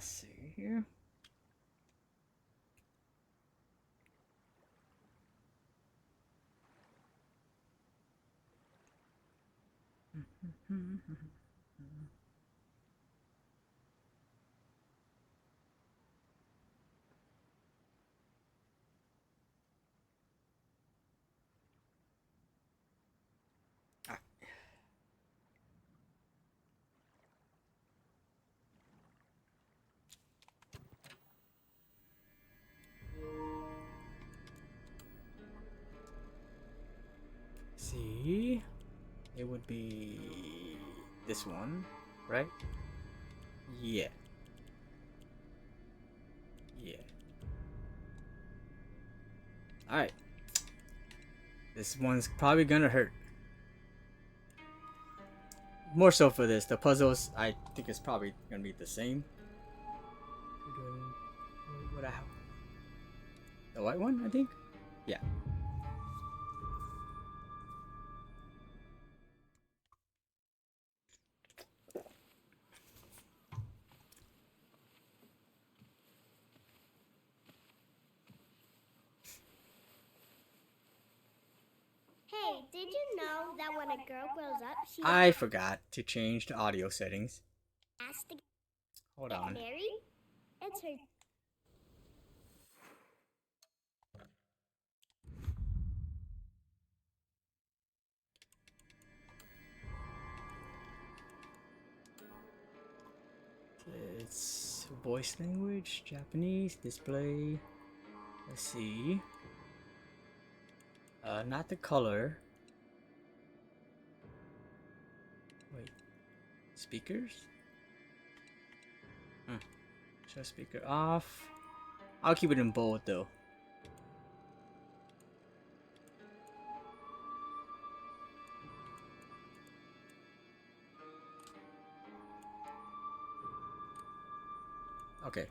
Let's see here. See, it would be this one, right? Yeah. Yeah. Alright. This one's probably gonna hurt. More so for this. The puzzles, I think it's probably gonna be the same. What I have? The white one, I think? Yeah. Hey, did you know that when a girl grows up, she I forgot to change the audio settings. has to Hold get on. married? It's her. It's voice language, Japanese, display. Let's see. Not the color. Wait. Speakers? Show speaker off. I'll keep it in bold though. Okay.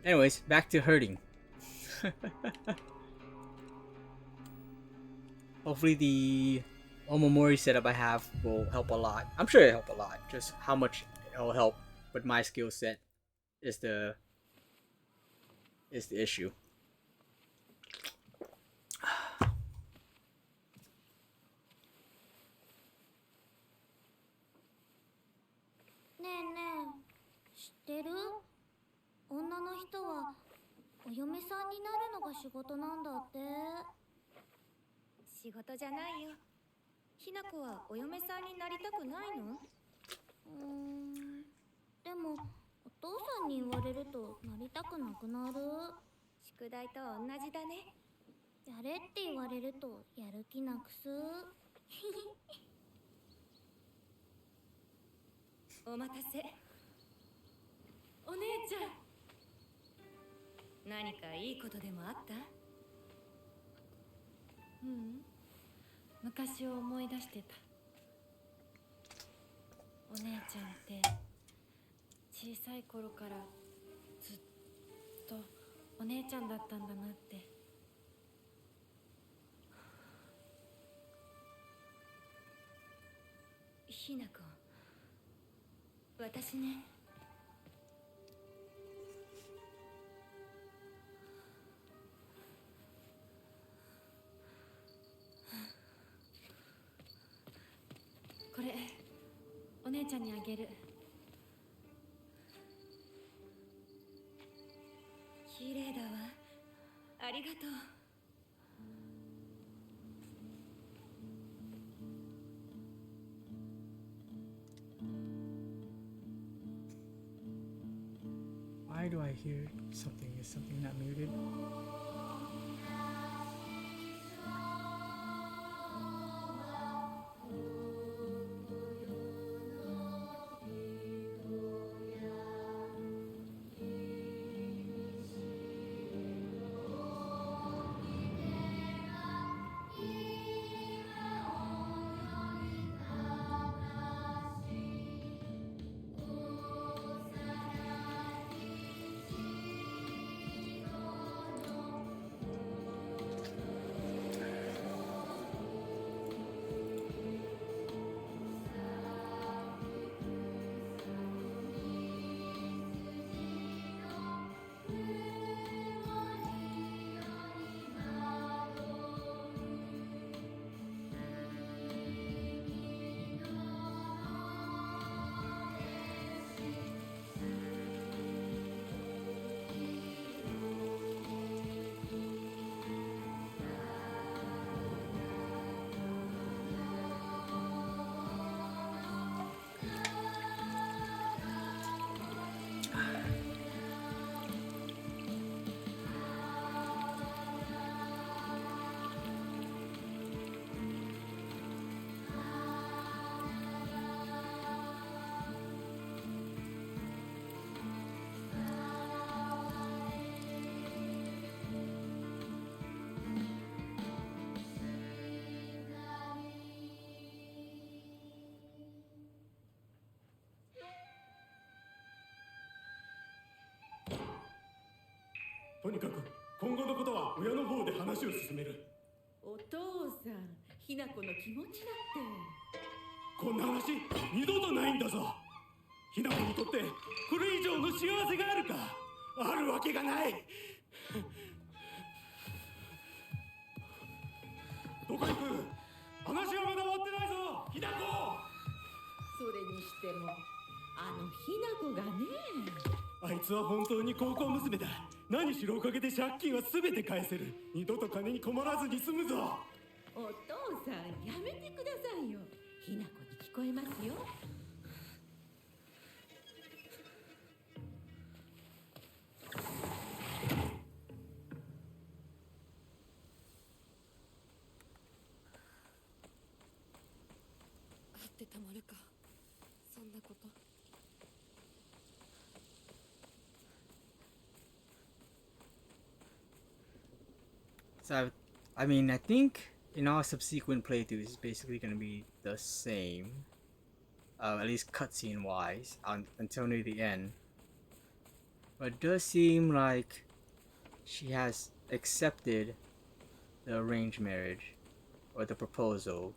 Anyways, back to hurting. Hopefully the Omamori setup I have will help a lot. I'm sure it'll help a lot. Just how much it'll help with my skill set is the issue.ねえねえ、知ってる？女の人はお嫁さんになるのが仕事なんだって。仕事じゃないよ。ひな子はお嫁さんになりたくないの？でもお父さんに言われるとなりたくなくなる。宿題と同じだね。やれって言われるとやる気なくす。お待たせ。お姉ちゃん。何かいいことでもあった？ううん。昔を思い出してた。お姉ちゃんって小さい頃からずっとお姉ちゃんだったんだなって。ひな子、私ね。これお姉ちゃんにあげる。綺麗だわ。ありがとう。Why do I hear something? Is something not muted? とにかく今後のことは親の方で話を進める。お父さん、ひな子の気持ちだって。こんな話二度とないんだぞ。ひな子にとってこれ以上の幸せがあるか。あるわけがない。どこ行く。話はまだ終わってないぞ、ひな子。それにしてもあのひな子がね。あいつは本当に高校娘だ。何しろおかげで借金は全て返せる。二度と金に困らずに済むぞ。お父さん、やめてくださいよ。ひな子に聞こえますよ。会ってたまるか、そんなこと。So, I mean, I think in all subsequent playthroughs, it's basically going to be the same. At least cutscene wise, until near the end. But it does seem like she has accepted the arranged marriage, or the proposal.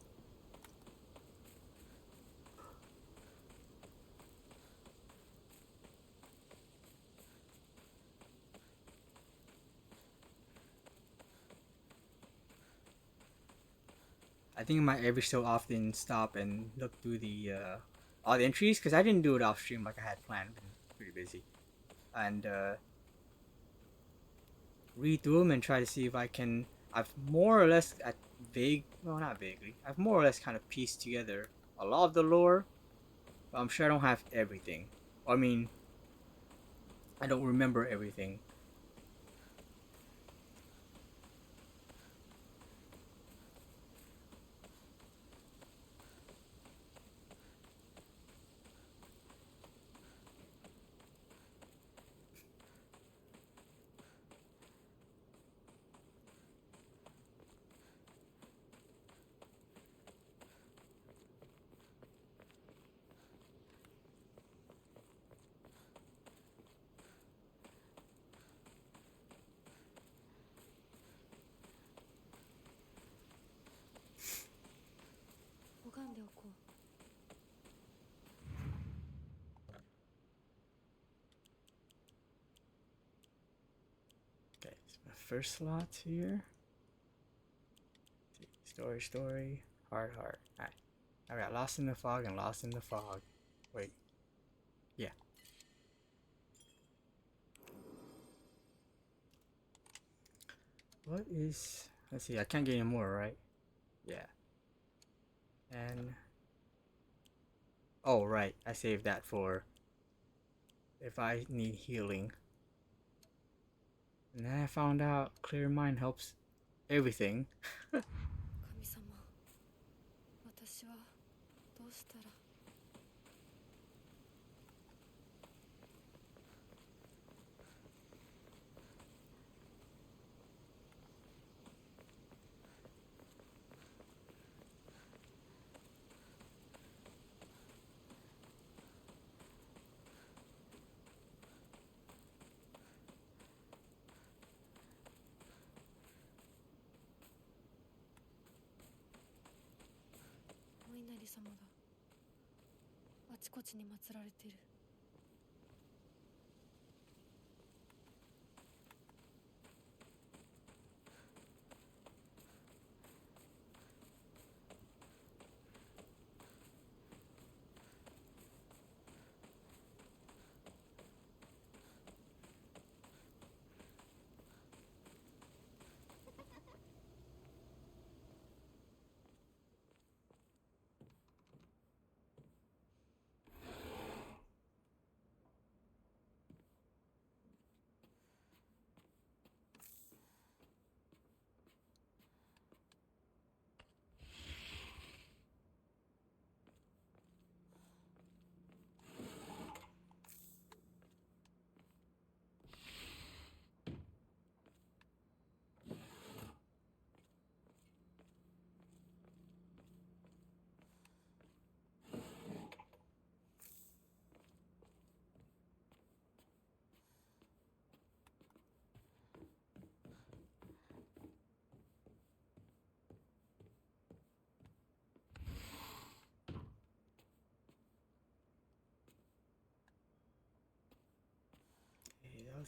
I think I might every so often stop and look through the all the entries, because I didn't do it off stream like I had planned. Been pretty busy, and read through them and try to see if I can. I've more or less not vaguely. I've more or less kind of pieced together a lot of the lore, but I'm sure I don't have everything. I mean, I don't remember everything. Okay, so my first slot here. Story, heart. Alright. I got Lost in the Fog and Lost in the Fog. Wait. Yeah. What is... Let's see, I can't get any more, right? Yeah. And... Oh, right. I saved that for... if I need healing. And then I found out Clear Mind helps everything. 神様、私はどうしたら。お稲荷様だ。あちこちに祀られている。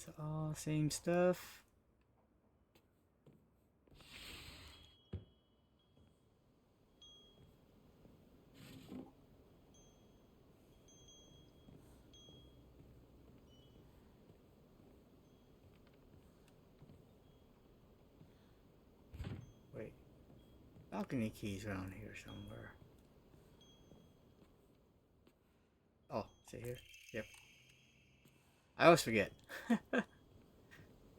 It's all same stuff. Wait, balcony keys around here somewhere. Oh, is it here? Yep. I always forget.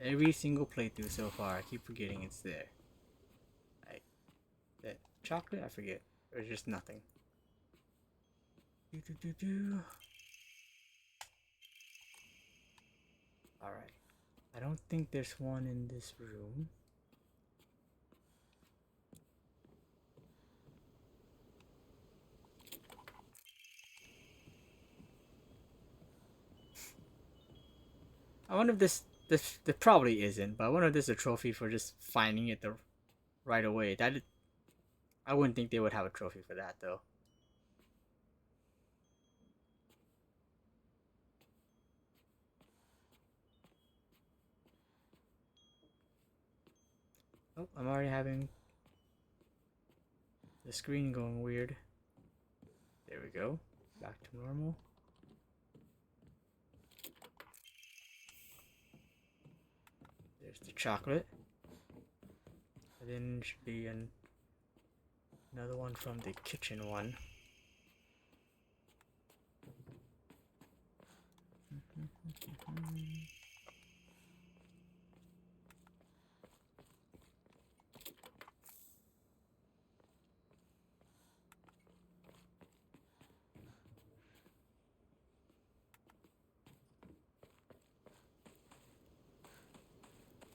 Every single playthrough so far, I keep forgetting it's there. Like, that chocolate, I forget. Or just nothing. Alright. I don't think there's one in this room. I wonder if there probably isn't, but I wonder if there's a trophy for just finding it right away. I wouldn't think they would have a trophy for that though. Oh, I'm already having the screen going weird. There we go. Back to normal. There's the chocolate. And then should be another one from the kitchen one.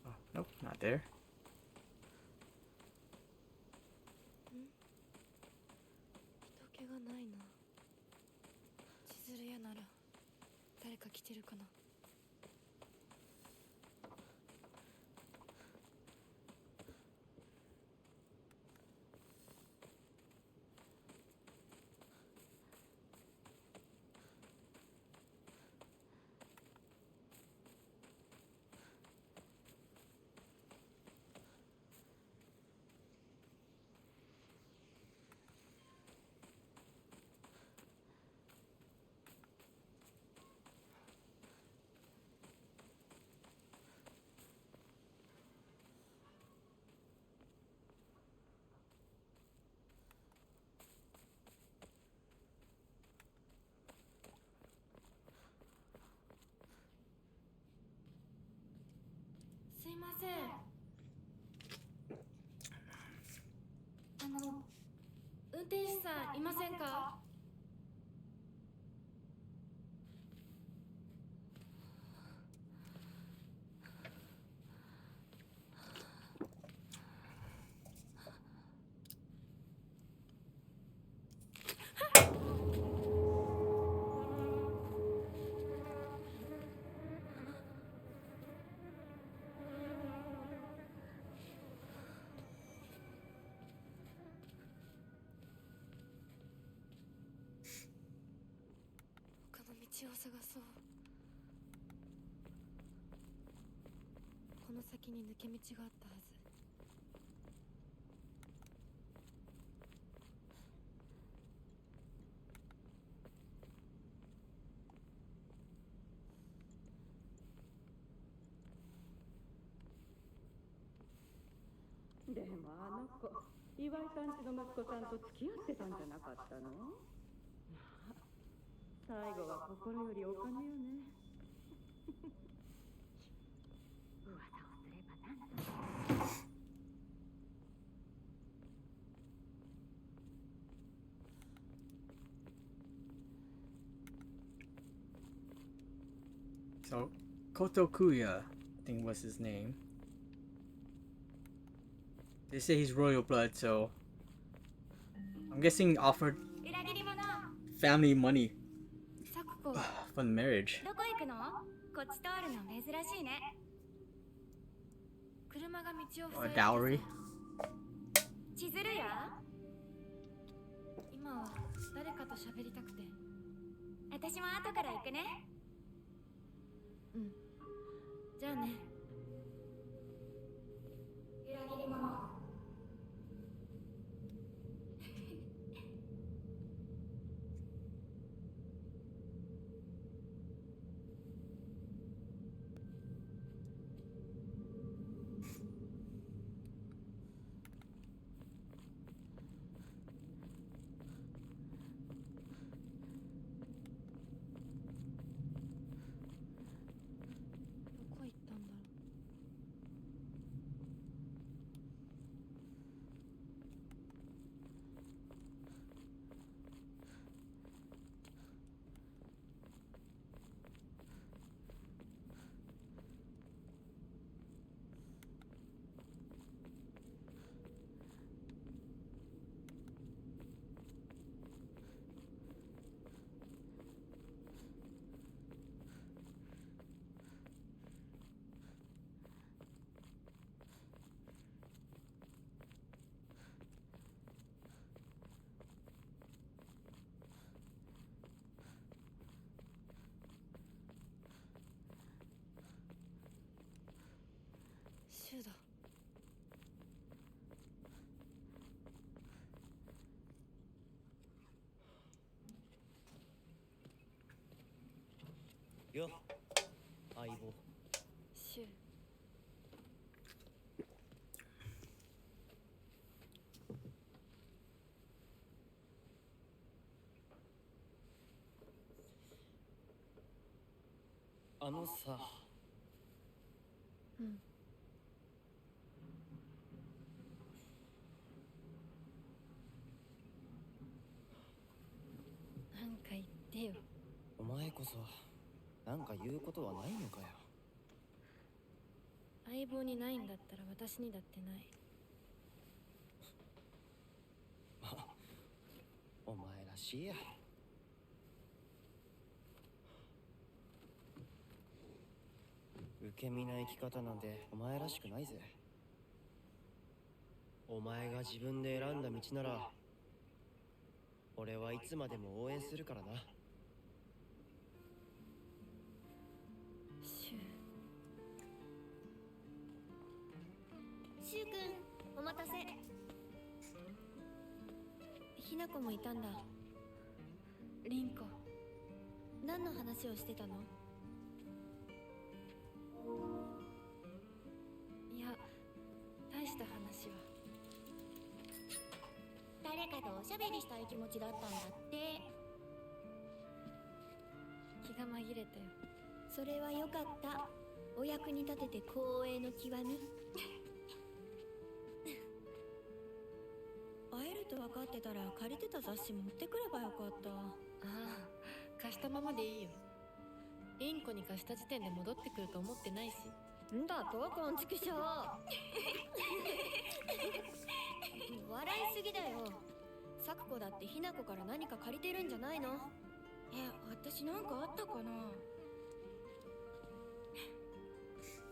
Oh, nope, not there. 人気がないな。千鶴屋なら誰か来てるかな。すいません。運転手さんいませんか？他の道を探そう。この先に抜け道があったはず。でもあの子、岩井さんちの息子さんと付き合ってたんじゃなかったの？まあ、最後は心よりお金よね。噂をすればなんと。So, Kotokuya, I think was his name. They say he's royal blood, so I'm guessing offered 裏切り者。 family money サクコ、 for the marriage. どこ行くの？こっち通るの珍しいね。車が道を Or 塞いで dowry. 千鶴屋？今は誰かと喋りたくて。私も後から行くね。うん。じゃあね。裏切り者。どこ行ったんだろう。シュウだ。よ、相棒。シュウ。あのさ、うん。なんか言ってよ。お前こそなんか言うことはないのかよ。相棒にないんだったら私にだってない。お前らしいや。受け身な生き方なんてお前らしくないぜ。お前が自分で選んだ道なら俺はいつまでも応援するからな。シュウ。シュウ君、お待たせ。ひなこもいたんだ。リンコ。何の話をしてたの？いや、大した話は。誰かとおしゃべりしたい気持ちだったんだって。気が紛れたよ。それはよかった。お役に立てて光栄の極み。会えると分かってたら借りてた雑誌持ってくればよかった。ああ、貸したままでいいよ。リンコに貸した時点で戻ってくると思ってないし。んだとこんちくしょう。笑いすぎだよ。サクコだってひなこから何か借りてるんじゃないの？私なんかあったかな。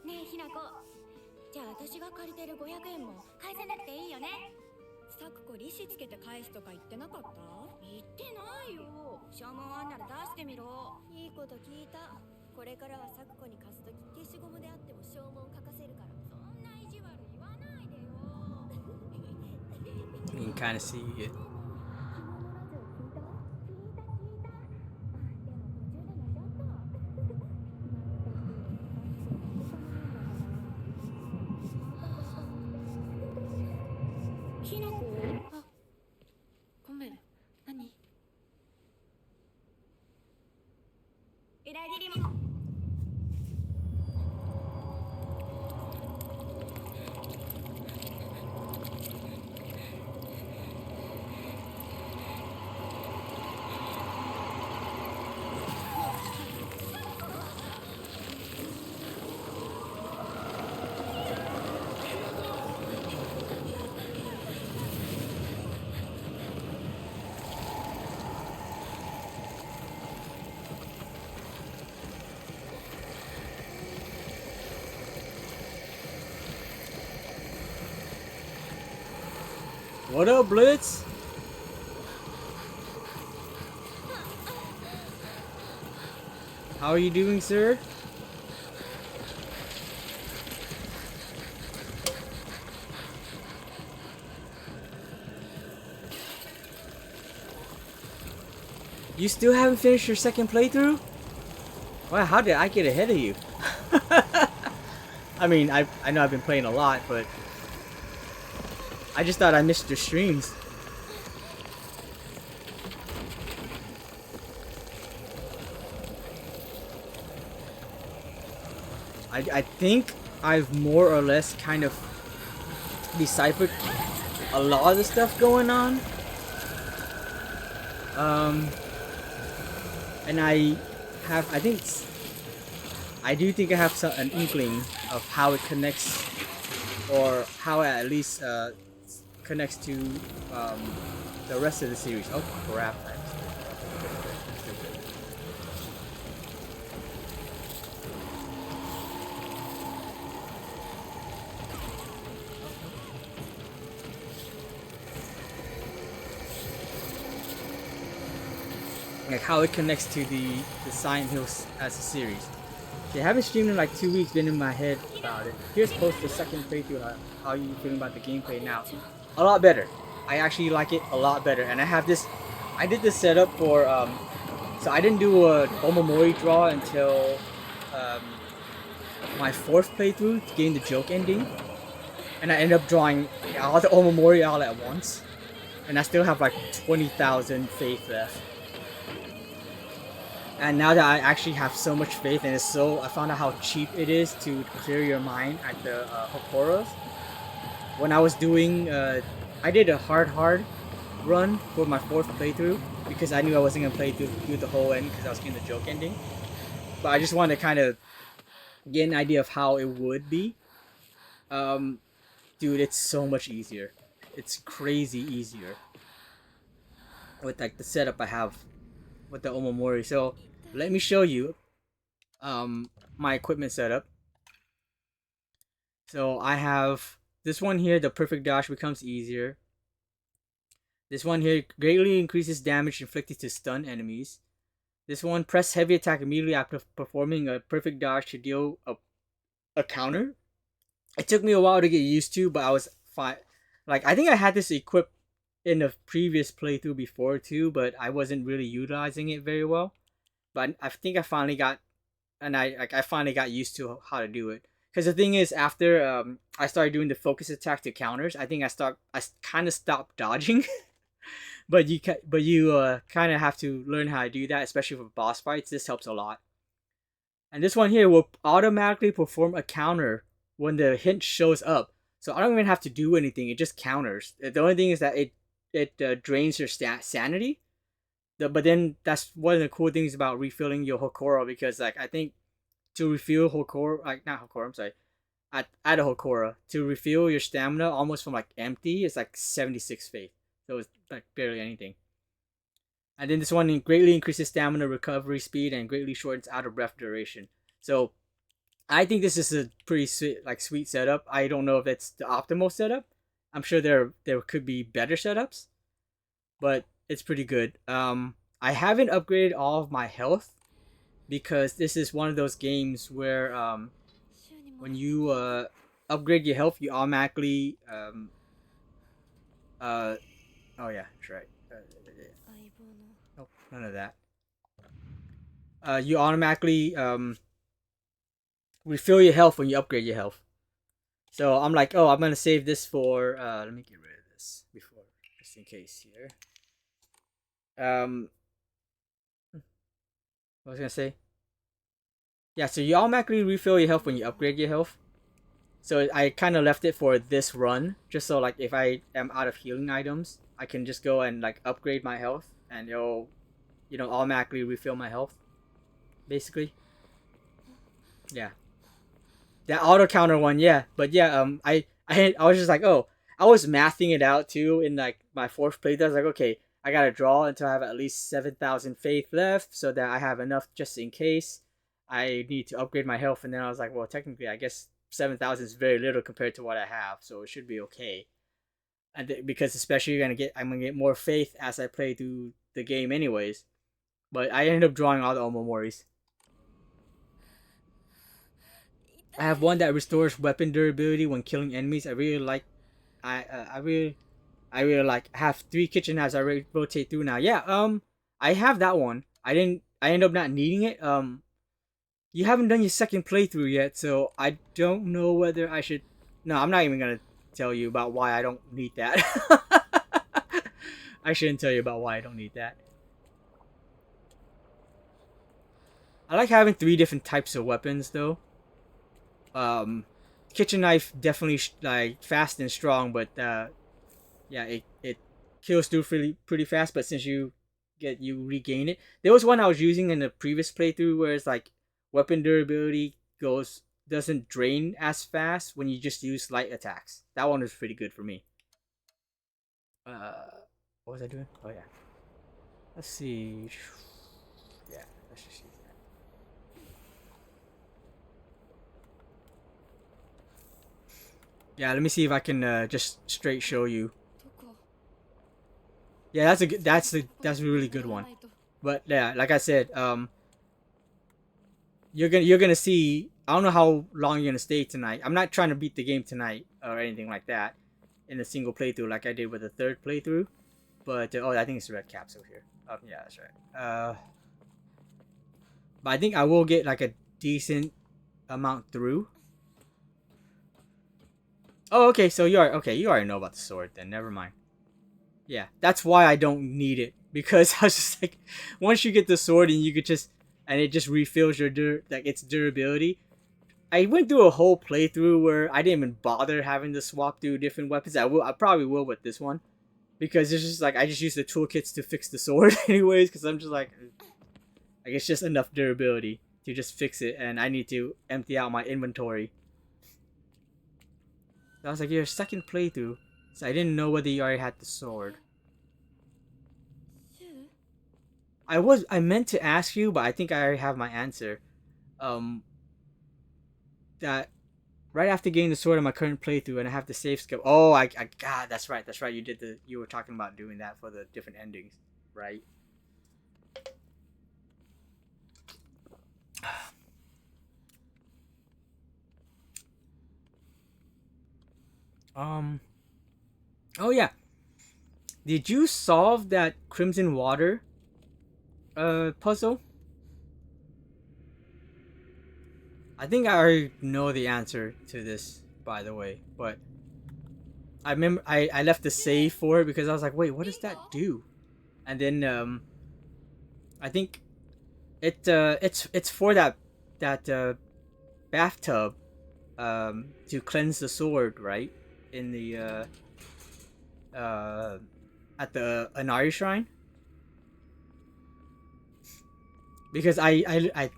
ねえひなこ、じゃあ私が借りてる500円も返さなくていいよね？サクコ利子つけて返すとか言ってなかった？言ってないよ。証文あんなら出してみろ。いいこと聞いた。これからはサクコに貸すとき消しゴムであっても証文書かせるから。そんな意地悪言わないでよ。 You can kind of see it. ひなこ、あ、ごめん。何？裏切り者。What up, Blitz? How are you doing, sir? You still haven't finished your second playthrough? Wow, how did I get ahead of you? I mean, I know I've been playing a lot, but I just thought I missed your streams. I think I've more or less kind of deciphered a lot of the stuff going on. And I do think I have an inkling of how it connects, or how it at least connects to the rest of the series. Oh crap! Like how it connects to the Silent Hills as a series. They haven't streamed in like 2 weeks, been in my head about it. Here's post the second playthrough. How you feeling about the gameplay now? A lot better. I actually like it a lot better. And I have this, I did this setup for, so I didn't do a Omamori draw until my 4th playthrough to gain the joke ending. And I ended up drawing all the Omamori all at once. And I still have like 20,000 faith left. And now that I actually have so much faith, and I found out how cheap it is to clear your mind at the Hokoros. When I was doing, I did a hard run for my 4th playthrough because I knew I wasn't gonna play through the whole end because I was getting the joke ending. But I just wanted to kind of get an idea of how it would be. Dude, it's so much easier. It's crazy easier with like the setup I have with the Omamori. So let me show you my equipment setup. So I have this one here, the perfect dash becomes easier. This one here greatly increases damage inflicted to stun enemies. This one, press heavy attack immediately after performing a perfect dash to deal a counter. It took me a while to get used to, but I was fine. Like, I think I had this equipped in the previous playthrough before too, but I wasn't really utilizing it very well. But I think I finally got, and I finally got used to how to do it. Because the thing is, after I started doing the focus attack to counters, I think I kind of stopped dodging. but you kind of have to learn how to do that, especially for boss fights. This helps a lot. And this one here will automatically perform a counter when the hint shows up. So I don't even have to do anything. It just counters. The only thing is that it drains your sanity. But then that's one of the cool things about refilling your Hokora, because like I think to refill Hokora, like not Hokora, I'm sorry, at a Hokora, to refill your stamina almost from like empty is like 76 faith. So it's like barely anything. And then this one greatly increases stamina recovery speed and greatly shortens out of breath duration. So I think this is a pretty sweet setup. I don't know if it's the optimal setup. I'm sure there could be better setups, but it's pretty good. I haven't upgraded all of my health because this is one of those games where when you upgrade your health, you automatically oh yeah, that's right. Nope, none of that. You automatically refill your health when you upgrade your health. So I'm like, oh, I'm gonna save this for let me get rid of this before, just in case here. What was I gonna say? Yeah, so you automatically refill your health when you upgrade your health. So I kind of left it for this run, just so like if I am out of healing items, I can just go and like upgrade my health, and it'll, automatically refill my health, basically. Yeah, that auto counter one, yeah. But yeah, I was just like, oh, I was mathing it out too in like my 4th playthrough. I was like, okay, I gotta draw until I have at least 7,000 faith left, so that I have enough just in case I need to upgrade my health. And then I was like, well, technically, I guess 7,000 is very little compared to what I have, so it should be okay. And because especially I'm gonna get more faith as I play through the game, anyways. But I ended up drawing all the Omamoris. I have one that restores weapon durability when killing enemies. I really like. I really like. I have 3 kitchen knives I rotate through now. Yeah. I have that one. I end up not needing it. You haven't done your second playthrough yet, so I don't know whether I should. No, I'm not even gonna tell you about why I don't need that. I shouldn't tell you about why I don't need that. I like having 3 different types of weapons though. Kitchen knife definitely like fast and strong, but yeah, it kills through pretty fast. But since you regain it, there was one I was using in the previous playthrough where it's like weapon durability doesn't drain as fast when you just use light attacks. That one was pretty good for me. What was I doing? Oh yeah. Let's see. Yeah, let's just use that. Yeah, let me see if I can just straight show you. Yeah, that's a really good one. But yeah, like I said, you're gonna see. I don't know how long you're gonna stay tonight. I'm not trying to beat the game tonight or anything like that in a single playthrough like I did with the 3rd playthrough. But oh, I think it's the red capsule here. Yeah, that's right. But I think I will get like a decent amount through. Oh, okay. So you already know about the sword. Then never mind. Yeah, that's why I don't need it, because I was just like, once you get the sword and you could just it just refills your its durability. I went through a whole playthrough where I didn't even bother having to swap through different weapons. I probably will with this one, because it's just like I just use the toolkits to fix the sword anyways, because I'm just like it's just enough durability to just fix it, and I need to empty out my inventory. So I was like, your second playthrough, so I didn't know whether you already had the sword. I meant to ask you, but I think I already have my answer. That right after getting the sword in my current playthrough and I have the save skip. Oh, God, that's right. You were talking about doing that for the different endings, right? Oh yeah. Did you solve that Crimson Water puzzle? I think I already know the answer to this, by the way, but I remember I left the save for it because I was like, wait, what does that do? And then I think it's for that bathtub to cleanse the sword, right? In the at the Inari Shrine. Because I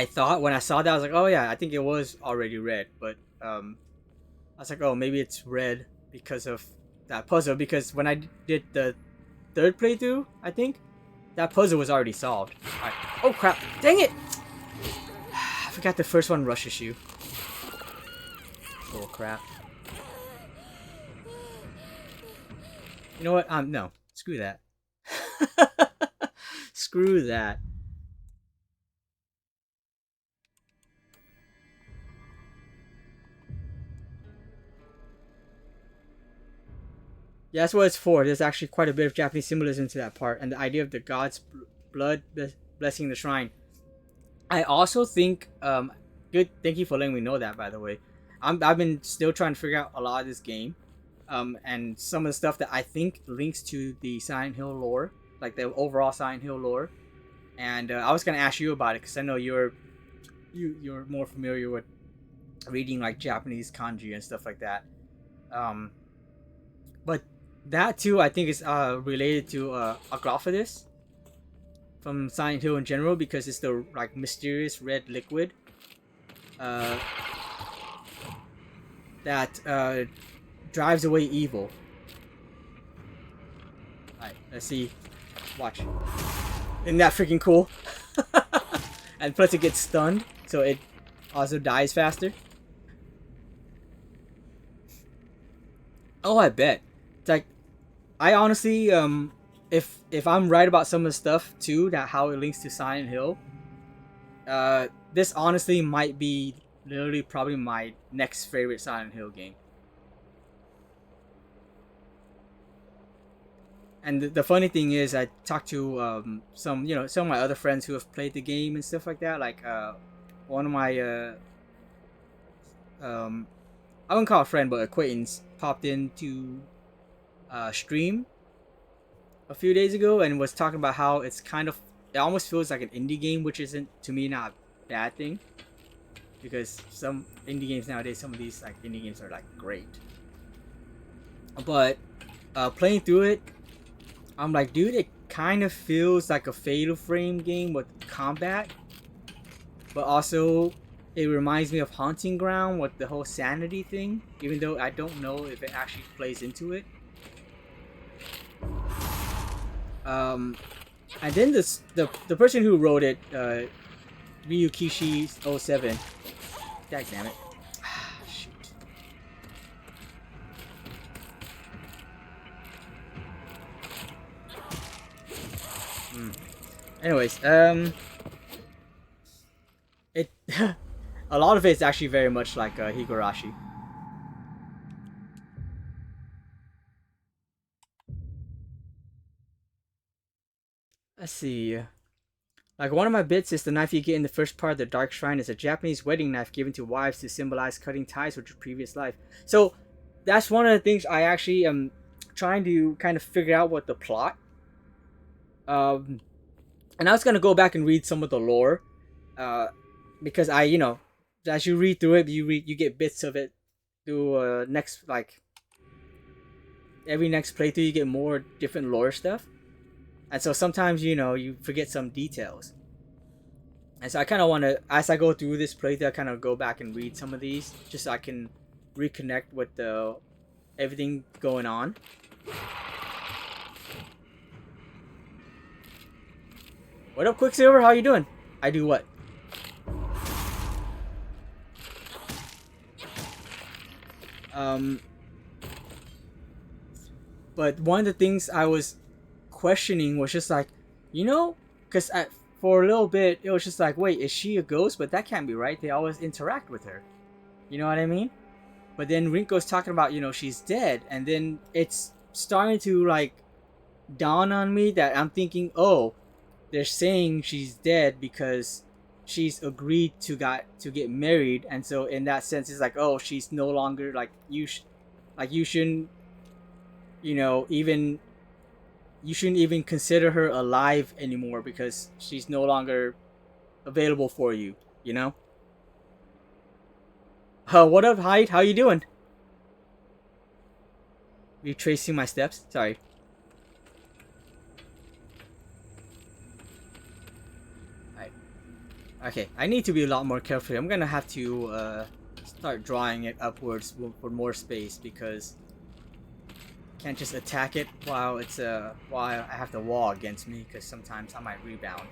thought when I saw that, I was like, oh yeah, I think it was already red, but I was like, oh, maybe it's red because of that puzzle, because when I did the 3rd playthrough, I think that puzzle was already solved. Alright. Oh crap, dang it! I forgot the first one rushes you. Oh crap. You know what? No. Screw that. Screw that. Yeah, that's what it's for. There's actually quite a bit of Japanese symbolism to that part, and the idea of the god's blood blessing the shrine. I also think, good. Thank you for letting me know that. By the way, I've been still trying to figure out a lot of this game, and some of the stuff that I think links to the Silent Hill lore, like the overall Silent Hill lore. And I was gonna ask you about it because I know you're more familiar with reading like Japanese kanji and stuff like that. But that too, I think is related to Agrophidus from Silent Hill in general, because it's the like mysterious red liquid that drives away evil. Alright, let's see. Watch. Isn't that freaking cool? And plus it gets stunned, so it also dies faster. Oh, I bet. It's like, I honestly, if I'm right about some of the stuff too, that how it links to Silent Hill, this honestly might be literally probably my next favorite Silent Hill game. And the funny thing is, I talked to some some of my other friends who have played the game and stuff like that. Like one of my I wouldn't call it a friend, but acquaintance popped into stream a few days ago and was talking about how it's it almost feels like an indie game, which isn't, to me, not a bad thing, because some indie games nowadays, some of these like indie games are like great, but playing through it, I'm like, dude, it kind of feels like a Fatal Frame game with combat, but also it reminds me of Haunting Ground with the whole sanity thing, even though I don't know if it actually plays into it. And then the person who wrote it, Ryukishi07. Dag damn it. Shoot. Anyways, it a lot of it is actually very much like Higurashi. Let's see. Like, one of my bits is the knife you get in the first part of the Dark Shrine is a Japanese wedding knife given to wives to symbolize cutting ties with your previous life. So that's one of the things I actually am trying to kind of figure out what the plot. And I was gonna go back and read some of the lore, because as you read through it, you get bits of it through next, like, every next playthrough you get more different lore stuff. And so sometimes, you forget some details. And so I kind of want to, as I go through this playthrough, I kind of go back and read some of these, just so I can reconnect with everything going on. What up, Quicksilver? How you doing? I do what? But one of the things I was questioning was just like, because for a little bit it was just like, wait, is she a ghost? But that can't be right. They always interact with her. You know what I mean? But then Rinko's talking about, she's dead, and then it's starting to like dawn on me that I'm thinking, oh, they're saying she's dead because she's agreed to get married, and so in that sense it's like, oh, she's no longer like you shouldn't even consider her alive anymore because she's no longer available for you, What up, Hyde? How you doing? Retracing my steps? Sorry. Alright. Okay, I need to be a lot more careful. I'm gonna have to start drawing it upwards for more space, because can't just attack it while I have the wall against me, because sometimes I might rebound.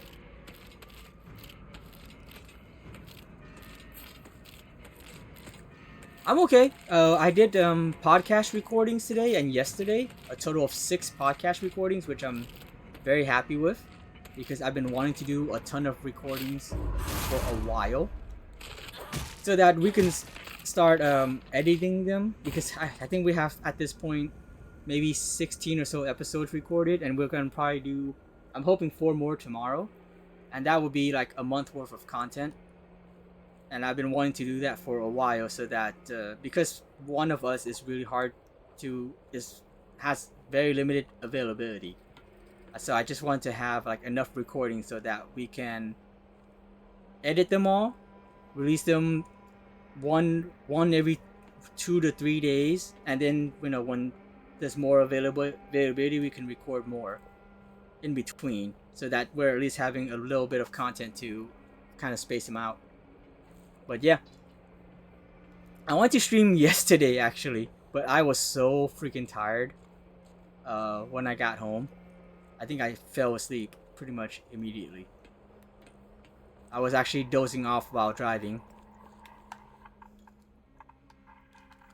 I'm okay. I did podcast recordings today and yesterday, a total of 6 podcast recordings, which I'm very happy with, because I've been wanting to do a ton of recordings for a while, so that we can start editing them, because I think we have at this point maybe 16 or so episodes recorded, and we're gonna probably do, I'm hoping, 4 more tomorrow, and that would be like a month worth of content. And I've been wanting to do that for a while, so that because one of us is really hard has very limited availability, so I just want to have like enough recordings so that we can edit them all, release them one every 2 to 3 days, and then when there's more availability, we can record more in between, so that we're at least having a little bit of content to kind of space them out. But yeah, I wanted to stream yesterday actually, but I was so freaking tired when I got home. I think I fell asleep pretty much immediately. I was actually dozing off while driving.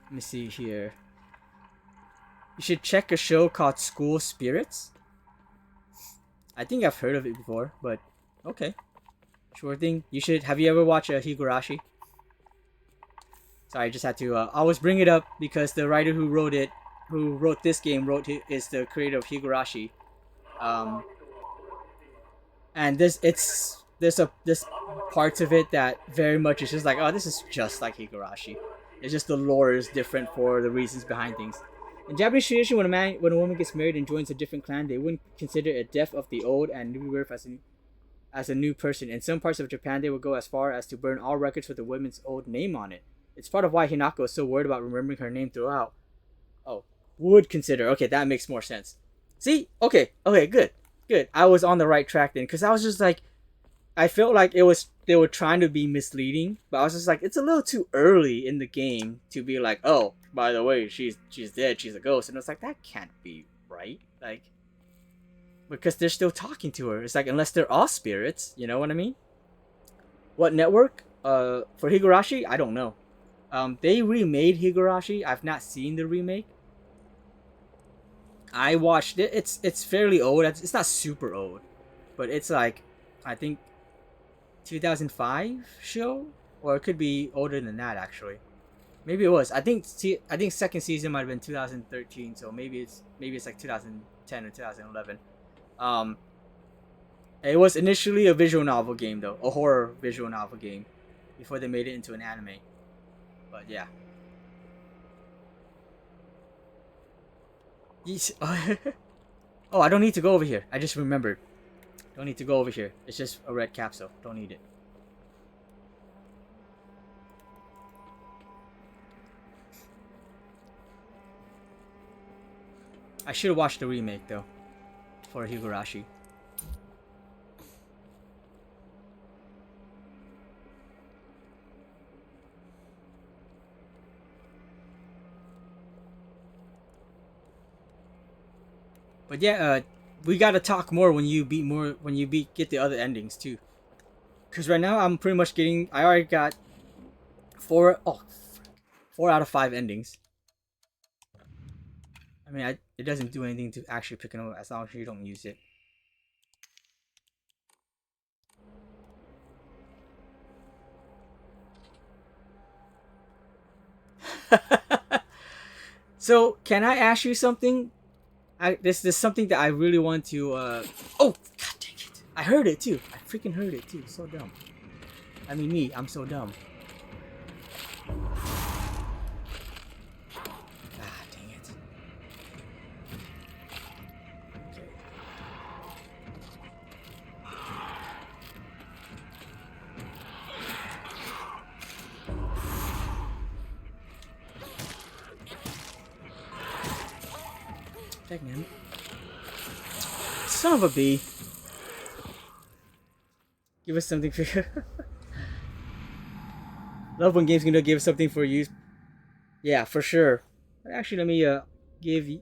Let me see here. You should check a show called School Spirits. I think I've heard of it before, but okay. Sure thing. You should. Have you ever watched Higurashi? Sorry, I just had to always bring it up because the writer who who wrote this game is the creator of Higurashi. And there's parts of it that very much is just like, oh, this is just like Higurashi. It's just the lore is different for the reasons behind things. In Japanese tradition, when a woman gets married and joins a different clan, they wouldn't consider a death of the old and new birth as a new person. In some parts of Japan, they would go as far as to burn all records with the woman's old name on it. It's part of why Hinako is so worried about remembering her name throughout. Oh, would consider. Okay, that makes more sense. See? Okay, good. I was on the right track then, because I was just like, I felt like they were trying to be misleading, but I was just like, it's a little too early in the game to be like, oh, by the way, she's dead, she's a ghost, and I was like, that can't be right, like, because they're still talking to her. It's like, unless they're all spirits, you know what I mean? What network? For Higurashi, I don't know. They remade Higurashi. I've not seen the remake. I watched it. It's fairly old. It's not super old, but it's like, I think 2005 show, or it could be older than that actually. Maybe it was. I think second season might have been 2013, so maybe it's like 2010 or 2011. It was initially a visual novel game though, a horror visual novel game, before they made it into an anime. But yeah. Oh, I don't need to go over here. I just remembered. Don't need to go over here. It's just a red capsule. Don't need it. I should have watched the remake though, for Higurashi. But yeah, we gotta talk more when you get the other endings too. Cause right now I'm pretty much getting. I already got 4 out of 5 endings. I mean, it doesn't do anything to actually pick it up as long as you don't use it. So, can I ask you something? This is something that I really want to. Oh, god dang it! I heard it too. I freaking heard it too. So dumb. I mean, I'm so dumb. Ah, dang it. Okay. Dang it. Son of a bee. Give us something for love when games gonna give something for you. Yeah, for sure. Actually, let me give you.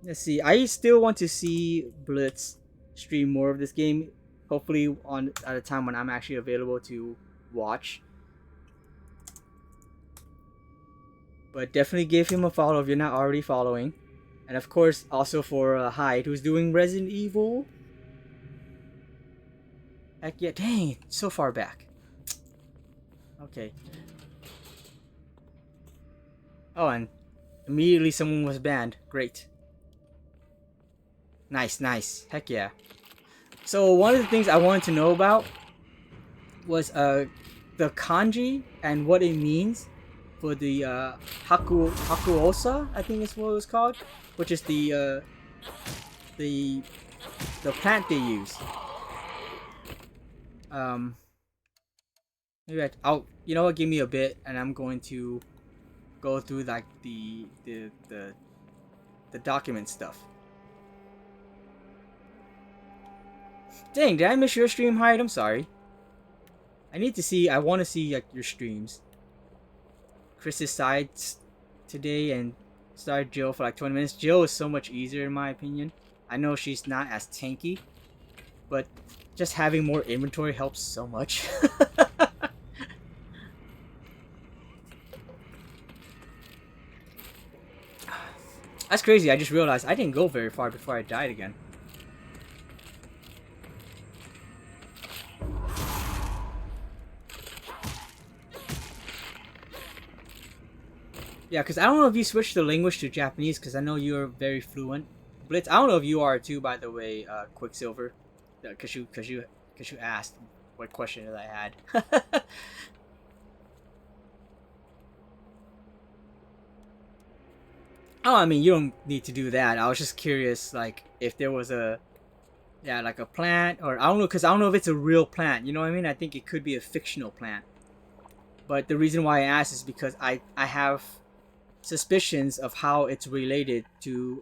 Let's see. I still want to see Blitz stream more of this game. Hopefully, at a time when I'm actually available to watch. But definitely give him a follow if you're not already following. And of course, also for Hyde, who's doing Resident Evil. Heck yeah, dang, so far back. Okay. Oh, and immediately someone was banned. Great. Nice. Heck yeah. So one of the things I wanted to know about was the kanji and what it means for the Hakuosa, I think is what it was called, which is the plant they use. Maybe I'll you know what, give me a bit and I'm going to go through like the document stuff. Dang, did I miss your stream, Hyde? I'm sorry. I want to see like your streams. Chris's sides today and started Jill for like 20 minutes. Jill is so much easier in my opinion. I know she's not as tanky, but just having more inventory helps so much. That's crazy. I just realized I didn't go very far before I died again. Yeah, because I don't know if you switched the language to Japanese, because I know you're very fluent. Blitz, I don't know if you are too, by the way, Quicksilver, because you asked what question that I had. Oh, I mean, you don't need to do that. I was just curious, like, if there was a, yeah, like a plant, or I don't know, because I don't know if it's a real plant. You know what I mean? I think it could be a fictional plant. But the reason why I asked is because I have suspicions of how it's related to,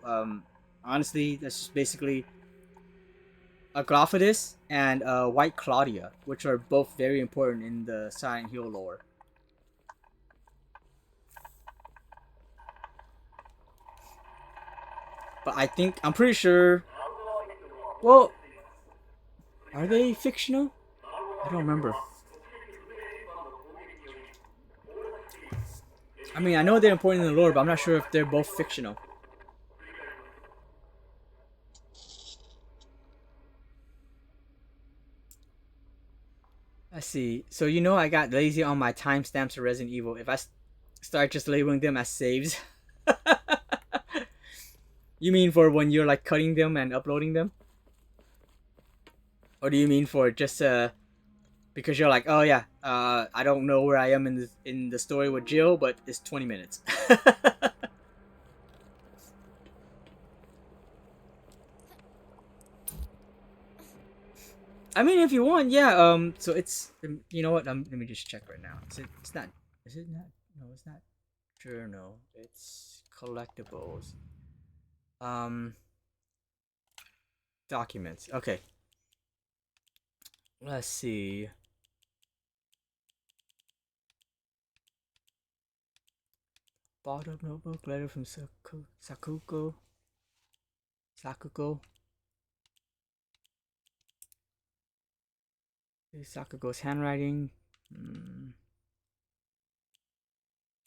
honestly, that's just basically Aglaophatus and White Claudia, which are both very important in the Silent Hill lore. But I'm pretty sure. Well, are they fictional? I don't remember. I mean, I know they're important in the lore, but I'm not sure if they're both fictional. Let's see. So I got lazy on my timestamps of Resident Evil. If I start just labeling them as saves. You mean for when you're like cutting them and uploading them? Or do you mean for just because you're like, oh yeah, I don't know where I am in the story with Jill, but it's 20 minutes. I mean, if you want, yeah. So it's you know what? Let me just check right now. It's not. Is it not? No, it's not. Journal. It's collectibles. Documents. Okay. Let's see. Bottom notebook letter from Sakuko. Sakugo's handwriting.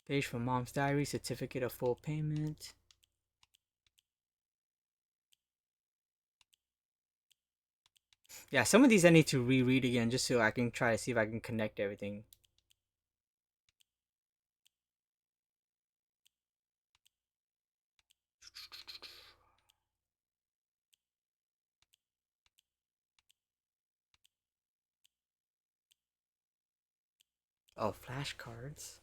Page from mom's diary. Certificate of full payment. Yeah, some of these I need to reread again just so I can try to see if I can connect everything. Oh, flashcards.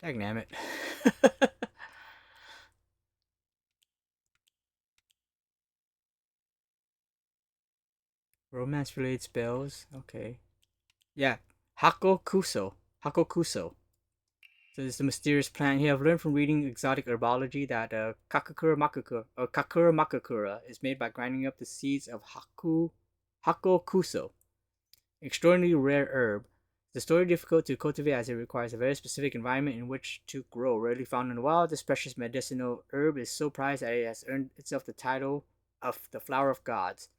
Dagnammit. Romance related spells. Okay. Yeah. Hakokuso. So this is the mysterious plant here. I've learned from reading exotic herbology that Kakakura Makakura is made by grinding up the seeds of Hakokuso. Extraordinarily rare herb. The story difficult to cultivate as it requires a very specific environment in which to grow. Rarely found in the wild, this precious medicinal herb is so prized that it has earned itself the title of the Flower of Gods.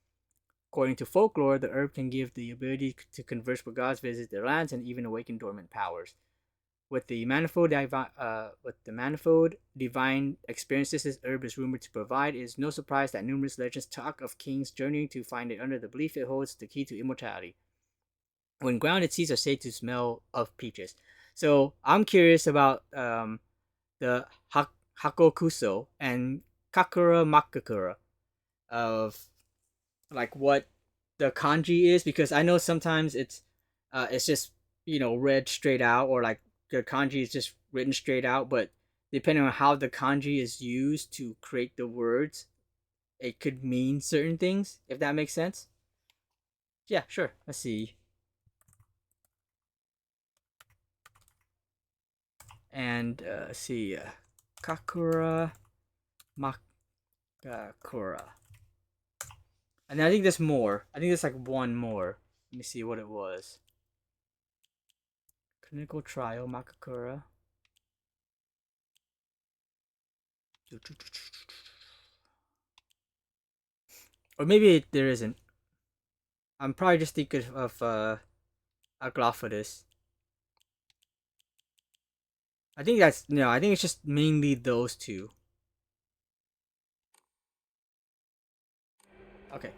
According to folklore, the herb can give the ability to converse with gods, visit their lands, and even awaken dormant powers. With the manifold divine experiences this herb is rumored to provide, it is no surprise that numerous legends talk of kings journeying to find it under the belief it holds the key to immortality. When grounded, seeds are said to smell of peaches. So I'm curious about the Hakokuso and Kakura Makakura of like what the kanji is, because I know sometimes it's just read straight out, or like the kanji is just written straight out, but depending on how the kanji is used to create the words, it could mean certain things, if that makes sense. Yeah, sure. Let's see. And see, Kakura Makakura. And I think there's more. I think there's like one more. Let me see what it was. Clinical trial Makakura. Or maybe there isn't. I'm probably just thinking of Aglaophatus. I think that's no. I think it's just mainly those two. Okay.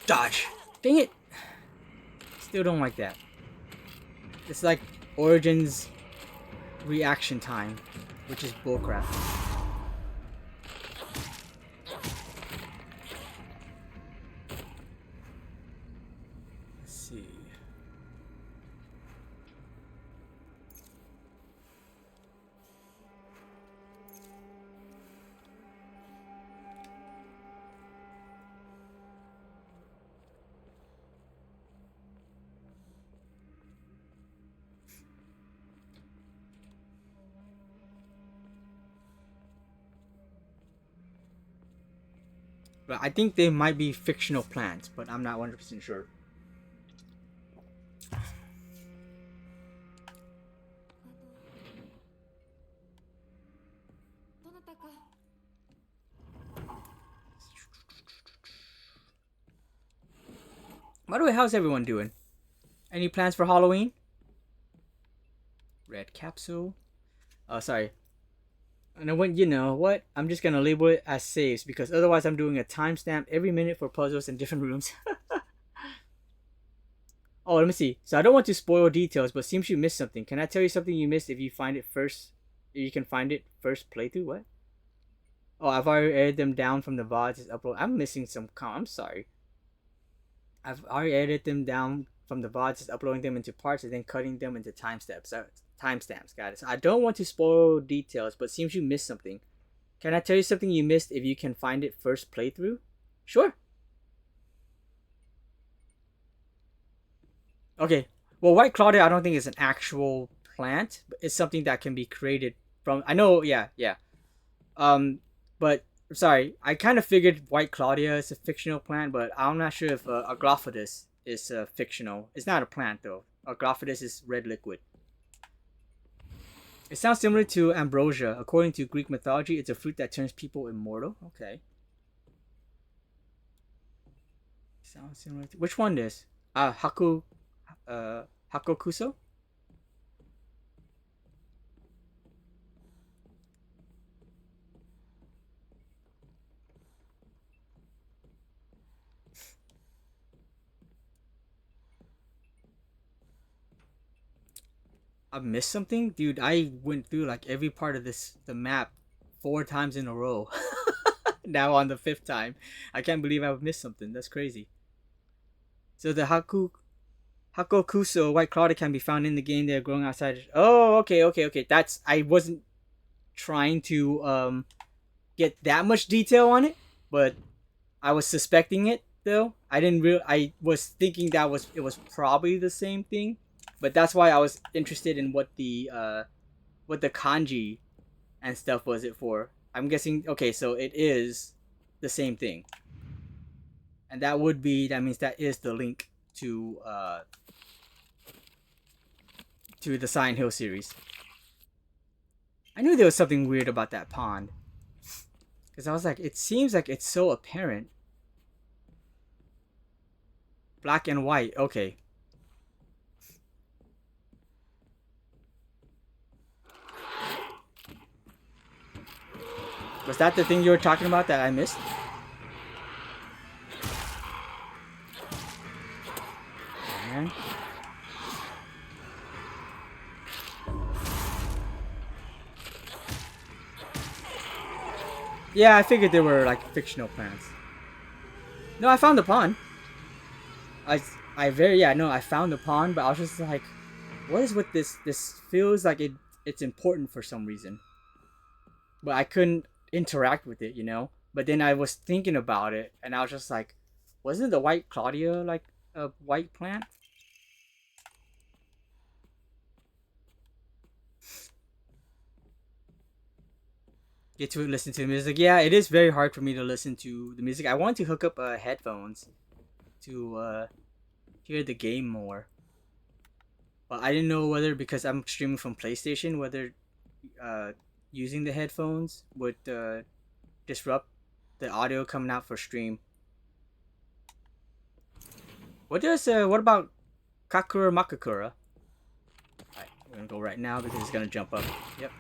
Dodge. Dang it. Still don't like that. It's like Origin's reaction time, which is bullcrap. Let's see. But I think they might be fictional plants, but I'm not 100% sure. どなたか By the way, how's everyone doing? Any plans for Halloween? Red capsule. Oh, sorry. And I went, you know what? I'm just gonna label it as saves because otherwise I'm doing a timestamp every minute for puzzles in different rooms. Oh, let me see. So I don't want to spoil details, but seems you missed something. Can I tell you something you missed if you find it first? If you can find it first playthrough? What? Oh, I've already edited them down from the VODs. Upload. I'm missing some. I'm sorry. I've already edited them down from the VODs, just uploading them into parts and then cutting them into timestamps. Timestamps, got it. So I don't want to spoil details, but seems you missed something. Can I tell you something you missed if you can find it first playthrough? Sure. Okay. Well, White Claudia, I don't think is an actual plant, but it's something that can be created from. I know, yeah. But sorry, I kind of figured White Claudia is a fictional plant, but I'm not sure if Agrophodus is fictional. It's not a plant though. Agrophodus is red liquid. It sounds similar to ambrosia. According to Greek mythology, it's a fruit that turns people immortal. Okay. Sounds similar to which one is? Hakokuso? I missed something? Dude, I went through like every part of the map 4 times in a row. Now on the 5th time. I can't believe I missed something. That's crazy. So the Hakokuso White Claudia can be found in the game. They're growing outside. Oh, okay. That's I wasn't trying to get that much detail on it, but I was suspecting it though. I was thinking that it was probably the same thing. But that's why I was interested in what the kanji and stuff was it for. I'm guessing okay, so it is the same thing. And that means that is the link to the Silent Hill series. I knew there was something weird about that pond. Cuz I was like it seems like it's so apparent. Black and white. Okay. Was that the thing you were talking about that I missed? Oh, man. Yeah, I figured they were like fictional plants. No, I found the pond. I found the pond, but I was just like, what is with this? This feels like it's important for some reason. But I couldn't interact with it, you know? But then I was thinking about it, and I was just like, wasn't the White Claudia like a white plant? Get to listen to the music. Yeah, it is very hard for me to listen to the music. I want to hook up headphones to hear the game more. But I didn't know whether because I'm streaming from PlayStation, whether using the headphones would disrupt the audio coming out for stream. What about Kakura Makakura? Alright, we're gonna go right now because it's gonna jump up. Yep.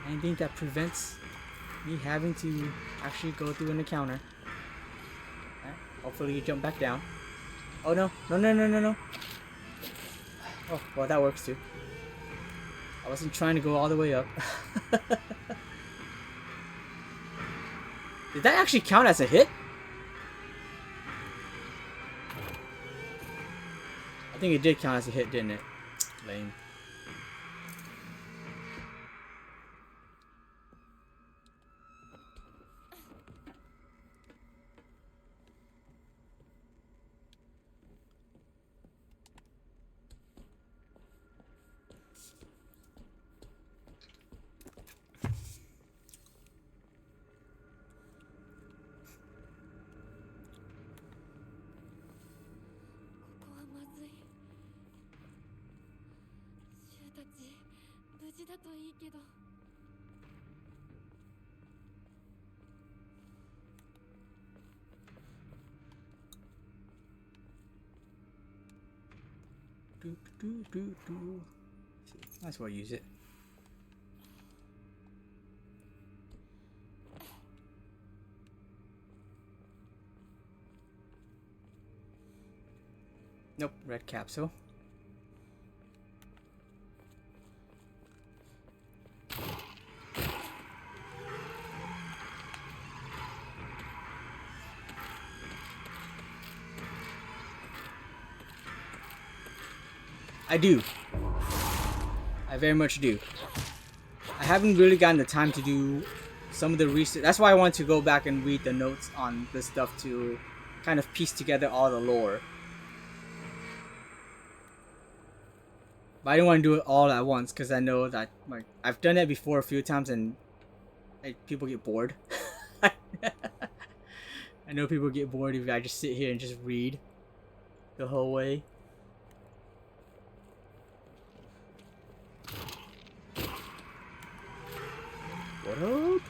Anything that prevents me having to actually go through an encounter. Alright, hopefully you jump back down. Oh no, no. Oh, well that works too. I wasn't trying to go all the way up. Did that actually count as a hit? I think it did count as a hit, didn't it? Lame. Might as well use it. Nope, red capsule. I do. I very much do. I haven't really gotten the time to do some of the research. That's why I want to go back and read the notes on this stuff to kind of piece together all the lore. But I didn't want to do it all at once because I know that like I've done it before a few times and people get bored. I know people get bored if I just sit here and just read the whole way. What up?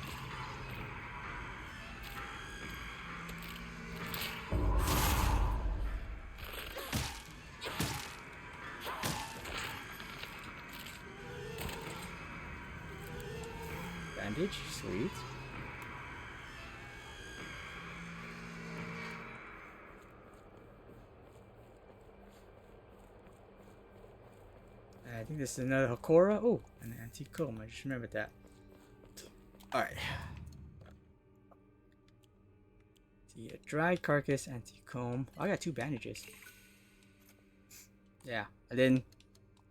Bandage, sweet. I think this is another Hakora. Oh, an antique comb. I just remembered that. Alright. See, a dried carcass, antique comb. Oh, I got 2 bandages. Yeah, and then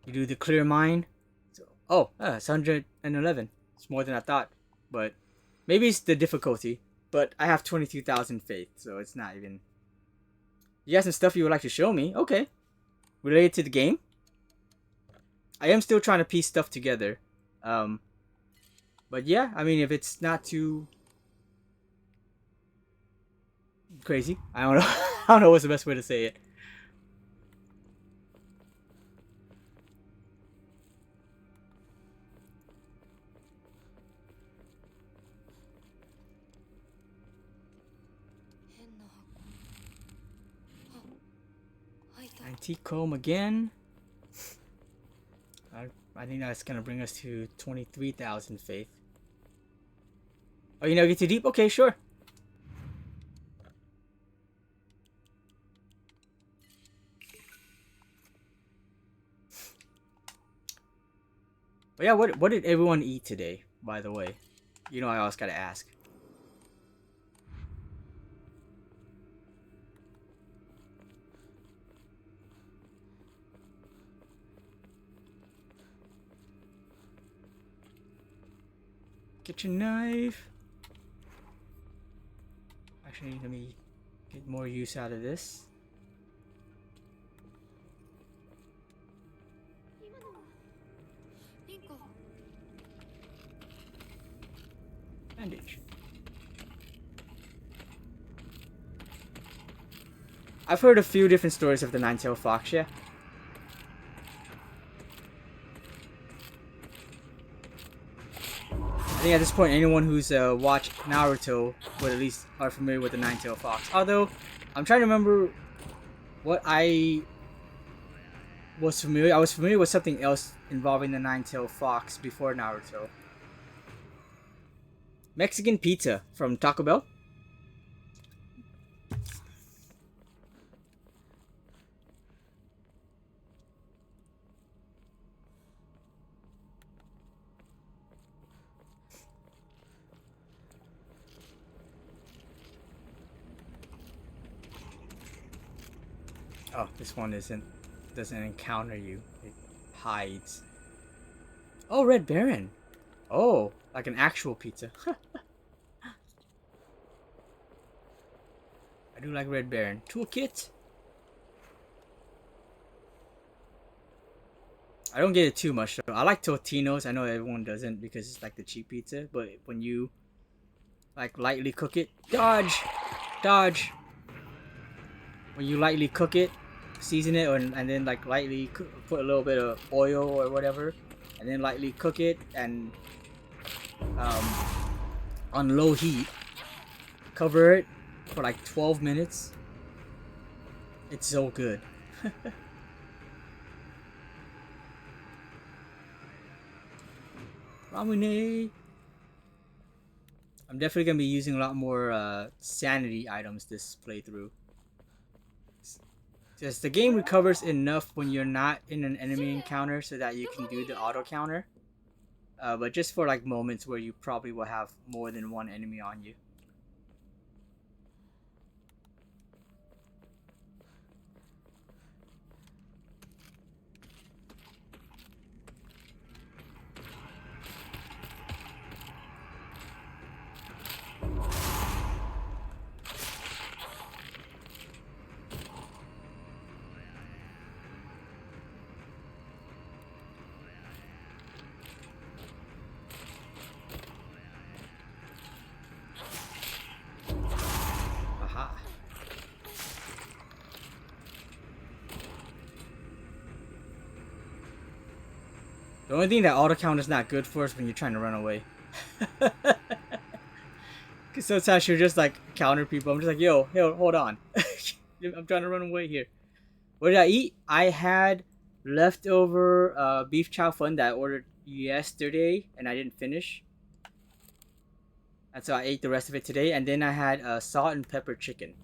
you do the clear mind. So, oh, it's 111. It's more than I thought, but maybe it's the difficulty. But I have 22,000 faith, so it's not even. You got some stuff you would like to show me? Okay, related to the game. I am still trying to piece stuff together. But yeah, I mean, if it's not too crazy, I don't know. I don't know what's the best way to say it. Antique comb again. I think that's gonna bring us to 23,000 faith. Oh, you know, get too deep? Okay, sure. But yeah, what did everyone eat today, by the way? You know, I always gotta ask. Kitchen knife. Actually, let me get more use out of this. Bandage. I've heard a few different stories of the Nine-Tailed Fox, yeah. think at this point, anyone who's watched Naruto would at least are familiar with the Nine-Tailed Fox. Although, I'm trying to remember what I was familiar. I was familiar with something else involving the Nine-Tailed Fox before Naruto. Mexican pizza from Taco Bell. Oh, this one doesn't encounter you. It hides. Oh, Red Baron. Oh, like an actual pizza. I do like Red Baron. Toolkit. I don't get it too much though. I like Totino's. I know everyone doesn't because it's like the cheap pizza, but when you like lightly cook it, dodge. When you lightly cook it, season it, and then like lightly put a little bit of oil or whatever, and then lightly cook it and on low heat, cover it for like 12 minutes. It's so good. Ramune. I'm definitely gonna be using a lot more sanity items this playthrough. Just the game recovers enough when you're not in an enemy encounter so that you can do the auto counter. But just for like moments where you probably will have more than one enemy on you. Aha. The only thing that auto count is not good for is when you're trying to run away. Because sometimes you're just like counter people. I'm just like, yo, hold on. I'm trying to run away here. What did I eat? I had leftover beef chow fun that I ordered yesterday and I didn't finish. And so I ate the rest of it today. And then I had salt and pepper chicken,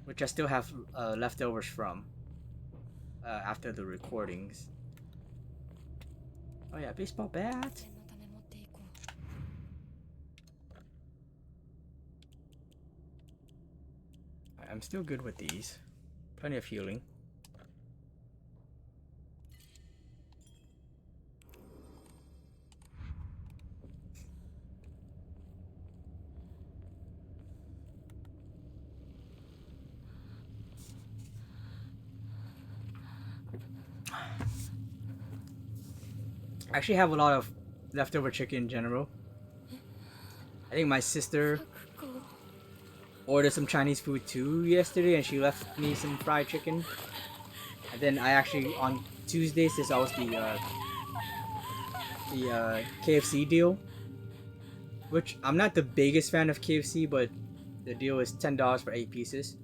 which I still have leftovers from after the recordings. Oh yeah, baseball bat. I'm still good with these. Plenty of healing. I actually have a lot of leftover chicken in general. I think my sister ordered some Chinese food too yesterday and she left me some fried chicken. And then I actually, on Tuesdays, there's always the KFC deal. Which, I'm not the biggest fan of KFC, but the deal is $10 for 8 pieces.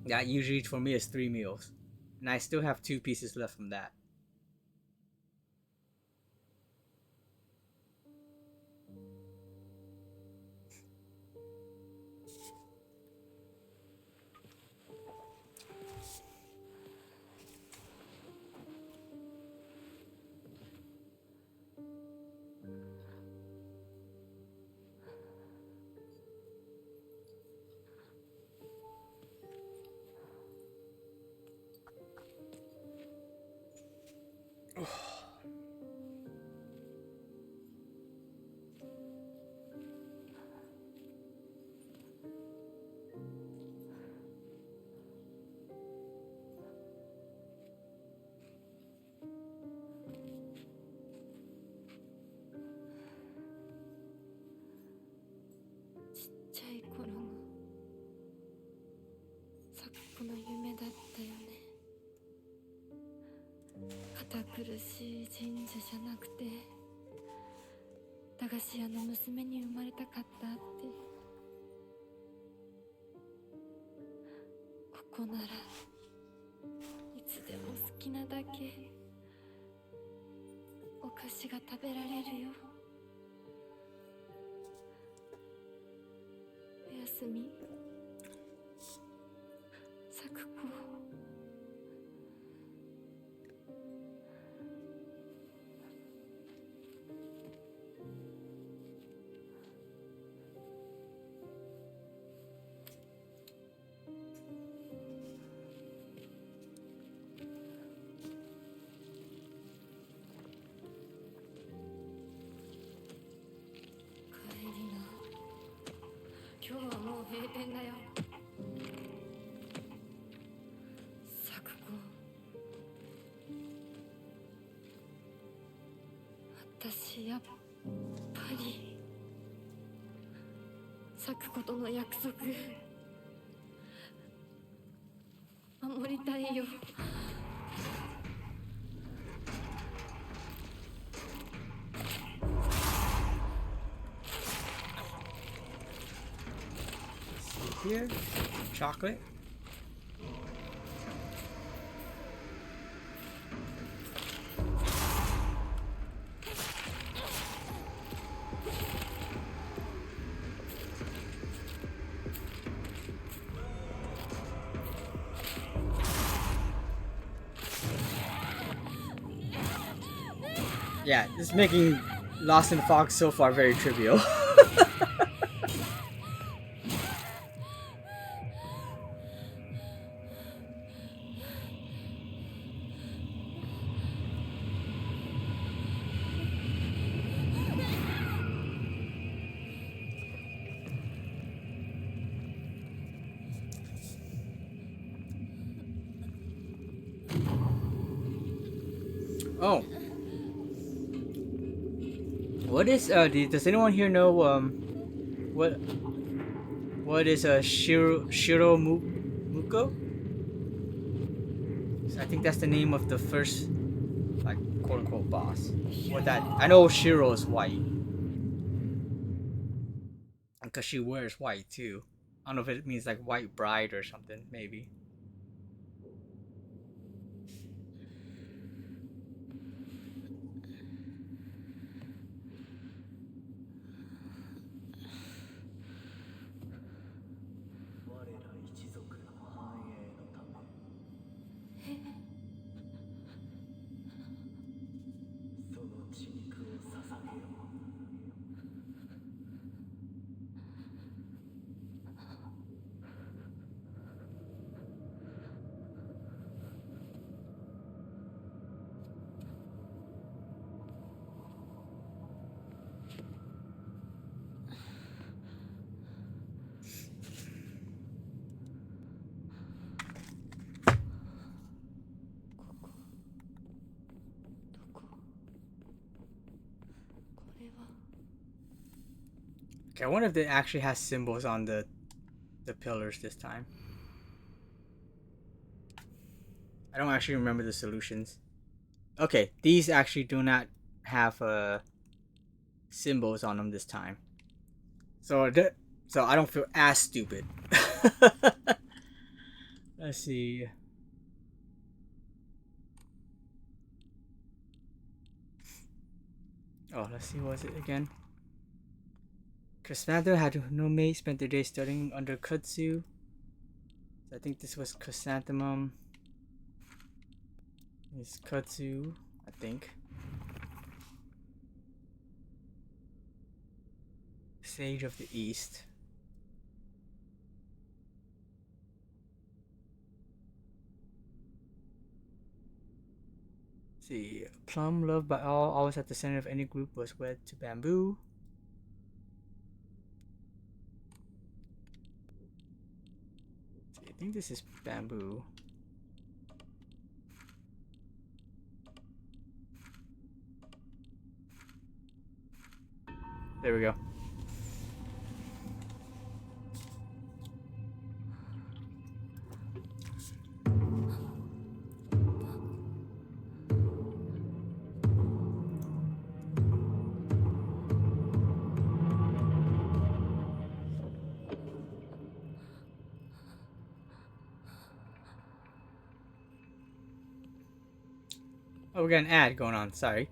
That usually for me is 3 meals. And I still have 2 pieces left from that. 駄菓子屋の娘に生まれたかったって。ここならいつでも好きなだけお菓子が食べられるよ。おやすみ、咲子。帰りな。今日はもう閉店だよ。咲子、私やっぱり咲子との約束守りたいよ。Here, chocolate. Yeah, this is making Lost in Fog so far very trivial. Oh. What is does anyone here know what is Shiro Muko? I think that's the name of the first, like, quote unquote boss. What that I know Shiro is white. Because she wears white too. I don't know if it means like white bride or something, maybe. Okay, I wonder if it actually has symbols on the pillars this time. I don't actually remember the solutions. Okay, these actually do not have symbols on them this time. So I don't feel as stupid. Let's see. Oh, let's see, what was it again? Chrysanthemum had no mate, spent their day studying under Kutsu. So I think this was Chrysanthemum. It's Kutsu, I think. Sage of the East. Let's see, Plum, loved by all, always at the center of any group, was wed to bamboo. I think this is bamboo. There we go. Oh, we got an ad going on. Sorry.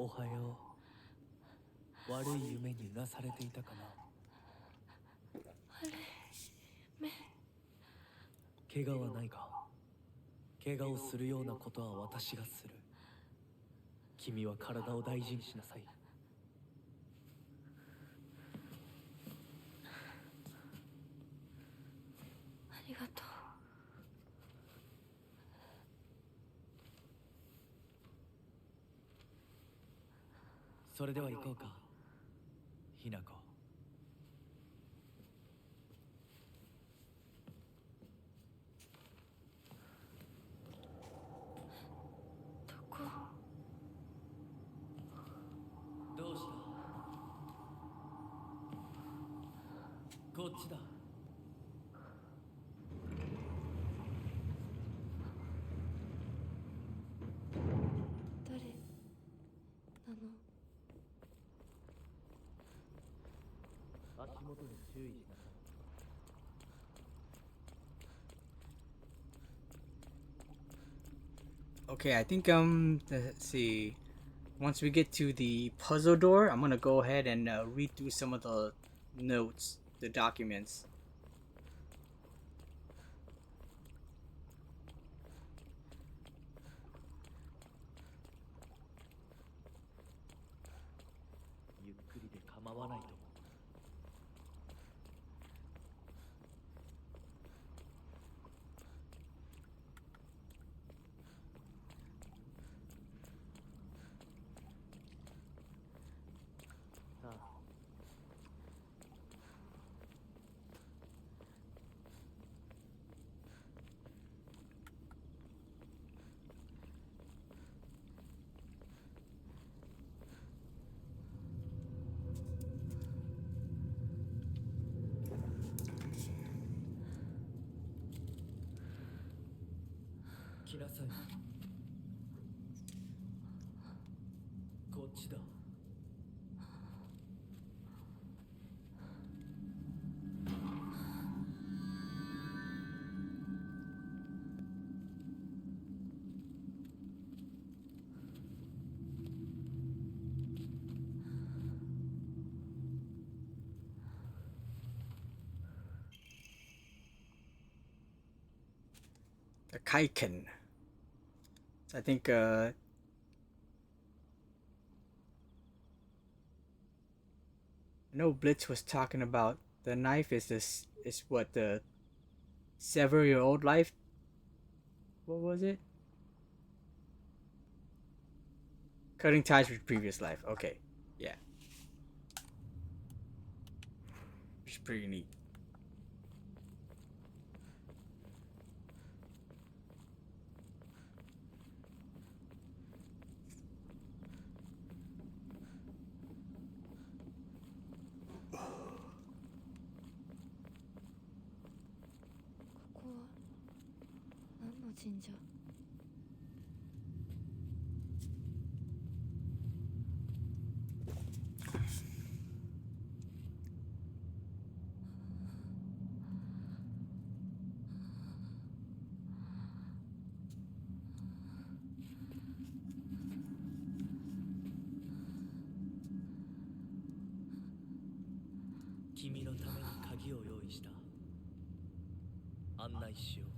おはよう。悪い夢にうなされていたかな。怪我はないか。怪我をするようなことは私がする。君は体を大事にしなさい。ありがとう。それでは行こうか、ひなこ。どこ？どうした？こっちだ。誰なの？足元に注意しなさい。Okay, I think let's see. Once we get to the puzzle door, I'm gonna go ahead and read through some of the notes, the documents.ゆっくりで構わないと思う。さあ。来なさい。こっちだ。The Kaiken. So I think I know Blitz was talking about the knife is what the sever your old life. What was it? Cutting ties with previous life. Okay, yeah, which is pretty neat. “君のために鍵を用意した。案内しよう。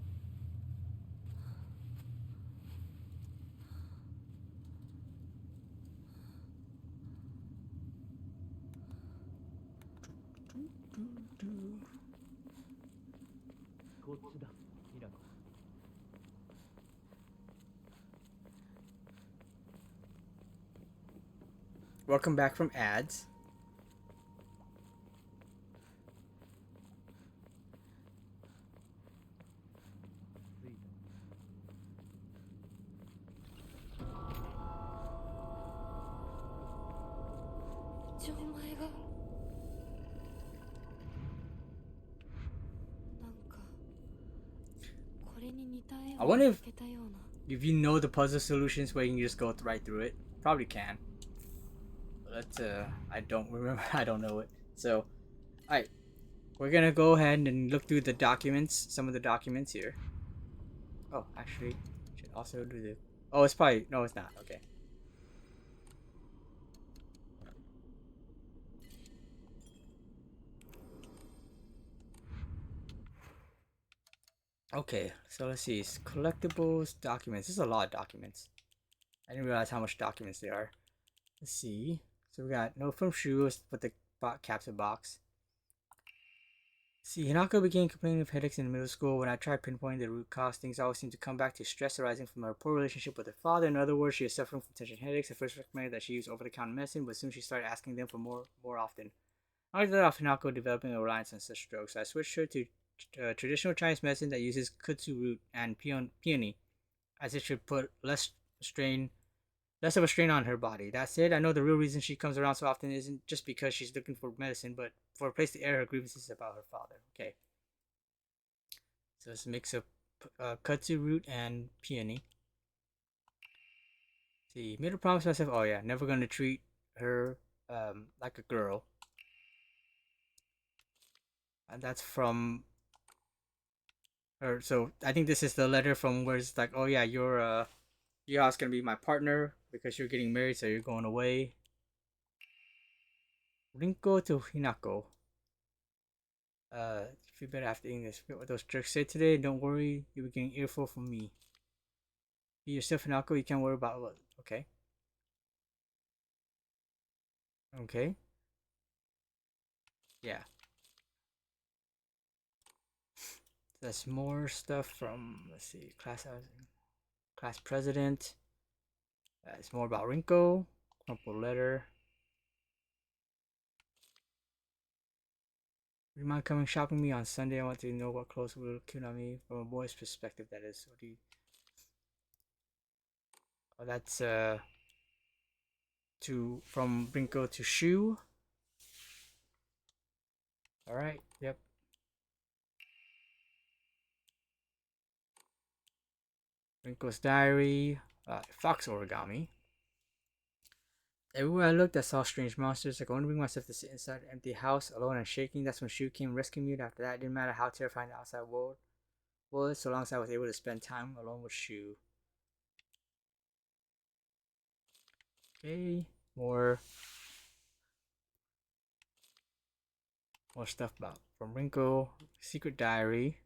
こっちだ、ミラコ。Welcome back from ads. じゃあお前がなんかこれに似た絵 I を wonder 見 if つけたような if you know the puzzle solutions where you can just go right through it. Probably can. Let's I don't remember. I don't know it. So, alright. We're gonna go ahead and look through the documents, some of the documents here. Oh, actually, should also do the. Oh, it's probably no, it's not. Okay. Okay, so let's see. It's collectibles, documents. This is a lot of documents. I didn't realize how much documents there are. Let's see. So we got no from shoes with the capsule box. See, Hinako began complaining of headaches in middle school. When I tried pinpointing the root cause, things always seemed to come back to stress arising from her poor relationship with her father. In other words, she is suffering from tension headaches. I first recommended that she use over-the-counter medicine, but soon she started asking them for more often. I let off Hinako developing a reliance on such drugs, so I switched her to traditional Chinese medicine that uses kudzu root and peony, as it should put less of a strain on her body. That said, I know the real reason she comes around so often isn't just because she's looking for medicine, but for a place to air her grievances about her father. Okay. So it's a mix of kudzu root and peony. See, made a promise to myself. Oh yeah, never gonna treat her like a girl. And that's from her. So I think this is the letter from where it's like, oh yeah, you're gonna be my partner because you're getting married, so you're going away. Rinko to Hinako. Feel better after eating this. What those jerks said today. Don't worry, you'll be getting earful from me. Be yourself, Hinako. You can't worry about what. Okay. Okay. Yeah. There's more stuff from, let's see, class president. It's more about Rinko. Crumpled letter. Would you mind coming shopping with me on Sunday? I want to know what clothes will look cute on me from a boy's perspective. That is. What do you? Oh, that's from Rinko to Shu. All right. Yep. Rinko's diary. Fox origami. Everywhere I looked, I saw strange monsters. I could only bring myself to sit inside an empty house, alone and shaking. That's when Shu came rescuing me. After that, it didn't matter how terrifying the outside world was, so long as I was able to spend time alone with Shu. Okay, more stuff about from Rinko. Secret diary.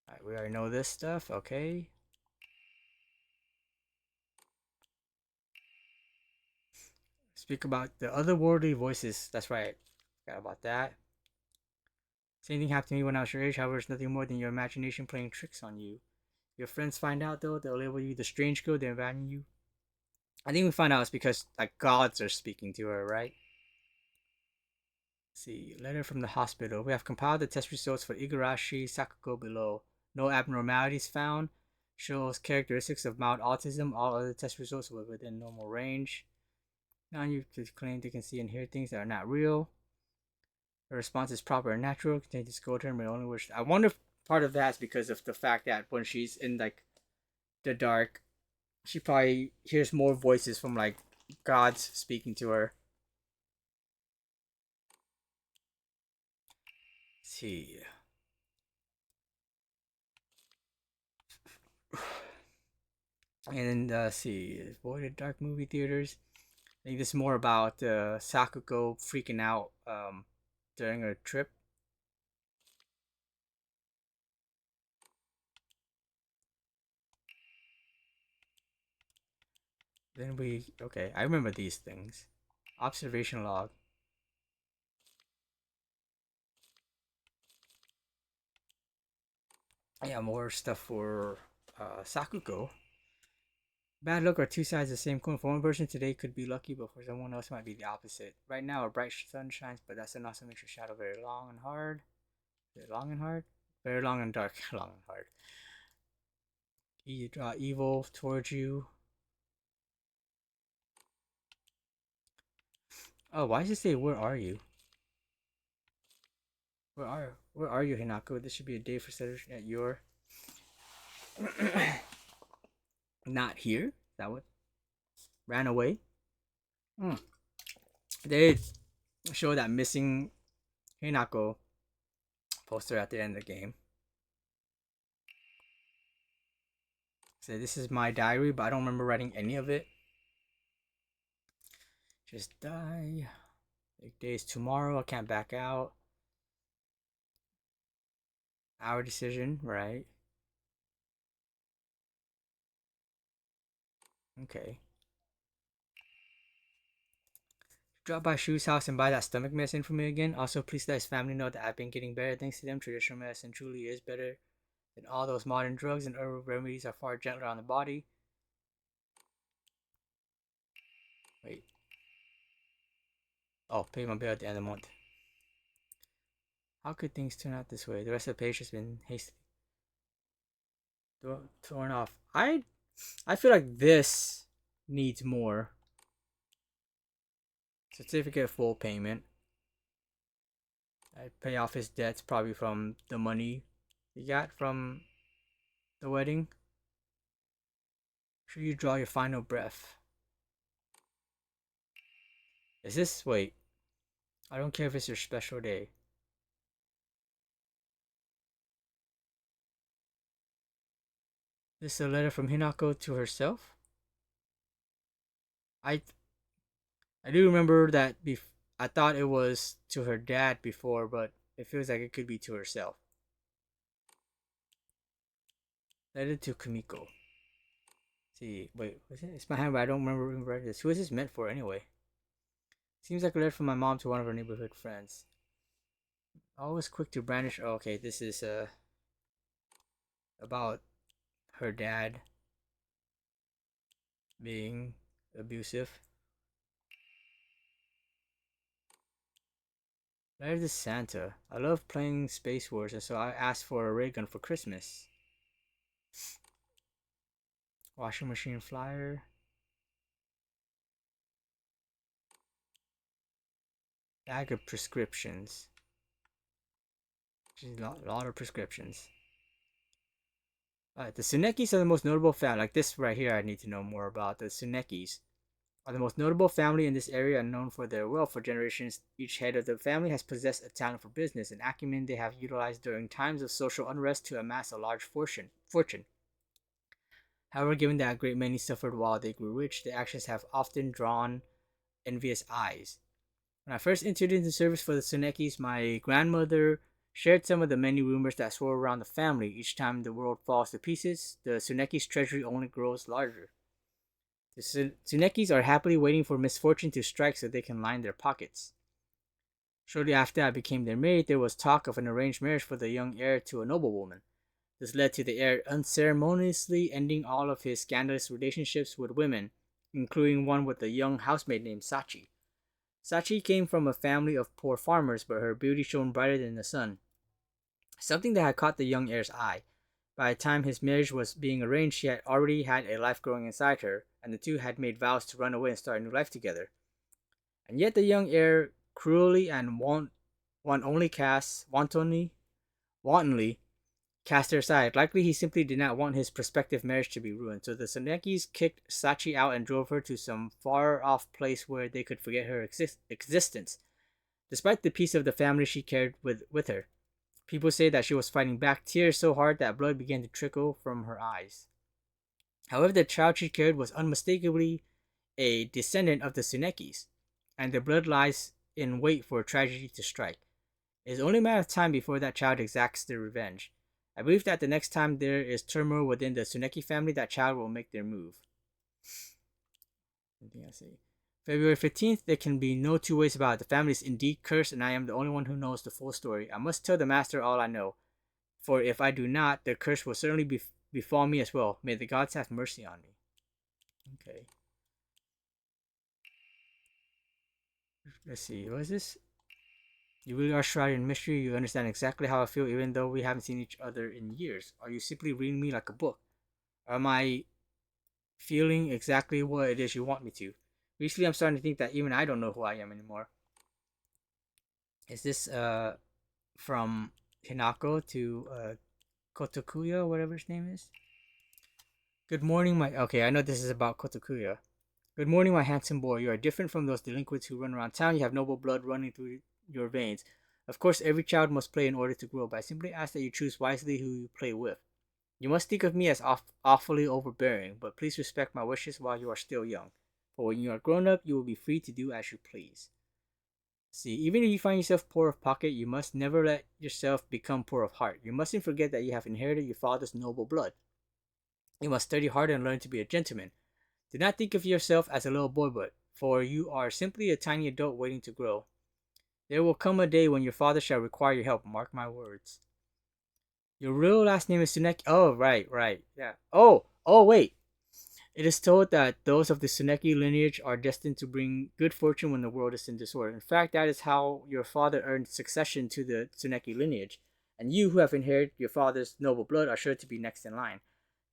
Alright, we already know this stuff. Okay. Speak about the otherworldly voices. That's right. Forgot about that. Same thing happened to me when I was your age. However, it's nothing more than your imagination playing tricks on you. Your friends find out though, they'll label you the strange girl. They're abandoning you. I think we find out it's because like gods are speaking to her, right? Let's see, letter from the hospital. We have compiled the test results for Igarashi Sakugo below. No abnormalities found. Shows characteristics of mild autism. All other test results were within normal range. Now you claim they can see and hear things that are not real. Her response is proper and natural. Continue to scold her, but only wish. I wonder if part of that is because of the fact that when she's in like the dark, she probably hears more voices from like gods speaking to her. Let's see. And see, avoided dark movie theaters. I think this is more about Sakugo freaking out during her trip. Then okay, I remember these things. Observation log. Yeah, more stuff for Sakuko. Bad luck are two sides of the same coin. For one person, today could be lucky, but for someone else, it might be the opposite. Right now, a bright sun shines, but that sun also makes your shadow very long and hard. Is it long and hard? Very long and dark. Long and hard. You draw evil towards you. Oh, why does it say, where are you? Where are you, Hinako? This should be a day for celebration at your... Not here? Is that what? Ran away? They show that missing Hinako poster at the end of the game. So this is my diary, but I don't remember writing any of it. Just die. Big day is tomorrow. I can't back out. Our decision, right? Okay. Drop by Shu's house and buy that stomach medicine for me again. Also, please let his family know that I've been getting better thanks to them. Traditional medicine truly is better than all those modern drugs, and herbal remedies are far gentler on the body. Wait. Oh, pay my bill at the end of the month. How could things turn out this way? The rest of the page has been hastily torn off. I feel like this needs more. Certificate of full payment. I pay off his debts probably from the money he got from the wedding. Sure you draw your final breath. Is this... wait. I don't care if it's your special day. This is a letter from Hinako to herself? I do remember that I thought it was to her dad before, but it feels like it could be to herself. Letter to Kumiko. See, wait, what's it? It's my hand, but I don't remember writing this. Who is this meant for anyway? Seems like a letter from my mom to one of her neighborhood friends. Always quick to brandish. Oh, okay, this is about her dad being abusive. Letter to Santa. I love playing Space Wars, and so I asked for a ray gun for Christmas. Washing machine flyer. Bag of prescriptions. A lot of prescriptions. Alright, the Tsunekis are the most notable family. Like this right here, I need to know more about. The Tsunekis are the most notable family in this area and known for their wealth for generations. Each head of the family has possessed a talent for business, an acumen they have utilized during times of social unrest to amass a large fortune. However, given that a great many suffered while they grew rich, their actions have often drawn envious eyes. When I first entered into service for the Tsunekis, my grandmother shared some of the many rumors that swirl around the family. Each time the world falls to pieces, the Tsuneki's treasury only grows larger. The Tsunekis are happily waiting for misfortune to strike so they can line their pockets. Shortly after I became their maid, there was talk of an arranged marriage for the young heir to a noblewoman. This led to the heir unceremoniously ending all of his scandalous relationships with women, including one with a young housemaid named Sachi. Sachi came from a family of poor farmers, but her beauty shone brighter than the sun. Something that had caught the young heir's eye. By the time his marriage was being arranged, she had already had a life growing inside her, and the two had made vows to run away and start a new life together. And yet the young heir cruelly and wantonly cast her aside. Likely he simply did not want his prospective marriage to be ruined, so the Tsunekis kicked Sachi out and drove her to some far-off place where they could forget her existence. Despite the peace of the family she carried with her, people say that she was fighting back tears so hard that blood began to trickle from her eyes. However, the child she carried was unmistakably a descendant of the Tsunekis, and their blood lies in wait for a tragedy to strike. It is only a matter of time before that child exacts their revenge. I believe that the next time there is turmoil within the Tsuneki family, that child will make their move. Anything I say? February 15th, there can be no two ways about it. The family is indeed cursed, and I am the only one who knows the full story. I must tell the master all I know, for if I do not, the curse will certainly befall me as well. May the gods have mercy on me. Okay. Let's see, what is this? You really are shrouded in mystery. You understand exactly how I feel, even though we haven't seen each other in years. Are you simply reading me like a book? Or am I feeling exactly what it is you want me to? Recently, I'm starting to think that even I don't know who I am anymore. Is this from Hinako to Kotokuya, whatever his name is? Good morning, my... Okay, I know this is about Kotokuya. Good morning, my handsome boy. You are different from those delinquents who run around town. You have noble blood running through your veins. Of course, every child must play in order to grow, but I simply ask that you choose wisely who you play with. You must think of me as awfully overbearing, but please respect my wishes while you are still young. For when you are grown up, you will be free to do as you please. See, even if you find yourself poor of pocket, you must never let yourself become poor of heart. You mustn't forget that you have inherited your father's noble blood. You must study hard and learn to be a gentleman. Do not think of yourself as a little boy, for you are simply a tiny adult waiting to grow. There will come a day when your father shall require your help. Mark my words. Your real last name is Tsuneki. Oh, right. Yeah. Oh, wait. It is told that those of the Tsuneki lineage are destined to bring good fortune when the world is in disorder. In fact, that is how your father earned succession to the Tsuneki lineage, and you who have inherited your father's noble blood are sure to be next in line.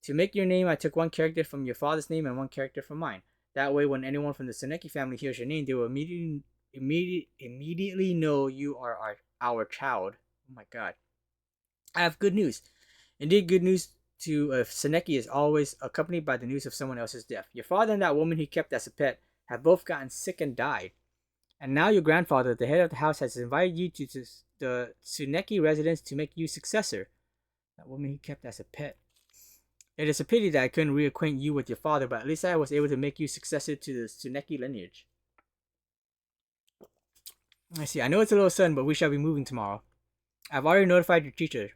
To make your name, I took one character from your father's name and one character from mine. That way, when anyone from the Tsuneki family hears your name, they will immediately know you are our child. Oh my god. I have good news. Indeed, good news to Tsuneki is always accompanied by the news of someone else's death. Your father and that woman he kept as a pet have both gotten sick and died. And now your grandfather, the head of the house, has invited you to the Tsuneki residence to make you successor. That woman he kept as a pet. It is a pity that I couldn't reacquaint you with your father, but at least I was able to make you successor to the Tsuneki lineage. I see. I know it's a little sudden, but we shall be moving tomorrow. I've already notified your teacher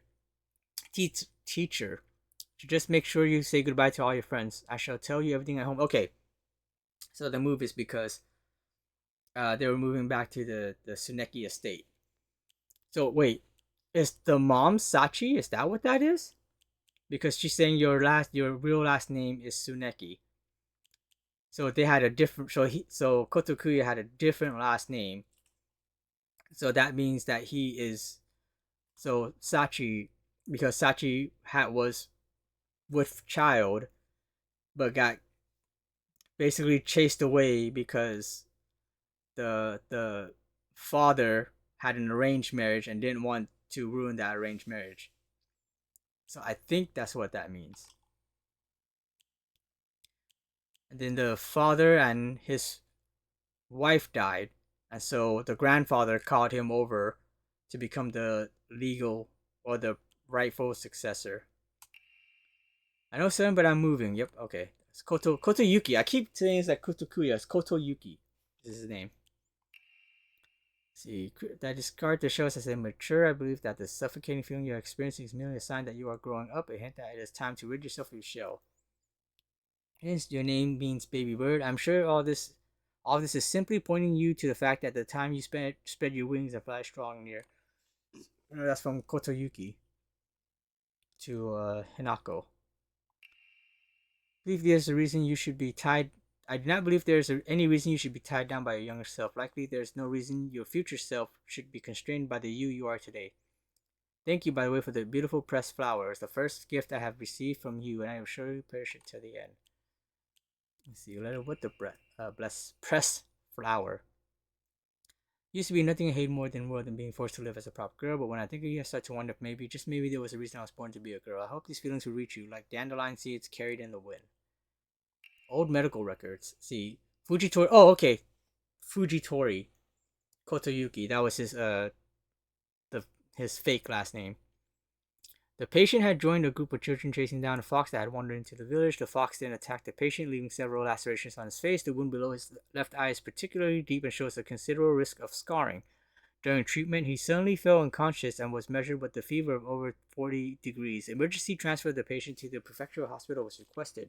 to just make sure you say goodbye to all your friends. I shall tell you everything at home. Okay. So the move is because they were moving back to the Tsuneki estate. So wait, is the mom Sachi? Is that what that is? Because she's saying your real last name is Tsuneki. So they had a different. So Kotokuya had a different last name. So that means that he is. So Sachi, because Sachi was with child, but got basically chased away because the father had an arranged marriage and didn't want to ruin that arranged marriage. So I think that's what that means. And then the father and his wife died, and so the grandfather called him over to become the legal or the rightful successor. I know 7, but I'm moving. Yep, okay. It's Kotoyuki. I keep saying it's like Kotokuya. It's Kotoyuki. This is his name. See, that this character shows as immature. I believe that the suffocating feeling you're experiencing is merely a sign that you are growing up, a hint that it is time to rid yourself of your shell. Hence, your name means baby bird. I'm sure all this is simply pointing you to the fact that the time you spread your wings and fly strong near. That's from Kotoyuki to Hinako. I believe there's a reason you should be tied. I do not believe there's any reason you should be tied down by your younger self. Likely, there's no reason your future self should be constrained by the you are today. Thank you, by the way, for the beautiful pressed flowers. The first gift I have received from you, and I will surely perish it to the end. Let's see, letter with the pressed flower. Used to be nothing I hate more than world than being forced to live as a proper girl, but when I think of you, I start to wonder if maybe, just maybe, there was a reason I was born to be a girl. I hope these feelings will reach you, like dandelion seeds carried in the wind. Old medical records. See, Fujitori. Oh, okay. Fujitori Kotoyuki. That was his fake last name. The patient had joined a group of children chasing down a fox that had wandered into the village. The fox then attacked the patient, leaving several lacerations on his face. The wound below his left eye is particularly deep and shows a considerable risk of scarring. During treatment, he suddenly fell unconscious and was measured with a fever of over 40 degrees. Emergency transfer of the patient to the prefectural hospital was requested.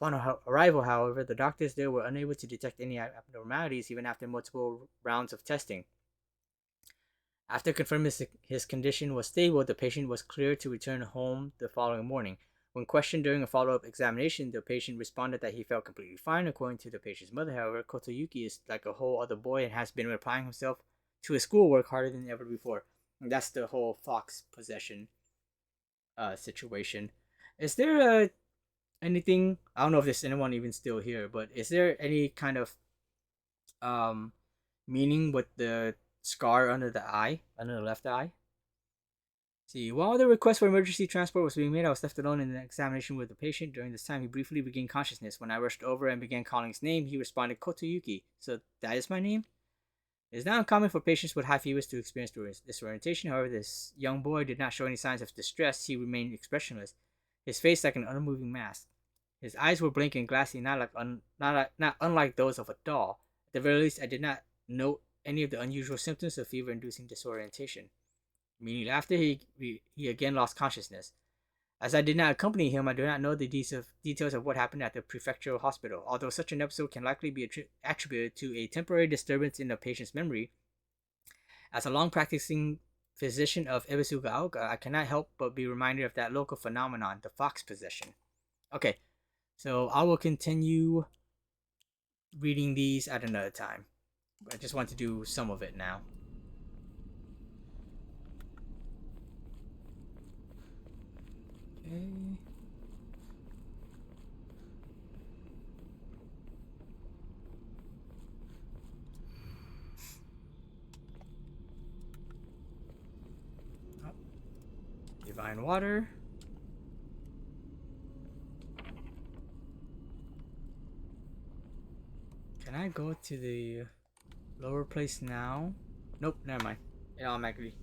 Upon arrival, however, the doctors there were unable to detect any abnormalities even after multiple rounds of testing. After confirming his condition was stable, the patient was cleared to return home the following morning. When questioned during a follow-up examination, the patient responded that he felt completely fine. According to the patient's mother, however, Kotoyuki is like a whole other boy and has been applying himself to his schoolwork harder than ever before. And that's the whole fox possession situation. Is there anything? I don't know if there's anyone even still here, but is there any kind of meaning with the scar under the eye, under the left eye? See, while the request for emergency transport was being made, I was left alone in an examination with the patient. During this time, he briefly regained consciousness. When I rushed over and began calling his name, he responded, Kotoyuki. So that is my name? It is not uncommon for patients with high fevers to experience disorientation. However, this young boy did not show any signs of distress. He remained expressionless, his face like an unmoving mask. His eyes were blank and glassy, not unlike those of a doll. At the very least, I did not note any of the unusual symptoms of fever-inducing disorientation. Immediately after, he again lost consciousness. As I did not accompany him, I do not know the details of what happened at the prefectural hospital. Although such an episode can likely be attributed to a temporary disturbance in the patient's memory, as a long-practicing physician of Ebisugaoka, I cannot help but be reminded of that local phenomenon, the fox possession. Okay, so I will continue reading these at another time. I just want to do some of it now. Okay. Oh. Divine water. Can I go to the lower place now? Nope, never mind. It automatically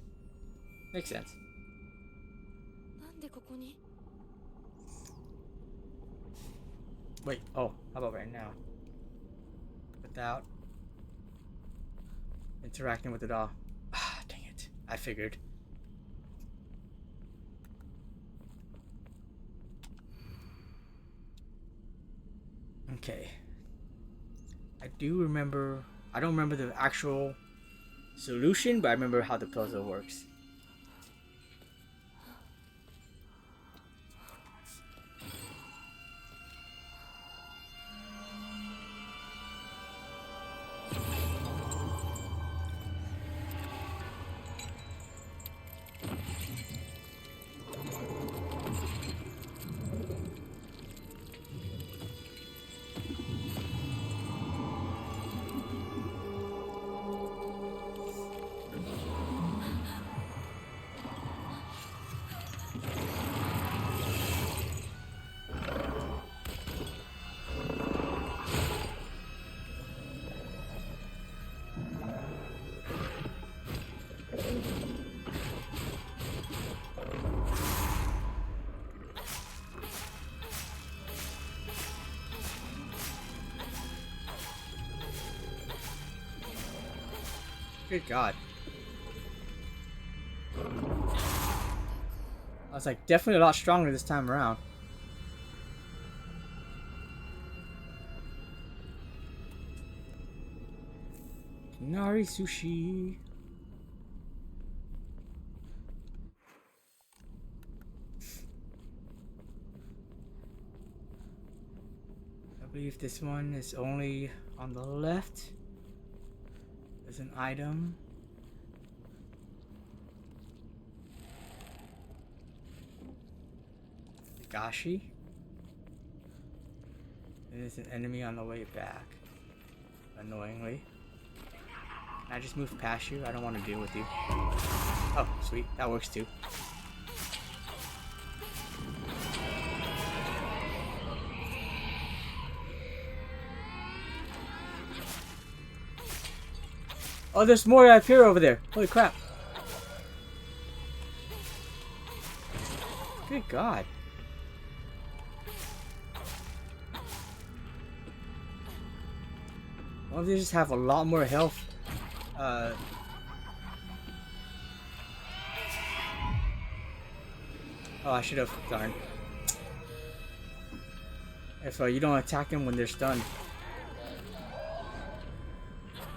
makes sense. Wait, oh, how about right now? Without interacting with the doll. Ah, dang it. I figured. Okay. I do remember, I don't remember the actual solution, but I remember how the puzzle works. Good God. I was like, definitely a lot stronger this time around. Nari sushi. I believe this one is only on the left. There's an item. Gashi. There's an enemy on the way back. Annoyingly. Can I just move past you? I don't want to deal with you. Oh, sweet. That works too. Oh, there's more up here over there. Holy crap. Good God. Well, they just have a lot more health. Oh, I should have. Darn. if you don't attack them when they're stunned.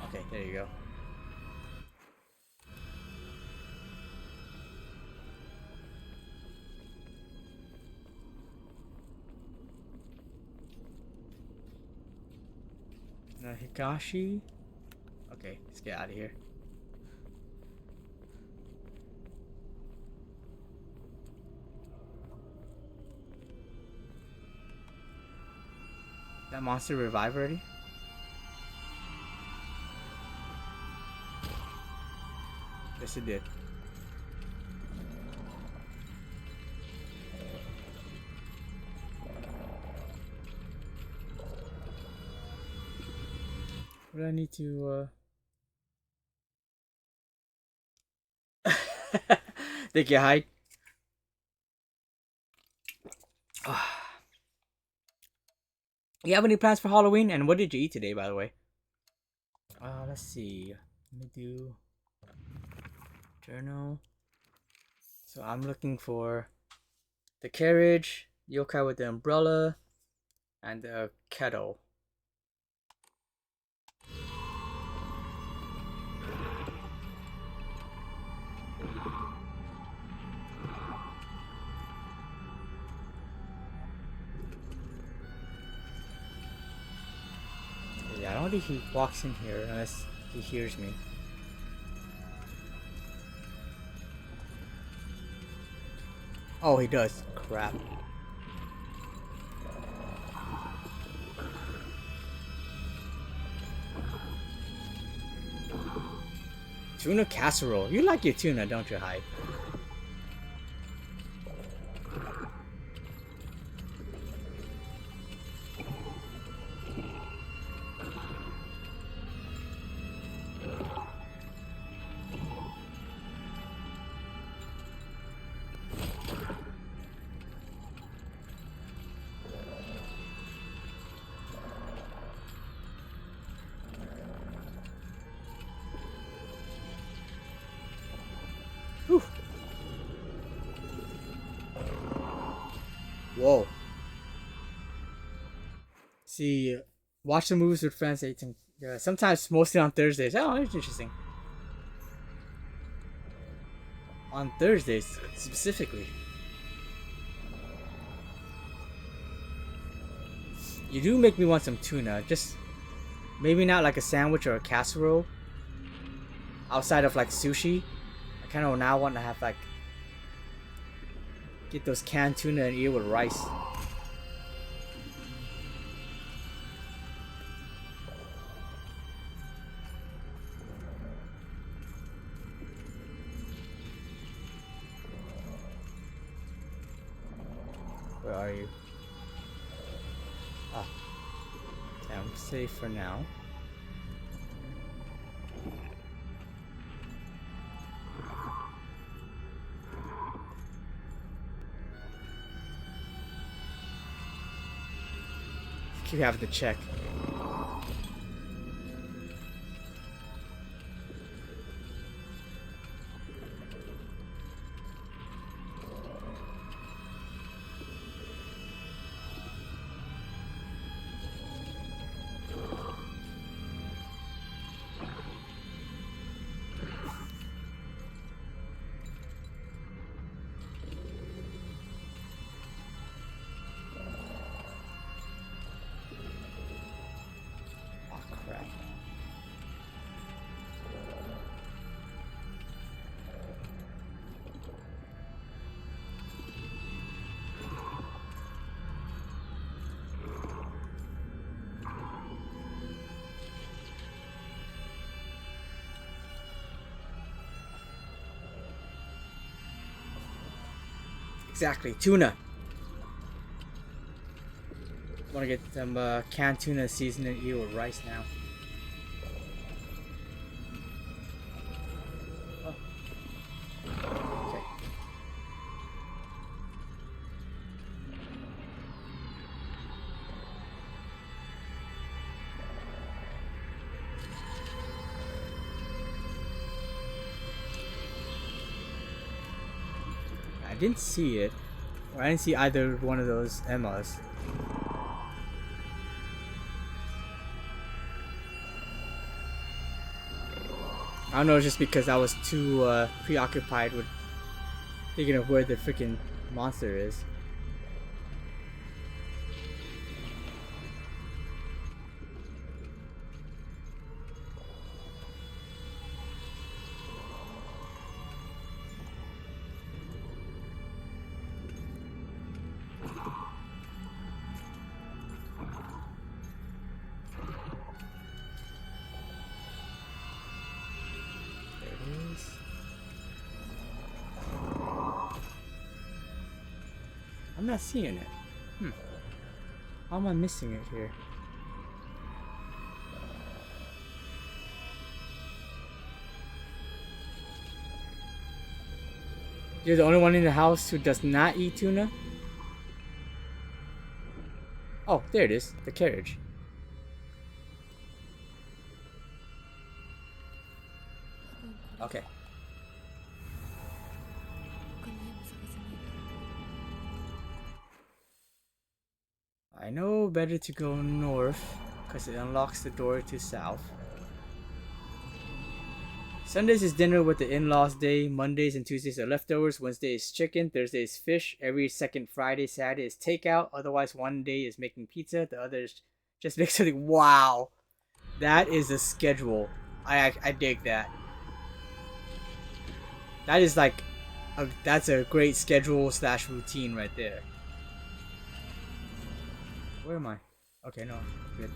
Okay, there you go. Higashi. Okay, let's get out of here. That monster revived already? Yes, it did. What do I need to, Think you hide? You have any plans for Halloween? And what did you eat today, by the way? Let's see. Let me do journal. So I'm looking for the carriage, yokai with the umbrella, and the kettle. Yeah, I don't think he walks in here unless he hears me. Oh, he does. Crap. Tuna casserole. You like your tuna, don't you, Hyde? Whoa. See, watch the movies with friends. Yeah, sometimes, mostly on Thursdays. Oh, it's interesting. On Thursdays, specifically. You do make me want some tuna. Just maybe not like a sandwich or a casserole. Outside of like sushi. I kind of now want to have like get those canned tuna and eat it with rice. Where are you? Ah. Okay, I'm safe for now. Keep having to check. Exactly, tuna. Want to get some canned tuna seasoned and eat with rice now. Oh. Okay. I didn't see it. Or I didn't see either one of those Emmas. I don't know, it's just because I was too preoccupied with thinking of where the freaking monster is. I'm not seeing it. How am I missing it here? You're the only one in the house who does not eat tuna? Oh, there it is. The carriage. Okay. I know better to go north because it unlocks the door to south. Sundays is dinner with the in-laws day. Mondays and Tuesdays are leftovers. Wednesday is chicken. Thursday is fish. Every second Friday, Saturday is takeout. Otherwise, one day is making pizza. The other is just make something. Wow, that is a schedule. I dig that. That is like, that's a great schedule / routine right there. Where am I? Okay, no, good.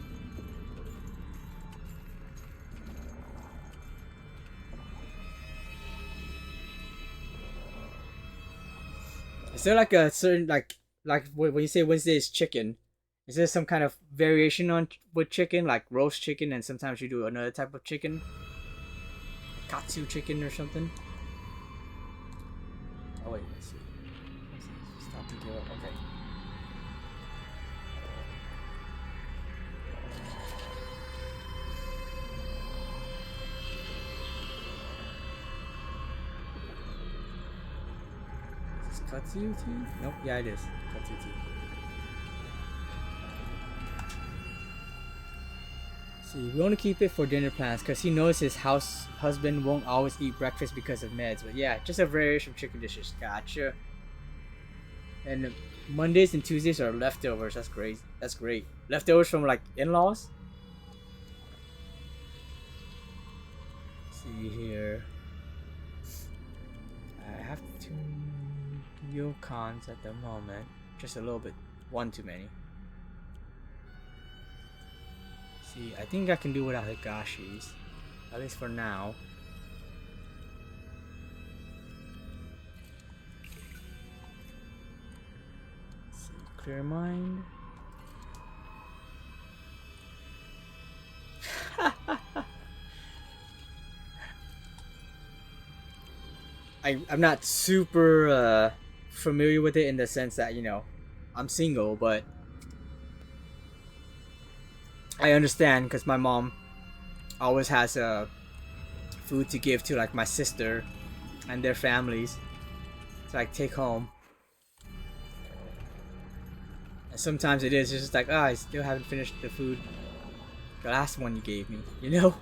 Is there like a certain like when you say Wednesday is chicken, is there some kind of variation on with chicken, like roast chicken, and sometimes you do another type of chicken, katsu chicken or something? Oh wait, let's see. Stop and give up. Okay. Katsu tea? Nope, yeah it is. Katsu tea. See, we only keep it for dinner plans because he knows his husband won't always eat breakfast because of meds. But yeah, just a variation of chicken dishes. Gotcha. And Mondays and Tuesdays are leftovers. That's great. That's great. Leftovers from like in-laws? Let's see here. I have to Ryokans at the moment. Just a little bit. One too many. See, I think I can do without Higashis. At least for now. Let's see, clear mind. I'm not super familiar with it in the sense that, you know, I'm single, but I understand because my mom always has food to give to like my sister and their families to like take home. And sometimes it is just like, I still haven't finished the food, the last one you gave me, you know?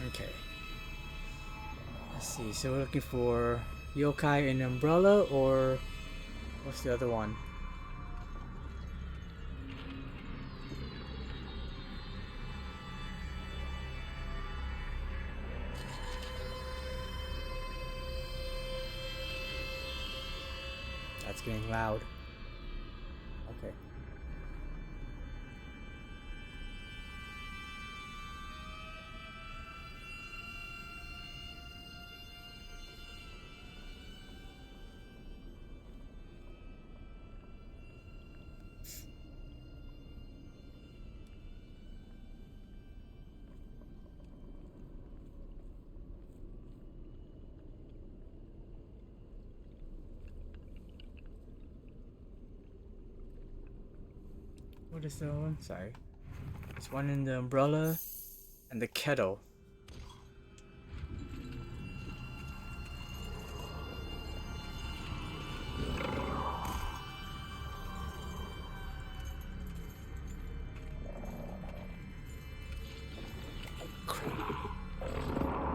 Okay. Let's see. So we're looking for yokai and umbrella, or what's the other one? That's getting loud. Okay. What is the one? Sorry. There's one in the umbrella. And the kettle.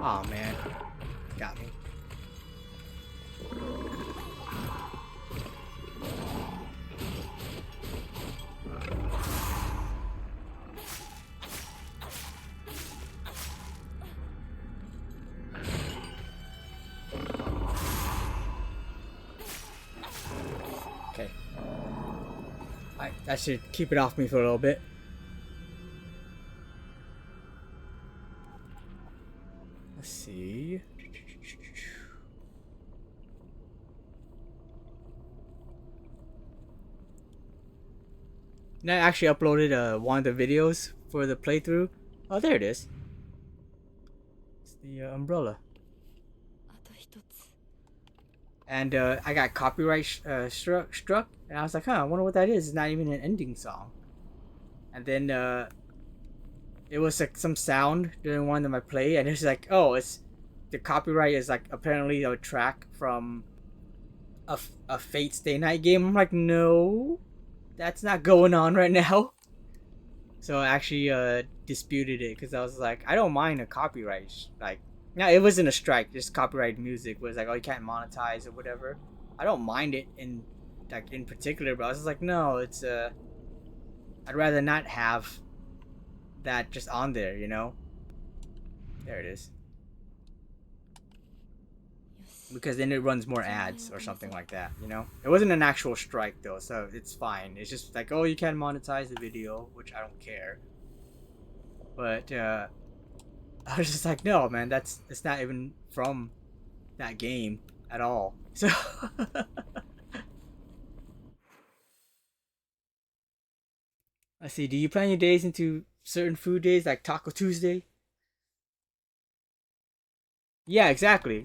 Oh man, got me. Okay. Alright, that should keep it off me for a little bit. Let's see. And I actually uploaded one of the videos for the playthrough. Oh, there it is. It's the umbrella. あと一つ。 And I got copyright struck, and I was like, huh, I wonder what that is. It's not even an ending song. And then it was like some sound during one of my play, and it's like, oh, it's the copyright is like apparently a track from a Fate Stay Night game. I'm like, no, that's not going on right now. So I actually disputed it because I was like, I don't mind a copyright. Like, no, it wasn't a strike. Just copyright music was like, oh, you can't monetize or whatever. I don't mind it in particular, but I was just like, no, it's I'd rather not have that just on there, you know. There it is. Because then it runs more ads or something like that, you know. It wasn't an actual strike though, so it's fine. It's just like, oh, you can't monetize the video, which I don't care. But I was just like, no, man, it's not even from that game at all. So let's see, do you plan your days into certain food days like Taco Tuesday? Yeah, exactly.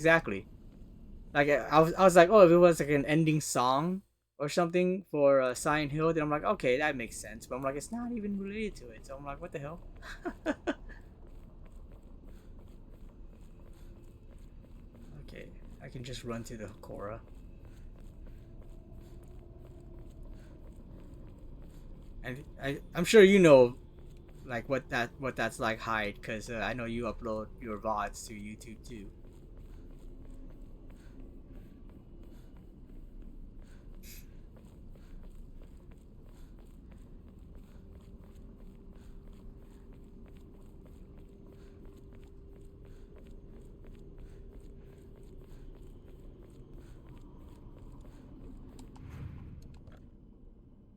Like I was like, oh, if it was like an ending song or something for Silent Hill, then I'm like, okay, that makes sense. But I'm like, it's not even related to it, so I'm like, what the hell? Okay, I can just run to the Cora. And I'm sure you know, like what that's like, Hyde, because I know you upload your VODs to YouTube too.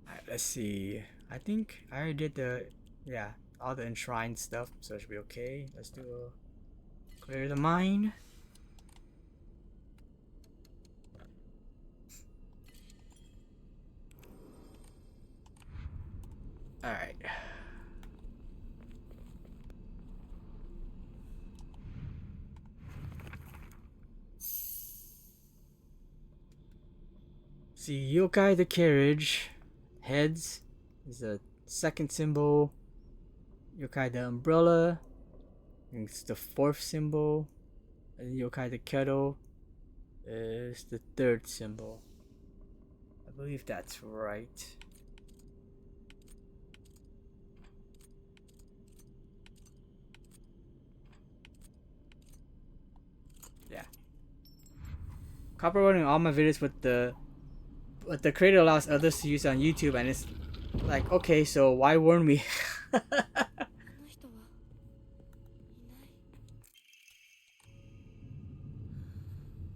Alright, let's see. I think I already did all the enshrined stuff, so it should be okay. Let's do a clear the mine. Alright. See, yokai the carriage. Heads is the second symbol. Yokai the umbrella. It's the fourth symbol. And yokai the kettle is the third symbol. I believe that's right. Yeah. Copyrighting all my videos with the creator allows others to use on YouTube, and it's like, okay, so why weren't we? あの人はいな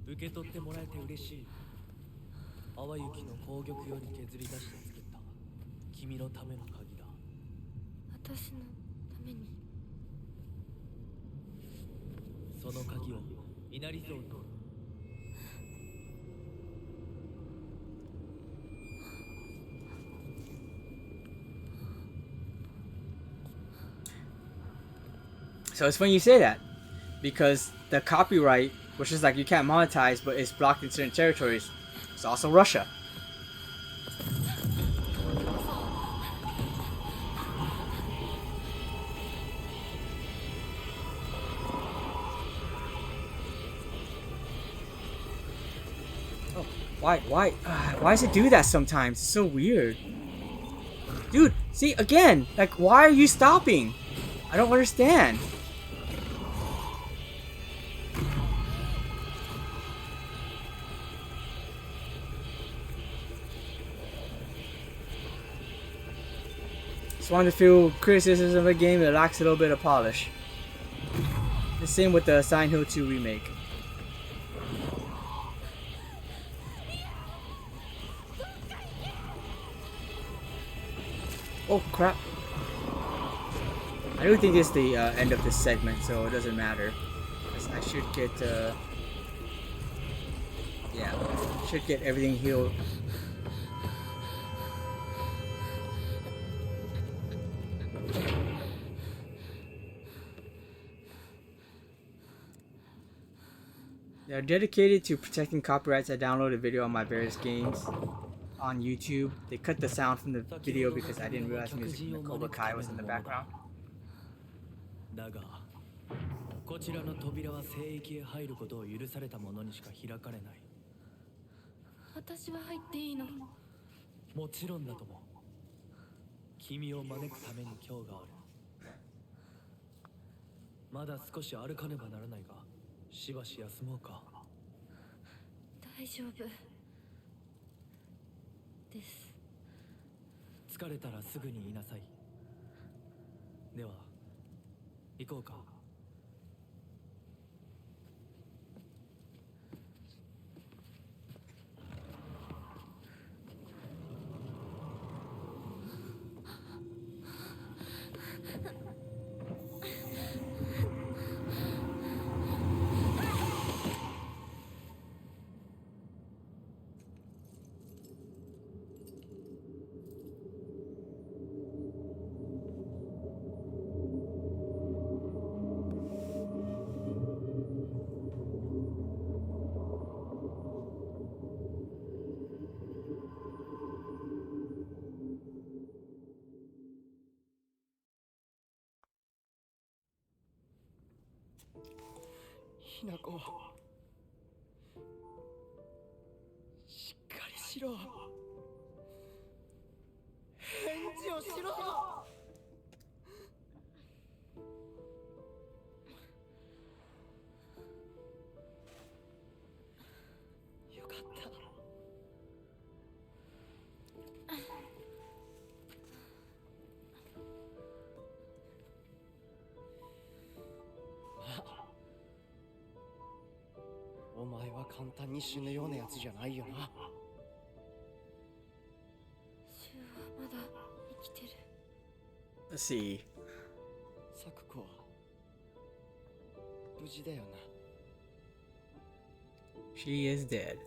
い。受け取ってもらえて嬉しい。淡雪の紅玉より削り出して作った君のための鍵だ。私のために。その鍵を稲荷像と So it's funny you say that, because the copyright, which is like you can't monetize, but it's blocked in certain territories, it's also Russia. Why does it do that sometimes? It's so weird. Dude, see, again, like, why are you stopping? I don't understand. Just wanted to feel criticisms of a game that lacks a little bit of polish. The same with the Silent Hill 2 remake. Oh crap. I don't think it's the end of this segment, so it doesn't matter. 'Cause I should get, yeah, should get everything healed. They're dedicated to protecting copyrights. I downloaded a video on my various games on YouTube. They cut the sound from the video because I didn't realize music from the Cobra Kai was in the background. だがこちらの扉は聖域へ入ることを許された者にしか開かれない。私は入っていいの？もちろんだとも。君を招くために今日がある。まだ少し歩かねばならないが、しばし休もうか。大丈夫です。疲れたらすぐに言いなさい。では行こうか。ひなこ、しっかりしろ。返事をしろ。よかった。お前は簡単に死ぬようなやつじゃないよな。シュウはまだ生きてる。Let's see. サクコは無事だよな。She is dead.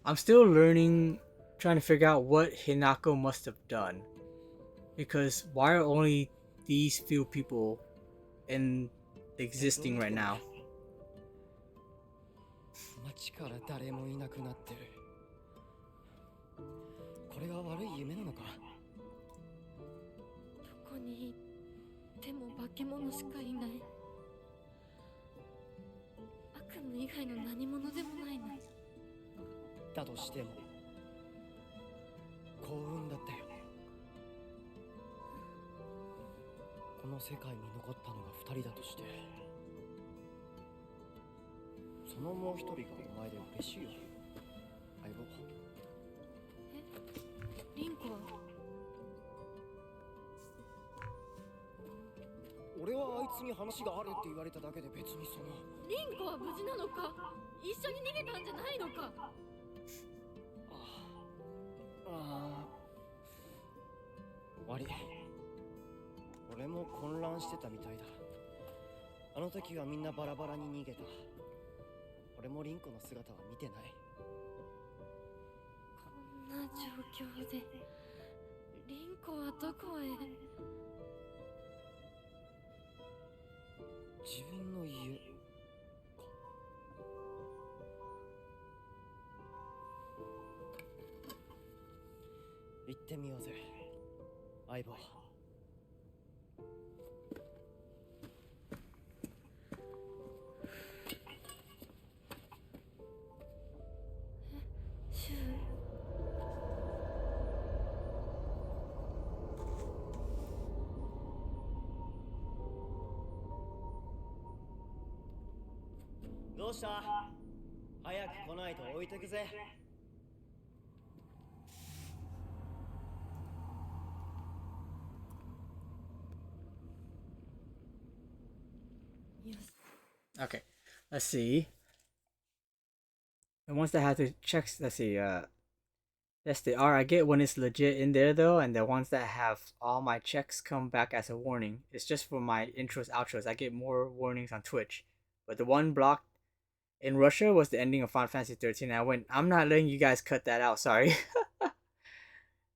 I'm still learning, trying to figure out what Hinako must have done. Because why are only these few people existing right now? 街から誰もいなくなってる。これが悪い夢なのか？どこに行っても化け物しかいない。悪夢以外の何者でもないの。だとしても幸運だったよ。この世界に残ったのが2人だとして、そのもう1人がお前で嬉しいよ、相棒。リンコは？俺はあいつに話があるって言われただけで別にその。リンコは無事なのか？一緒に逃げたんじゃないのか？悪い。俺も混乱してたみたいだ。あの時はみんなバラバラに逃げた。俺もリンコの姿は見てない。こんな状況でリンコはどこへ？自分の家か。行ってみようぜ。相棒。シュどうした？早く来ないと置いてくぜ。よし Okay, let's see. The ones that have to check, let's see. Yes, they are. I get when it's legit in there though, and the ones that have all my checks come back as a warning. It's just for my intros, outros. I get more warnings on Twitch, but the one blocked in Russia was the ending of Final Fantasy 13. I went, I'm not letting you guys cut that out. Sorry.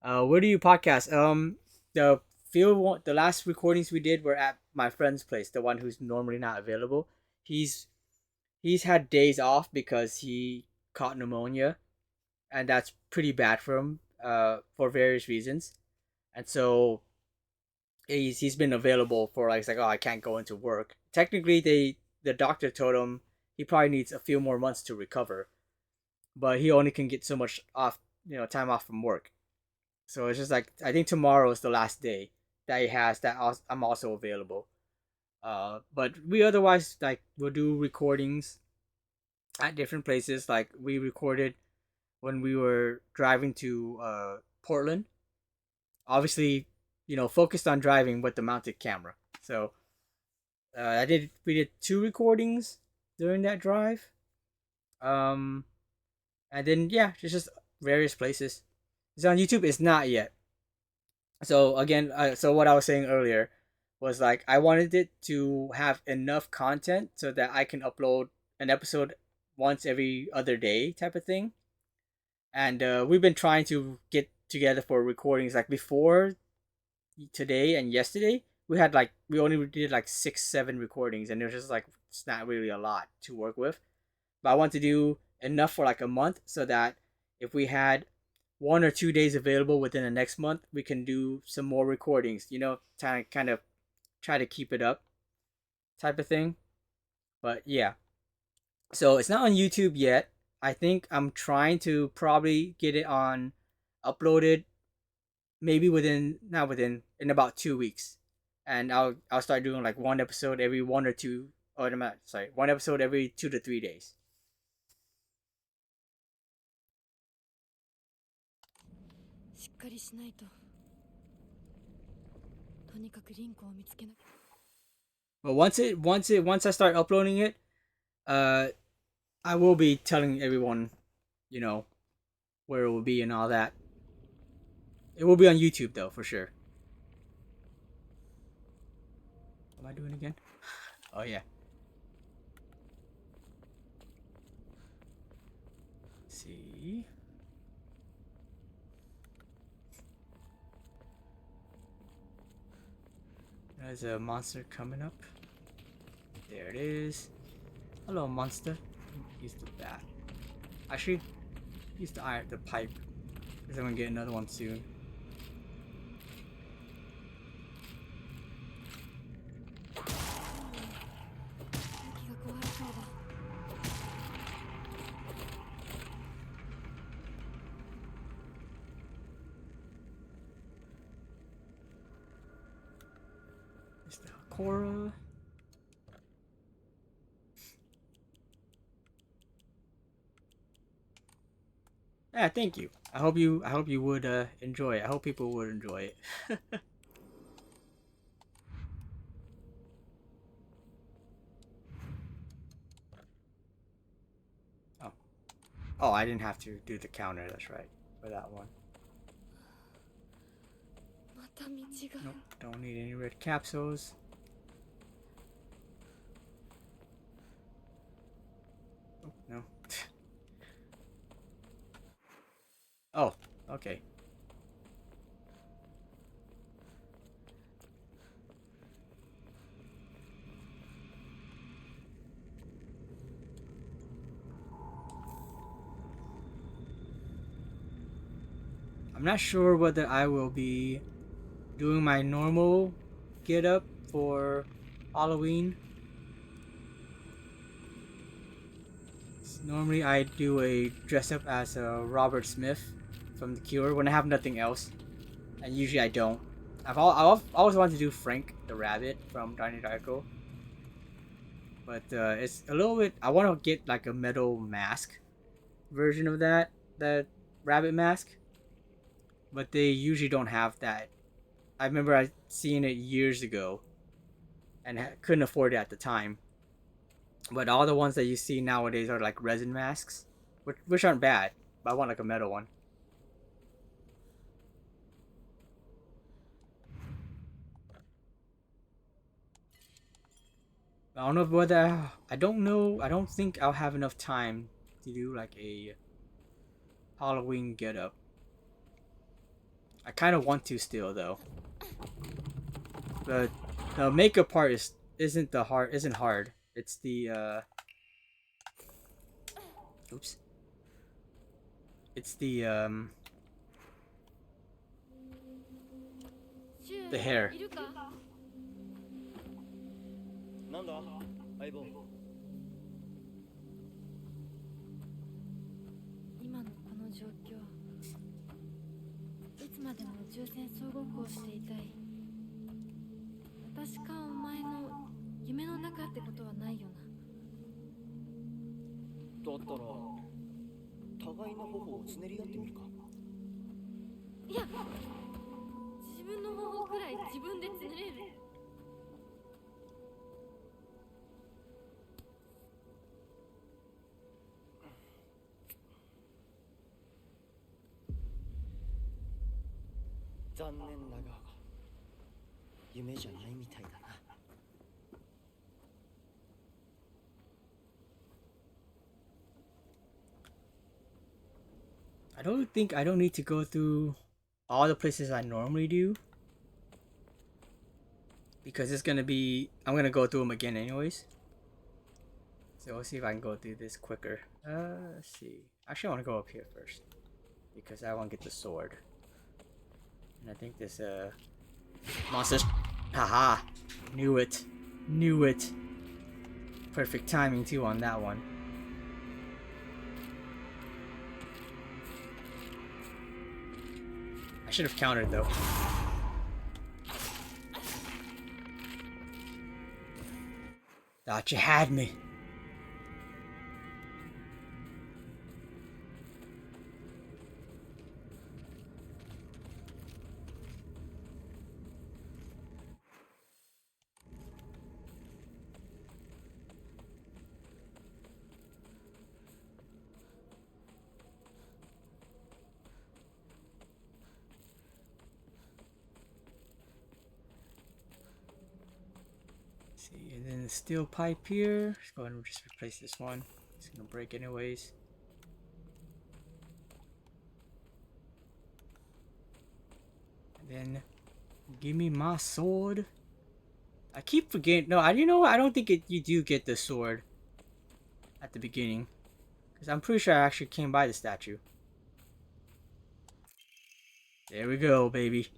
Where do you podcast? The field one, the last recordings we did were at my friend's place, the one who's normally not available. He's had days off because he caught pneumonia, and that's pretty bad for him. For various reasons, and so he's been available for like, it's like, oh, I can't go into work. Technically, the doctor told him he probably needs a few more months to recover, but he only can get so much off, time off from work. So it's just like, I think tomorrow is the last day that he has that I'm also available. But we otherwise, like, we'll do recordings at different places. Like, we recorded when we were driving to Portland. Obviously, focused on driving with the mounted camera. So we did 2 recordings during that drive. And then yeah, it's just various places. It's on YouTube. It's not yet. So again, so what I was saying earlier was, like, I wanted it to have enough content so that I can upload an episode once every other day type of thing. And we've been trying to get together for recordings. Like, before today and yesterday, we only did like 6-7 recordings, and it was just like, it's not really a lot to work with. But I want to do enough for like a month, so that if we had 1 or 2 days available within the next month, we can do some more recordings, kind of try to keep it up type of thing. But yeah, so it's not on YouTube yet. I think I'm trying to probably get it uploaded maybe in about 2 weeks. And I'll start doing like one episode every 1 or 2, one episode every 2 to 3 days. しっかりしないととにかくリンクを見つけなきゃ But once I start uploading it, I will be telling everyone, where it will be and all that. It will be on YouTube though, for sure. What am I doing again? Oh yeah. Let's see. There's a monster coming up. There it is. Hello, monster. Use the bat. Actually, use the pipe, because I'm gonna get another one soon. There's the Hakora. Yeah, thank you. I hope you would enjoy it. I hope people would enjoy it. Oh, I didn't have to do the counter. That's right, for that one. また道が Nope, don't need any red capsules. Oh, no. Oh, okay. I'm not sure whether I will be doing my normal get up for Halloween. Normally I do a dress up as a Robert Smith from The Cure when I have nothing else, and usually I don't. I've always wanted to do Frank the Rabbit from Donnie Darko, but it's a little bit. I want to get like a metal mask version of that rabbit mask, but they usually don't have that. I remember I seen it years ago, and couldn't afford it at the time. But all the ones that you see nowadays are like resin masks, which aren't bad. But I want like a metal one. I don't know whether I don't know. I don't think I'll have enough time to do like a Halloween get up. I kind of want to still though. But the makeup part isn't hard. It's the oops. It's the hair. なんだ相棒。今のこの状況、いつまでも宇宙船総合行していたい。私かお前の夢の中ってことはないよな。だったら互いの頬をつねり合ってみるか。いや、自分の方法くらい自分でつねれる。残念だが夢じゃないみたいだな。I don't need to go through all the places I normally do, because I'm gonna go through them again anyways. So we'll see if I can go through this quicker. Let's see. Actually, I want to go up here first because I want to get the sword. And I think this monsters. Haha! Knew it. Perfect timing too on that one. I should have countered though. Thought you had me. See, and then the steel pipe here. Let's go ahead and just replace this one. It's gonna break anyways. And then give me my sword. I keep forgetting. No, you know what? I don't think you do get the sword at the beginning, because I'm pretty sure I actually came by the statue. There we go, baby.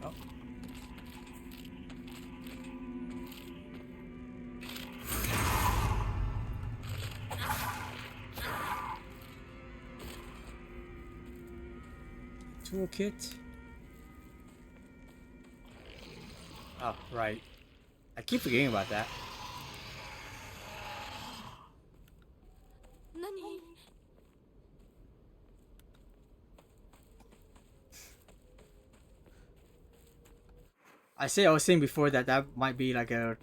Oh. Toolkit. Oh, right. I keep forgetting about that. 何？ I was saying before that might be like a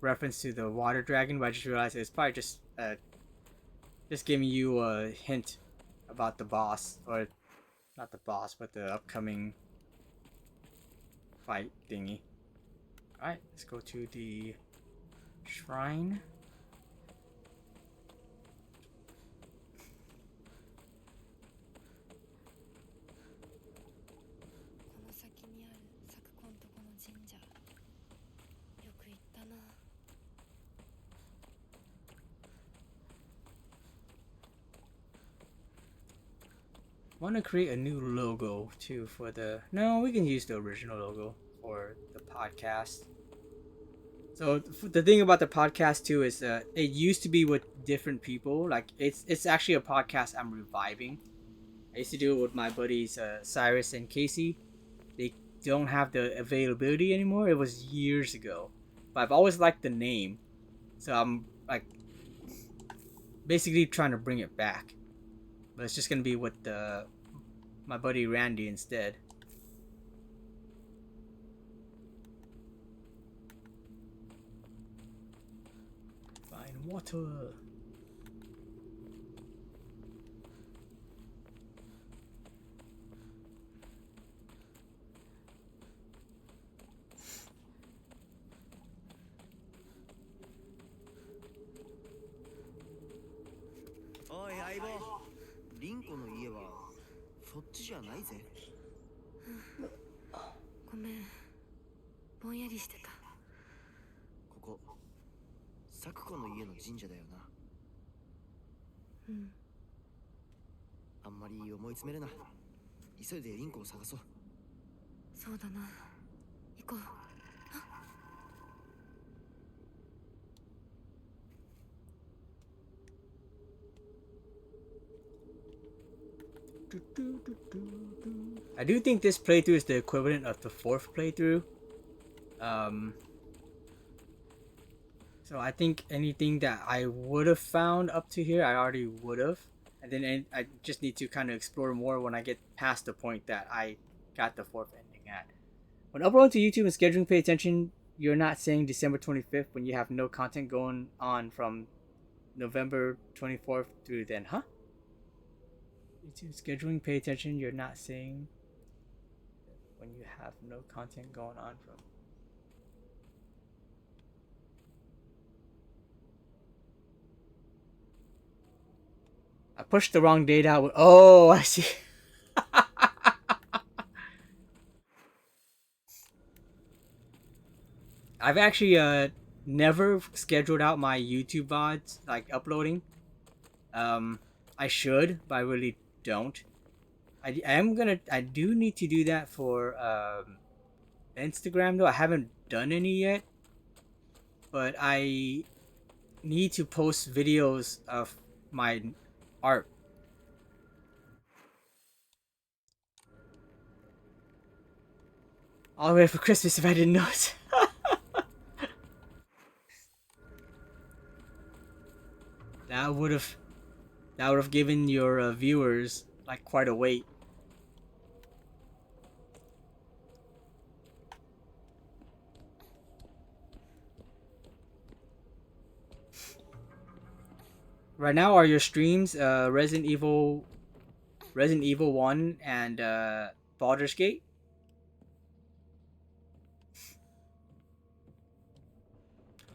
reference to the water dragon, but I just realized it's probably just giving you a hint about the boss, or not the boss, but the upcoming fight thingy. Alright, let's go to the shrine. want to create a new logo too for the. No, we can use the original logo for the podcast. So the thing about the podcast too is it used to be with different people. Like it's actually a podcast I'm reviving. I used to do it with my buddies Cyrus and Casey. They don't have the availability anymore. It was years ago, but I've always liked the name, so I'm like basically trying to bring it back. But it's just gonna be with my buddy Randy instead. Find water.おい相棒、リンコの家はそっちじゃないぜ。ごめん、ぼんやりしてた。ここサクコの家の神社だよな。うん。あんまり思い詰めるな。急いでリンコを探そう。そうだな。行こう。I do think this playthrough is the equivalent of the 4th playthrough. So I think anything that I would have found up to here, I already would have. And then I just need to kind of explore more when I get past the point that I got the 4th ending at. When uploading to YouTube and scheduling, pay attention. You're not saying December 25th when you have no content going on from November 24th through then, huh? YouTube scheduling, pay attention. You're not saying when you have no content going on from. I pushed the wrong date out. Oh, I see. I've actually never scheduled out my YouTube VODs, like uploading. I should, but I really don't. I do need to do that for Instagram though. I haven't done any yet, but I need to post videos of my art. All the way for Christmas if I didn't know it. That would have given your viewers like quite a wait. Right now are your streams Resident Evil 1 and Baldur's Gate?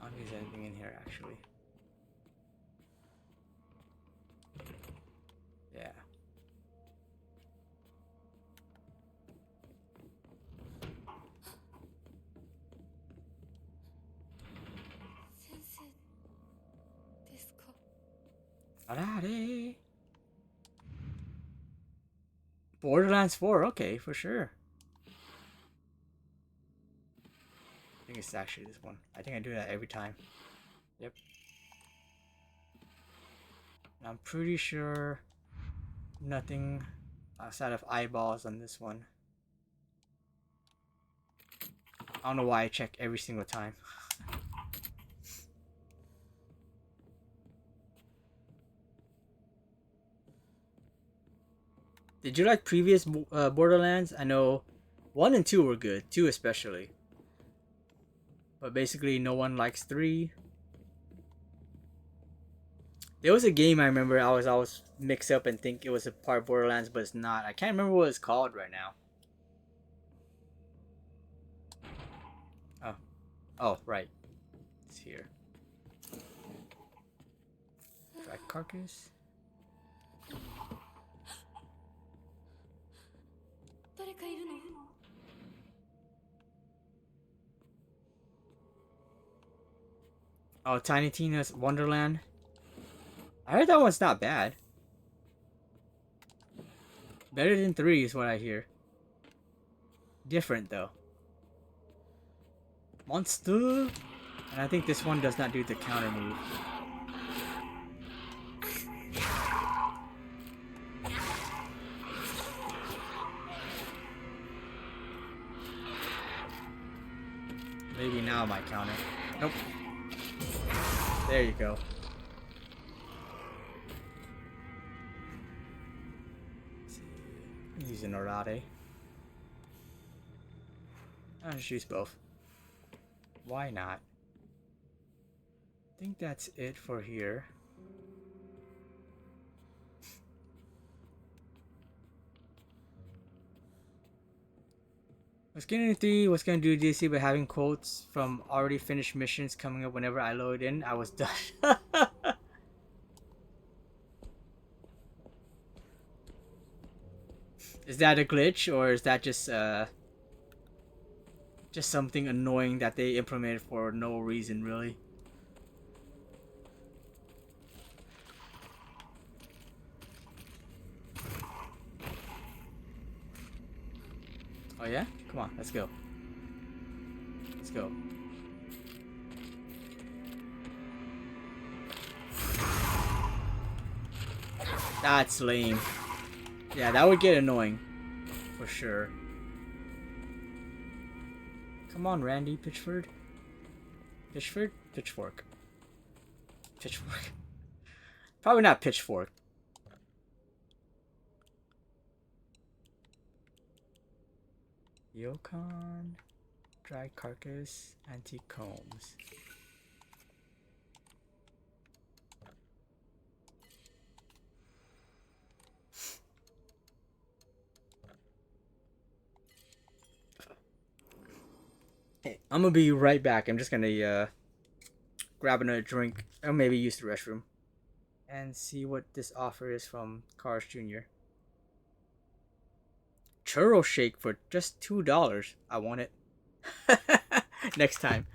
I don't think there's anything in here actually. Yeah. Alrighty. Borderlands 4, okay, for sure. I think it's actually this one. I think I do that every time. Yep. I'm pretty sure nothing outside of eyeballs on this one. I don't know why I check every single time. Did you like previous Borderlands? I know 1 and 2 were good, 2 especially. But basically no one likes 3. There was a game I remember I was always mixed up and think it was a part of Borderlands, but it's not. I can't remember what it's called right now. Oh, right. It's here. Dry carcass. Oh, Tiny Tina's Wonderland. I heard that one's not bad. Better than 3 is what I hear. Different though. Monster! And I think this one does not do the counter move. Maybe now my counter. Nope. There you go. Using Orade. I'll just use both. Why not? I think that's it for here. I was gonna do DC, but having quotes from already finished missions coming up whenever I load in, I was done. Is that a glitch, or is that just something annoying that they implemented for no reason, really? Oh yeah? Come on, let's go. Let's go. That's lame. Yeah, that would get annoying. For sure. Come on, Randy Pitchford. Pitchford? Pitchfork. Pitchfork. Probably not Pitchfork. Yukon. Dry Carcass. Antique Combs. Hey, I'm gonna be right back. I'm just gonna grab another drink or maybe use the restroom and see what this offer is from Cars Jr. Churro shake for just $2. I want it. Next time.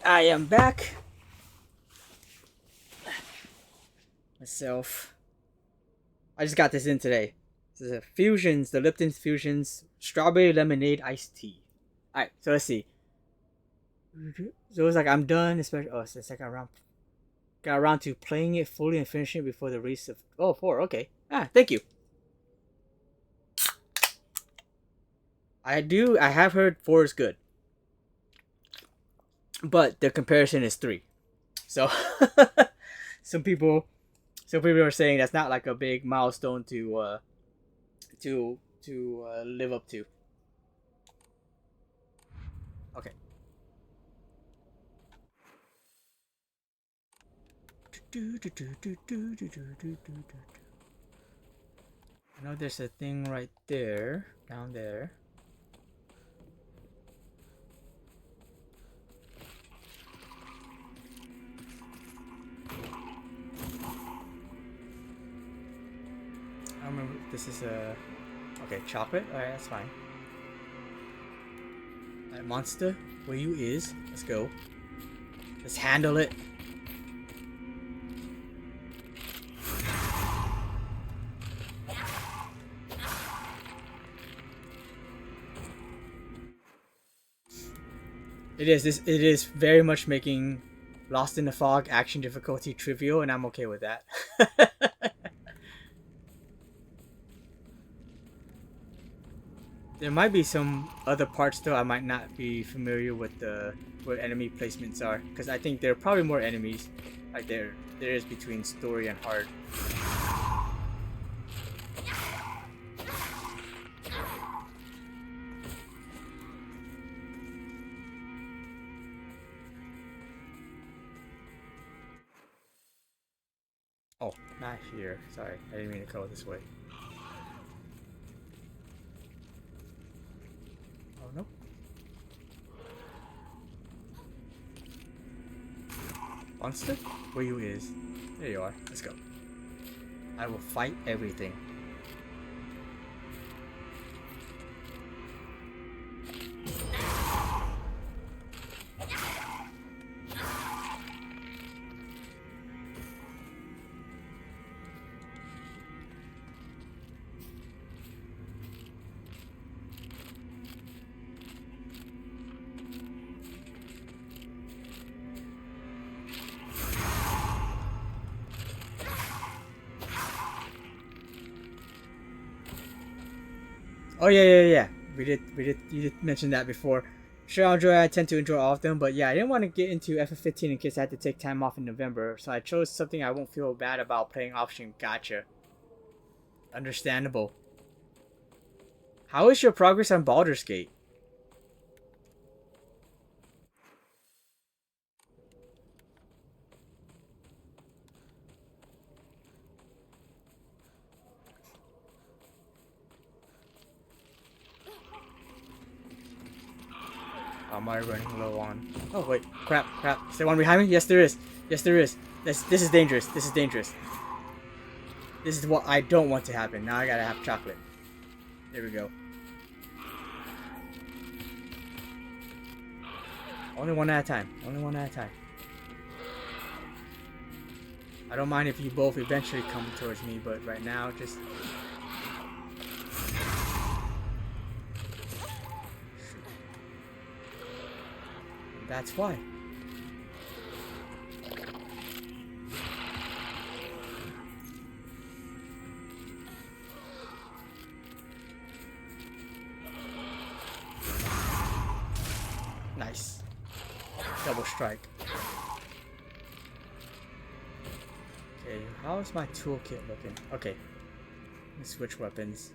I am back. Myself. I just got this in today. This is a Fusions, the Lipton Fusions Strawberry Lemonade Iced Tea. Alright, so let's see. So it's like I'm done, especially it's the second round. Got around to playing it fully and finishing it before the release of 4, okay. Thank you. I have heard 4 is good. But the comparison is 3. So some people are saying that's not like a big milestone to live up to. Okay. I know there's a thing right there, down there. I don't remember if this is a... Okay, chocolate? Alright, that's fine. Alright, monster, where you is? Let's go. Let's handle it. It is very much making Lost in the Fog action difficulty trivial, and I'm okay with that. There might be some other parts though I might not be familiar with where enemy placements are, because I think there are probably more enemies like there is between story and hard. Oh, not here. Sorry, I didn't mean to go this way. Oh no. Monster? Where you is? There you are. Let's go. I will fight everything. Oh yeah. You did mention that before. Sure, I'll enjoy. I tend to enjoy all of them, but yeah, I didn't want to get into FF15 in case I had to take time off in November, so I chose something I won't feel bad about playing option gacha. Understandable. How is your progress on Baldur's Gate? Am I running low on? Oh wait, crap. Is there one behind me? Yes, there is. This is dangerous. This is what I don't want to happen. Now I gotta have chocolate. There we go. Only one at a time. I don't mind if you both eventually come towards me, but right now, just... That's why. Nice. Double strike. Okay, how's my toolkit looking? Okay. Let's switch weapons.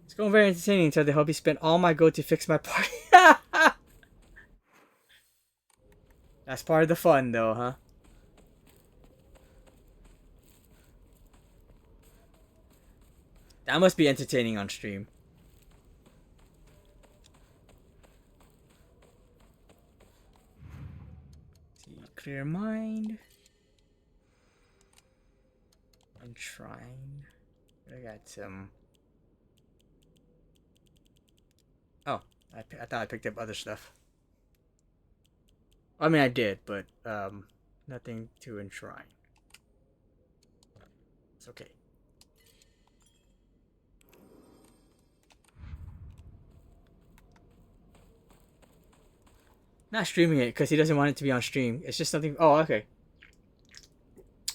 It's going very entertaining until the hubby spent all my gold to fix my party. That's part of the fun though, huh? That must be entertaining on stream. See, clear mind. Enshrine. I got some... Oh, I thought I picked up other stuff. I mean, I did, but nothing to enshrine. It's okay. Not streaming it because he doesn't want it to be on stream. It's just something. Oh, okay.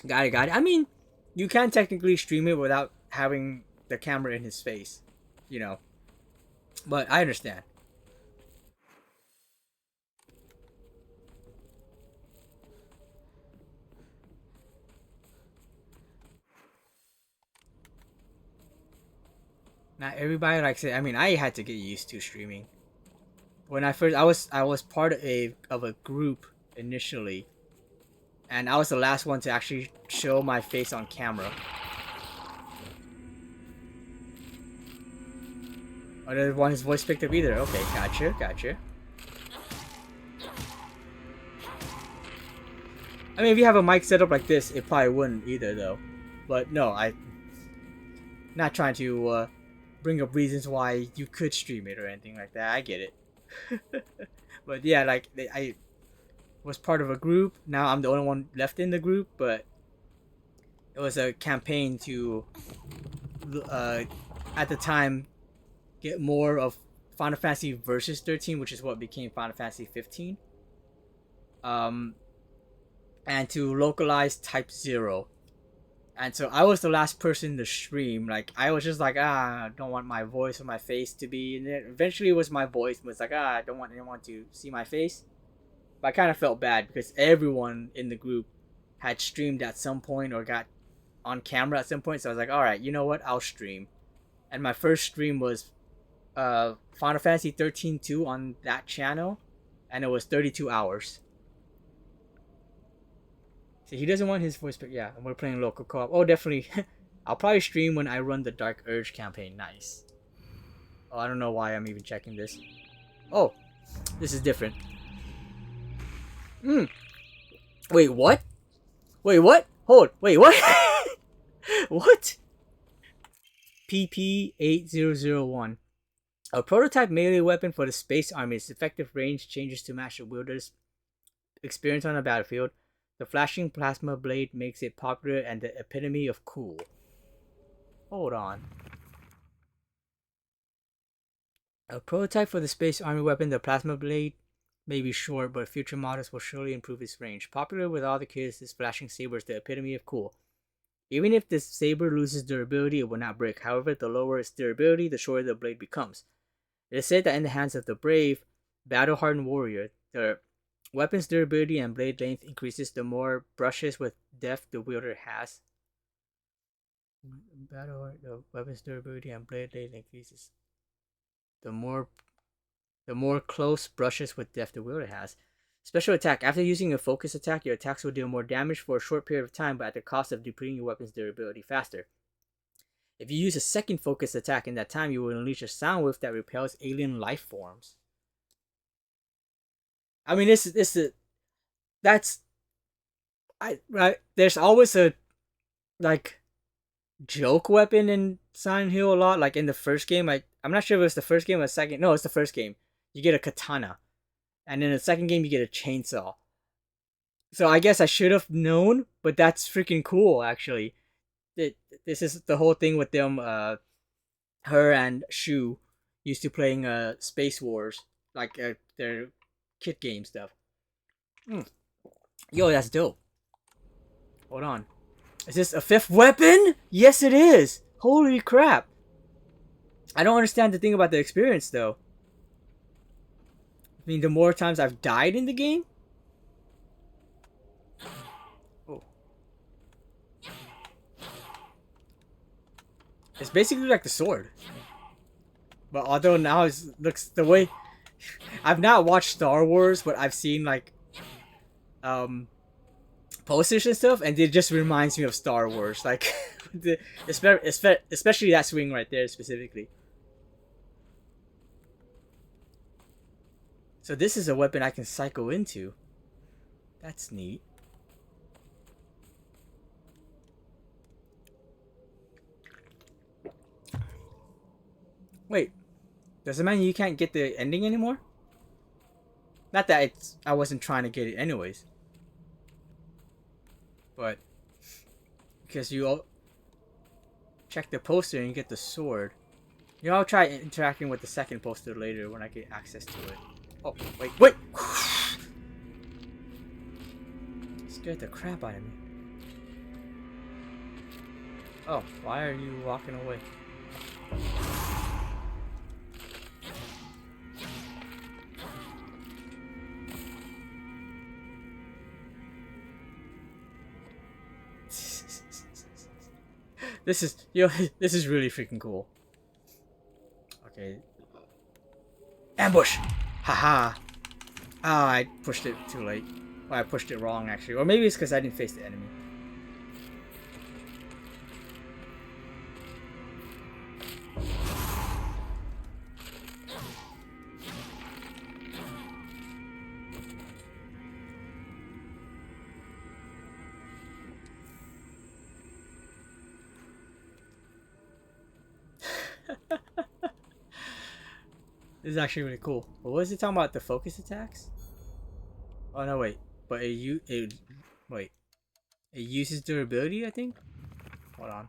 Got it, got it. I mean, you can technically stream it without having the camera in his face, you know. But I understand. Not everybody likes it. I mean, I had to get used to streaming. When I was part of a group initially, and I was the last one to actually show my face on camera. I didn't want his voice picked up either. Okay, gotcha. I mean, if you have a mic set up like this, it probably wouldn't either, though. But no, not trying to bring up reasons why you could stream it or anything like that. I get it. But yeah, like I was part of a group. Now I'm the only one left in the group, but it was a campaign to, at the time, get more of Final Fantasy Versus 13, which is what became Final Fantasy 15. And to localize Type 0. And so I was the last person to stream. Like, I was just like, I don't want my voice or my face to be in it. Eventually it was my voice. It was like, I don't want anyone to see my face. But I kind of felt bad because everyone in the group had streamed at some point or got on camera at some point. So I was like, alright, you know what? I'll stream. And my first stream was Final Fantasy 13-2 on that channel. And it was 32 hours. So he doesn't want his voice, but yeah, and we're playing local co-op. Oh, definitely. I'll probably stream when I run the Dark Urge campaign. Nice. Oh, I don't know why I'm even checking this. Oh, this is different. Wait, what? Wait, what? Hold. Wait, what? What? PP-8001. A prototype melee weapon for the Space Army. Its effective range changes to match the wielder's experience on the battlefield. The flashing plasma blade makes it popular and the epitome of cool. Hold on. A prototype for the Space Army weapon, the plasma blade may be short, but future models will surely improve its range. Popular with all the kids, this flashing saber is the epitome of cool. Even if this saber loses durability, it will not break. However, the lower its durability, the shorter the blade becomes. It is said that in the hands of the brave, battle-hardened warrior, the weapon's durability and blade length increases the more brushes with depth the wielder has. The weapon's durability and blade length increases. The more close brushes with depth the wielder has. Special attack. After using a focus attack, your attacks will deal more damage for a short period of time, but at the cost of depleting your weapon's durability faster. If you use a second focus attack in that time, you will unleash a sound wave that repels alien life forms. I mean, right. There's always a like joke weapon in Silent Hill a lot. Like in the first game, I'm not sure if it was the first game or the second. No, it's the first game. You get a katana, and in the second game you get a chainsaw. So I guess I should have known, but that's freaking cool. Actually, this is the whole thing with them. Her and Shu used to playing Space Wars, like their kit game stuff. Yo, that's dope. Hold on. Is this a fifth weapon? Yes, it is. Holy crap. I don't understand the thing about the experience, though. I mean, the more times I've died in the game. Oh. It's basically like the sword. But although now it looks the way... I've not watched Star Wars, but I've seen like posters and stuff, and it just reminds me of Star Wars, like especially that swing right there specifically. So this is a weapon I can cycle into. That's neat. Wait, does it mean you can't get the ending anymore? Not that I wasn't trying to get it anyways. But because you all check the poster and you get the sword. You know, I'll try interacting with the second poster later when I get access to it. Oh, wait! Scared the crap out of me. Oh, why are you walking away? This is really freaking cool. Okay. Ambush! Haha! Ah, I pushed it too late. Well, I pushed it wrong actually. Or maybe it's because I didn't face the enemy. This is actually really cool. But what was it talking about? The focus attacks? Oh no, wait. But it uses durability, I think? Hold on.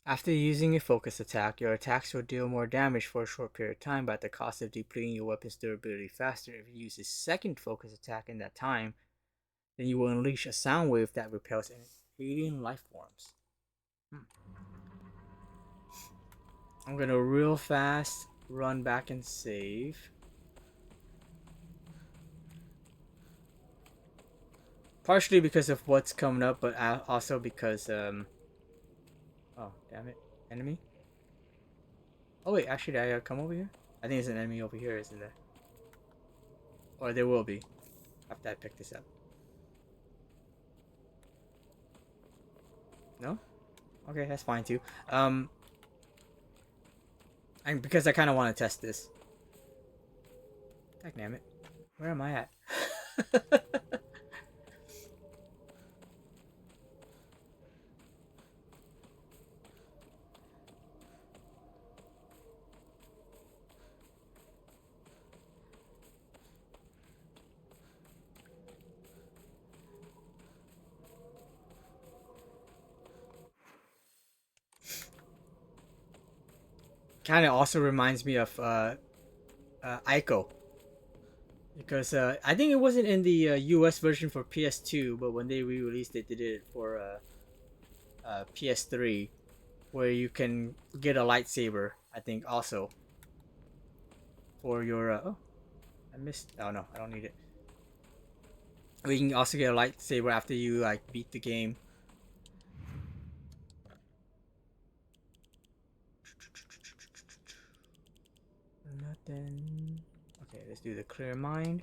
After using a focus attack, your attacks will deal more damage for a short period of time, but at the cost of depleting your weapon's durability faster. If you use a second focus attack in that time, then you will unleash a sound wave that repels alien life forms. I'm gonna real fast run back and save. Partially because of what's coming up, but also because oh damn it, enemy. Oh wait, actually, did I come over here? I think there's an enemy over here, isn't there? Or there will be after I pick this up. No? Okay, that's fine too. And because I kind of want to test this. Damn it. Where am I at? Kind of also reminds me of Ico, because I think it wasn't in the US version for PS2, but when they re-released it, they did it for PS3, where you can get a lightsaber. I think also for your oh, I missed. Oh no, I don't need it. Or you can also get a lightsaber after you like beat the game. Nothing. Okay, let's do the clear mind.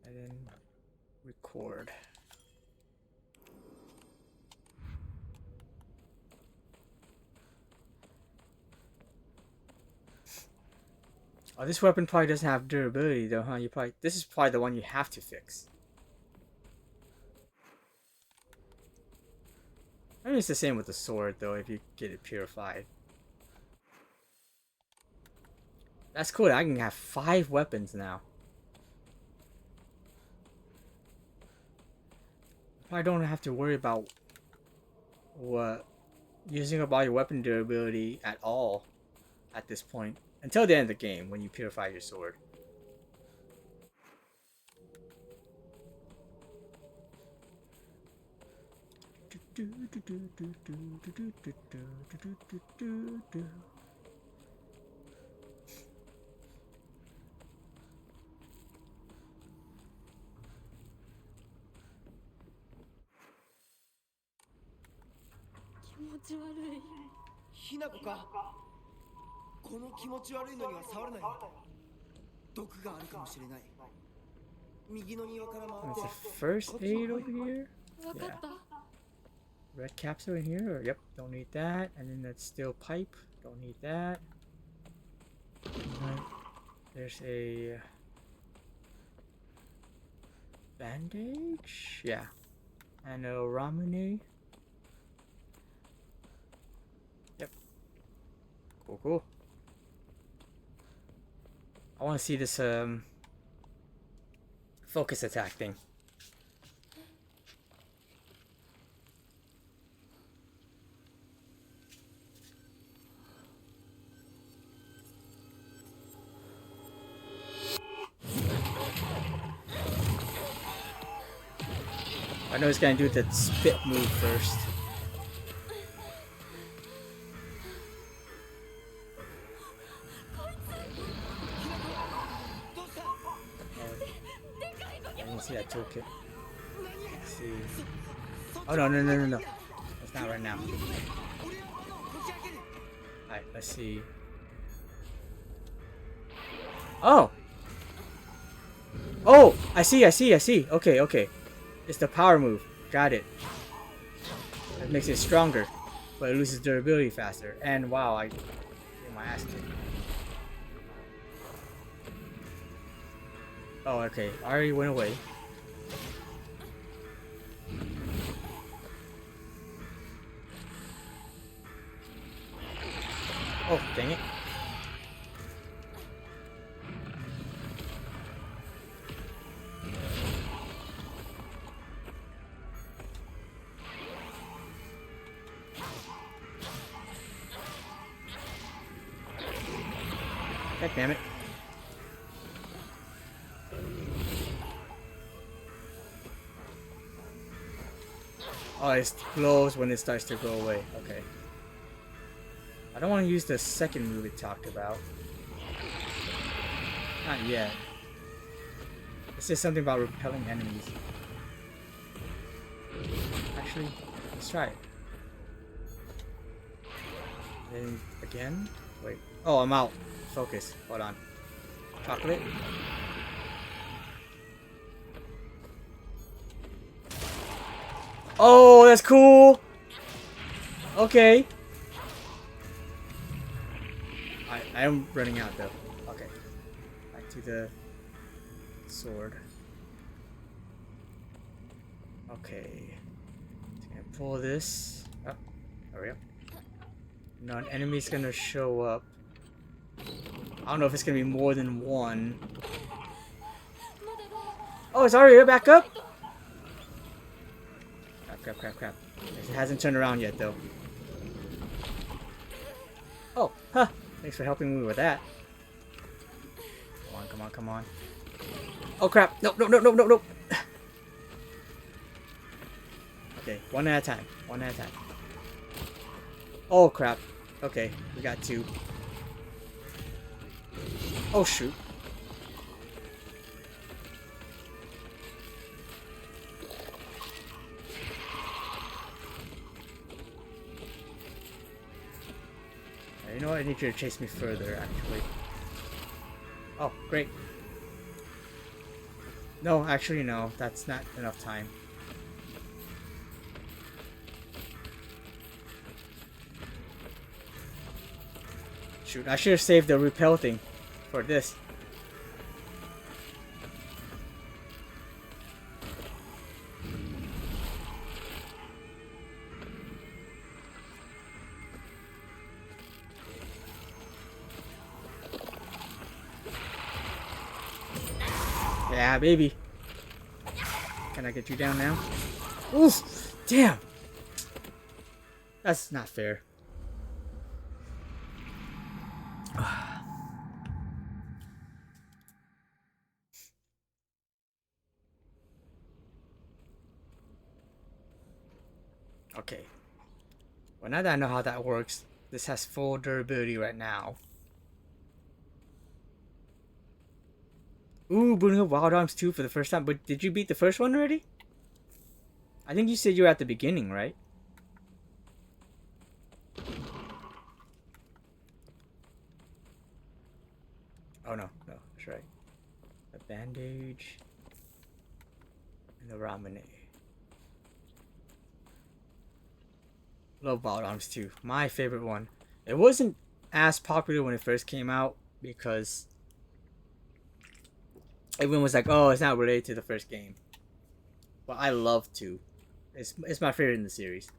And then record. Oh, this weapon probably doesn't have durability though, huh? This is probably the one you have to fix. I mean, it's the same with the sword though, if you get it purified. That's cool. I can have 5 weapons now. I don't have to worry about using up all your weapon durability at all at this point. Until the end of the game, when you purify your sword.ひなこか。この気持ち悪いのには触らない。毒があるかもしれない。右の庭から回って。There's a first aid over here. Yeah. Red capsule in here. Yep, don't need that. And then that steel pipe. Don't need that. There's a bandage. Yeah. And a ramune. Cool, cool. I want to see this focus attack thing. I know he's gonna do the spit move first. I didn't see that toolkit. Let's see. Oh no, no, no, no, no. It's not right now. Alright, let's see. Oh! Oh! I see, I see, I see. Okay, okay. It's the power move. Got it. That makes it stronger, but it loses durability faster. And wow, I get my ass kicked. Oh, okay. I already went away. Oh, dang it. God damn it. Oh, it glows when it starts to go away. Okay. I don't want to use the second move it talked about. Not yet. It says something about repelling enemies. Actually, let's try it. Then again? Wait. Oh, I'm out. Focus. Hold on. Chocolate. Oh, that's cool. Okay. I am running out though. Okay. Back to the sword. Okay. Just gonna pull this. Oh, hurry up. No, an enemy's gonna show up. I don't know if it's gonna be more than one. Oh, it's already back up? Crap, crap, crap. It hasn't turned around yet, though. Oh, huh. Thanks for helping me with that. Come on, come on, come on. Oh, crap. No, no, no, no, no, no. Okay, one at a time. One at a time. Oh, crap. Okay, we got two. Oh, shoot. You know what? I need you to chase me further, actually. Oh, great. No, actually, no. That's not enough time. Shoot, I should have saved the repel thing for this. Yeah, baby. Can I get you down now? Oof! Damn! That's not fair. Okay. Well, now that I know how that works, this has full durability right now. Ooh, booting up Wild Arms 2 for the first time. But did you beat the first one already? I think you said you were at the beginning, right? Oh, no. No, that's right. The bandage. And the Ramune. Love Wild Arms 2. My favorite one. It wasn't as popular when it first came out because everyone was like, oh, it's not related to the first game. But I love 2. It's my favorite in the series.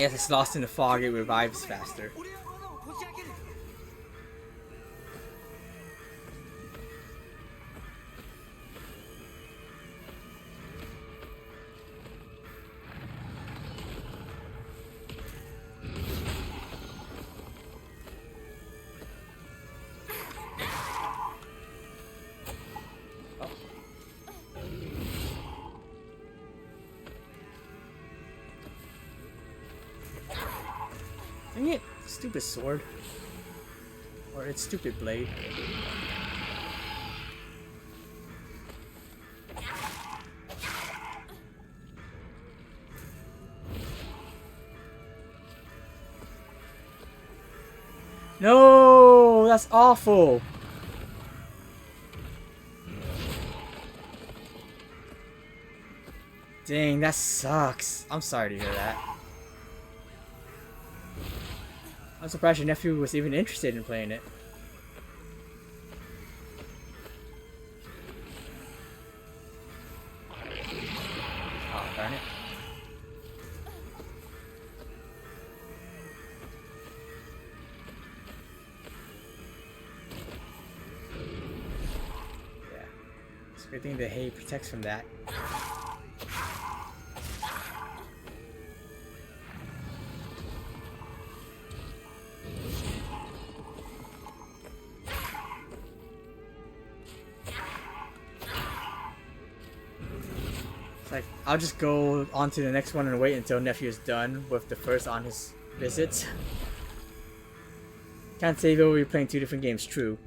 Yes, it's lost in the fog, it revives faster. Dang it! Stupid sword. Or its stupid blade. No! That's awful! Dang, that sucks. I'm sorry to hear that. I'm surprised your nephew was even interested in playing it. Oh, darn it. Yeah. It's a good thing the hay protects from that. Like, I'll just go on to the next one and wait until nephew is done with the first on his visits. Can't say though we're playing two different games, true.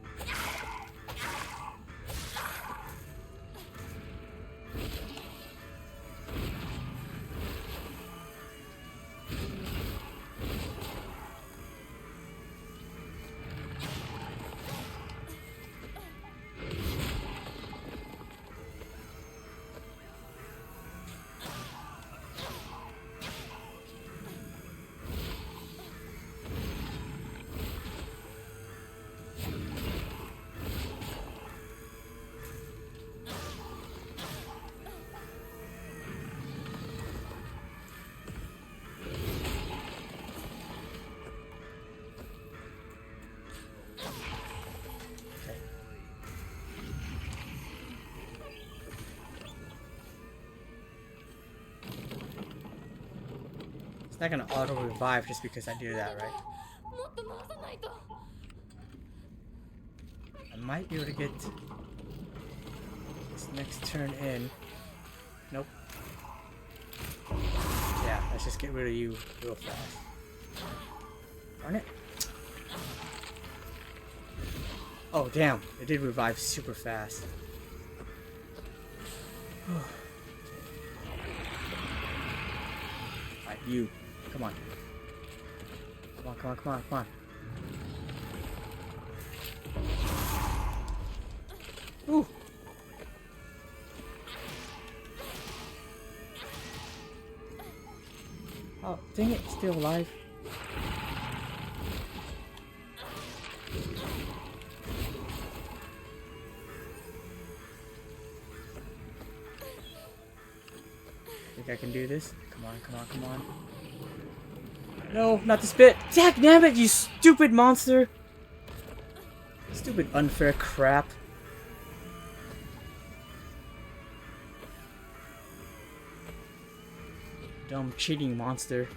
It's not gonna auto revive just because I do that, right? I might be able to get this next turn in. Nope. Yeah, let's just get rid of you real fast. Darn it. Oh, damn. It did revive super fast. Alright, you. Come on. Come on, come on, come on, come on. Ooh. Oh, dang it, still alive. Think I can do this? Come on, come on, come on. No, not this bit. Dag nabbit, you stupid monster! Stupid unfair crap. Dumb cheating monster.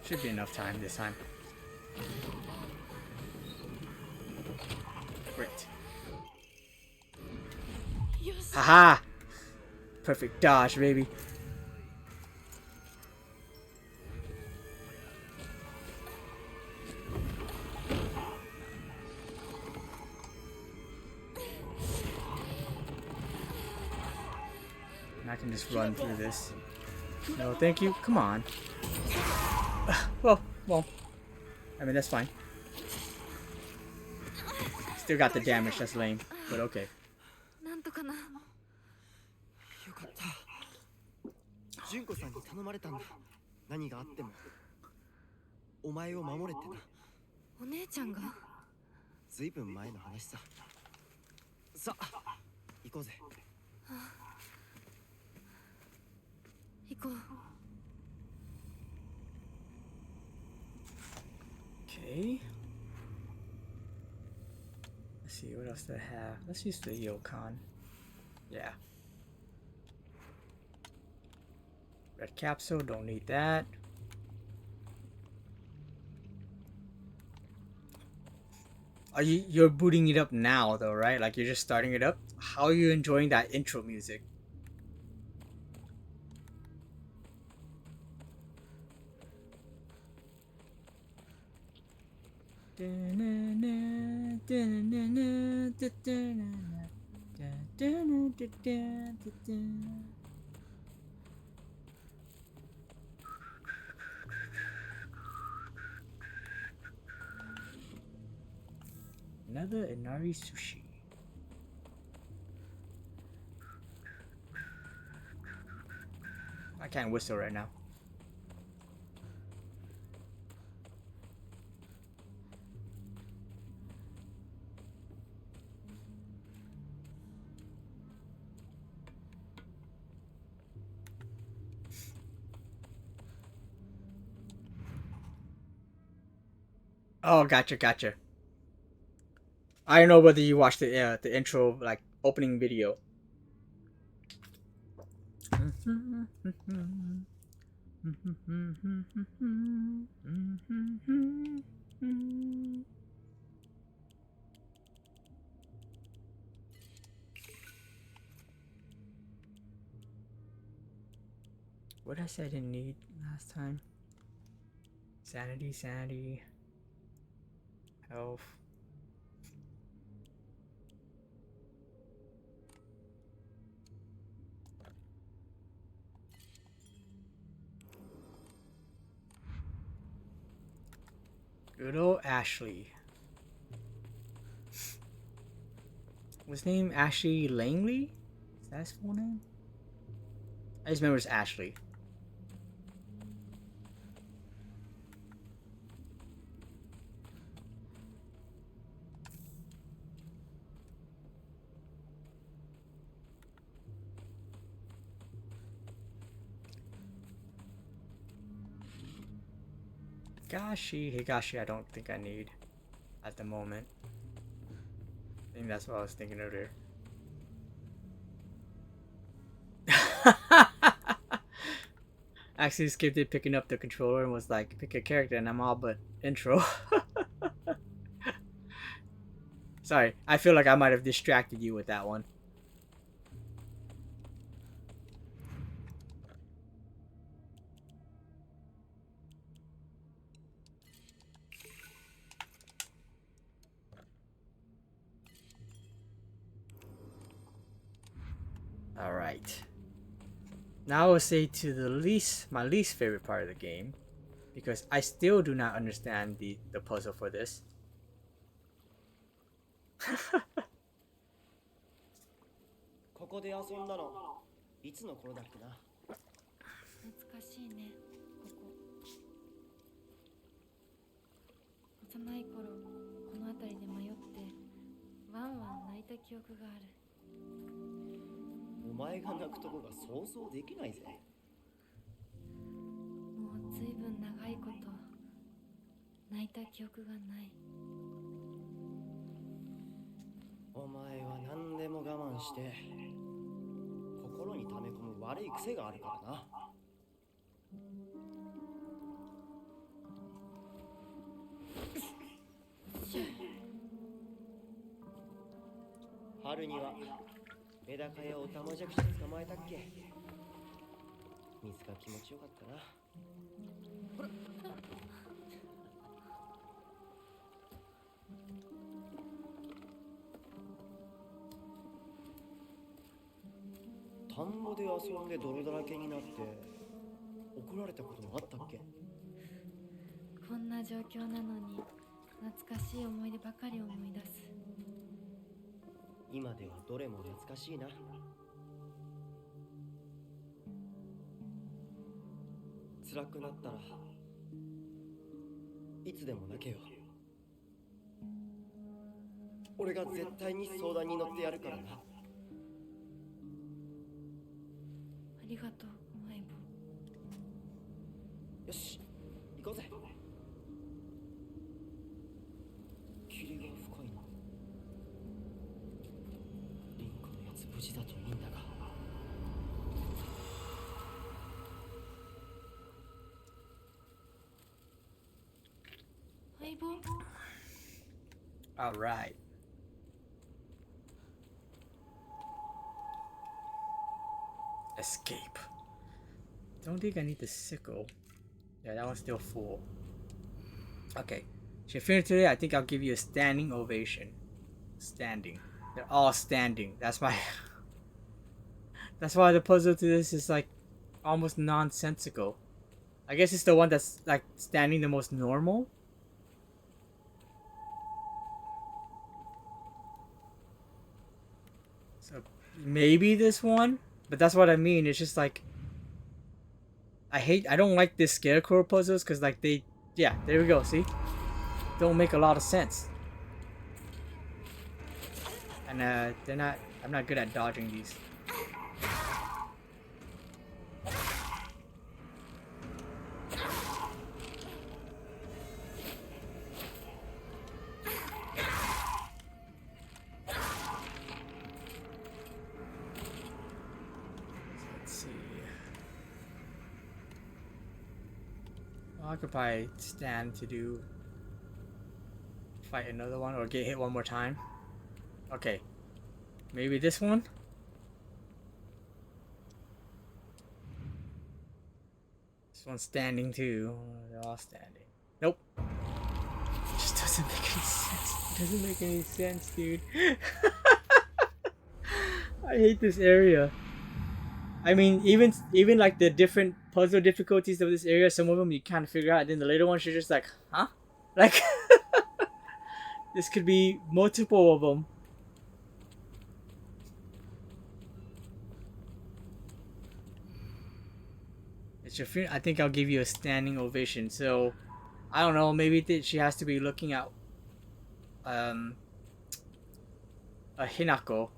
Should be enough time this time. Great. Haha! Perfect dodge, baby. And I can just run through this. No, thank you. Come on. Well, I mean, that's fine. Still got the damage, that's lame, but okay. 純子さんに頼まれたんだ。何があってもお前を守れってな。お姉ちゃんが。ずいぶん前の話さ。さあ行こうぜ。行こう。Okay. Let's see what else do I have. Let's use the Yokon. Yeah. Red capsule, don't need that. You're booting it up now though, right? Like you're just starting it up? How are you enjoying that intro music? Another Inari sushi. I can't whistle right now. Oh, gotcha. I don't know whether you watched the intro, like opening video. What did I say I didn't need last time? Sanity, health. Good old Ashley. Was his name Ashley Langley? Is that his full name? I just remember it's Ashley. Higashi, I don't think I need at the moment. I think that's what I was thinking earlier. Actually skipped it picking up the controller and was like, pick a character, and I'm all but intro. Sorry, I feel like I might have distracted you with that one. Alright. Now I will say to my least favorite part of the game, because I still do not understand the puzzle for this. ここで遊んだのいつの頃だっけな。懐かしいね、ここ。幼い頃、この辺りで迷ってワンワン泣いた記憶がある。お前が泣くとこが想像できないぜ。もうずいぶん長いこと泣いた記憶がない。お前は何でも我慢して心に溜め込む悪い癖があるからな。春にはメダカやオタマジャクシ捕まえたっけ。水が気持ちよかったな。ほら田んぼで遊んで泥だらけになって怒られたこともあったっけ。こんな状況なのに懐かしい思い出ばかり思い出す。今ではどれも懐かしいな。辛くなったらいつでも泣けよ。俺が絶対に相談に乗ってやるからな。ありがとう相棒。よし、行こうぜ。霧が深いな。リンクのやつ無事だといいんだが。相棒。 All right. Escape. Don't think I need the sickle. Yeah, that one's still full. Okay. If you're finished today, I think I'll give you a standing ovation. Standing. They're all standing. That's my... That's why the puzzle to this is like almost nonsensical. I guess it's the one that's like standing the most normal. So maybe this one, but that's what I mean. It's just like I don't like this scarecrow puzzles because like yeah, there we go. See, don't make a lot of sense, and they're not. I'm not good at dodging these. I could probably stand to fight another one or get hit one more time. Okay. Maybe this one? This one's standing too. They're all standing. Nope. It just doesn't make any sense. It doesn't make any sense, dude. I hate this area. I mean, even like the different puzzle difficulties of this area, some of them you can't figure out. Then the later ones you're just like, huh? Like, this could be multiple of them. It's your I think I'll give you a standing ovation. So, I don't know. Maybe she has to be looking at a Hinako.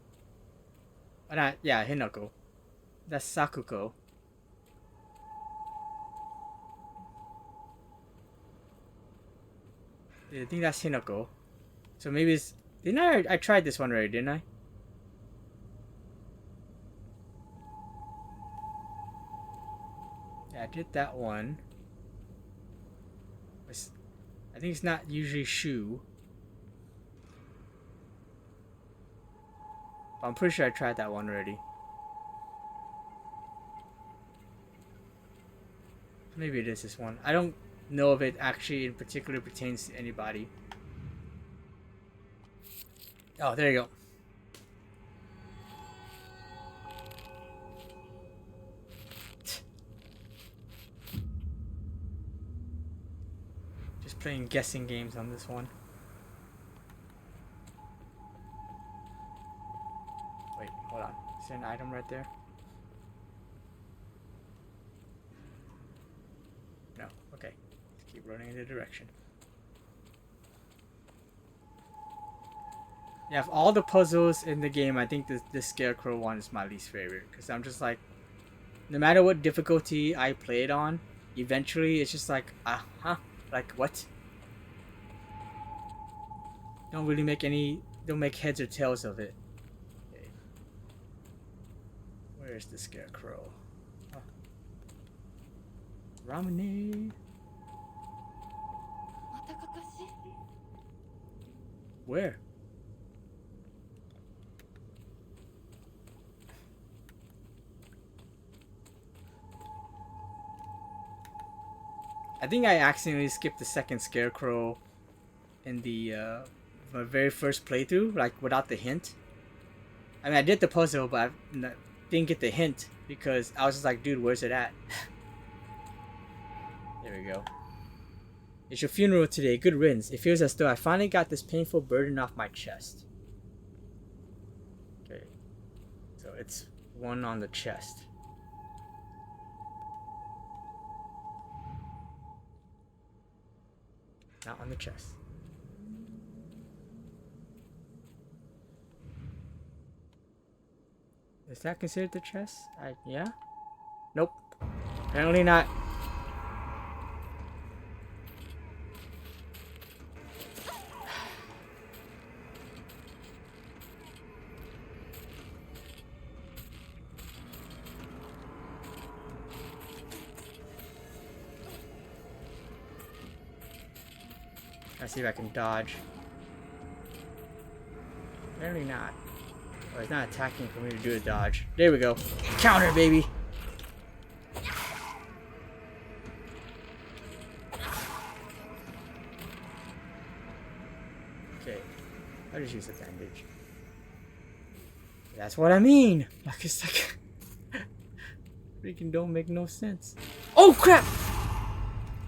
Yeah, Hinako. That's Sakuko. I think that's Hinako. So maybe it's... Didn't I tried this one already, didn't I? Yeah, I did that one. I think it's not usually Shu. But I'm pretty sure I tried that one already. Maybe it is this one. I don't know if it actually in particular pertains to anybody. Oh, there you go. Just playing guessing games on this one. Wait, hold on. Is there an item right there? No. Okay. Let's keep running in the direction. Yeah, of all the puzzles in the game, I think the Scarecrow one is my least favorite. Because I'm just like, no matter what difficulty I play it on, eventually it's just like, like what? Don't really make don't make heads or tails of it. Okay. Where's the Scarecrow? Oh. Ramune. Where? I think I accidentally skipped the second Scarecrow in the my very first playthrough, like without the hint. I mean, I did the puzzle, but I didn't get the hint because I was just like, dude, where's it at? There we go. It's your funeral today. Good riddance. It feels as though I finally got this painful burden off my chest. Okay. So it's one on the chest. Not on the chest. Is that considered the chest? Yeah? Nope. Apparently not. Let's see if I can dodge. Apparently not. Oh, it's not attacking for me to do a dodge. There we go. Counter, baby! Okay. I'll just use a bandage. That's what I mean! Like, it's like... freaking don't make no sense. Oh, crap!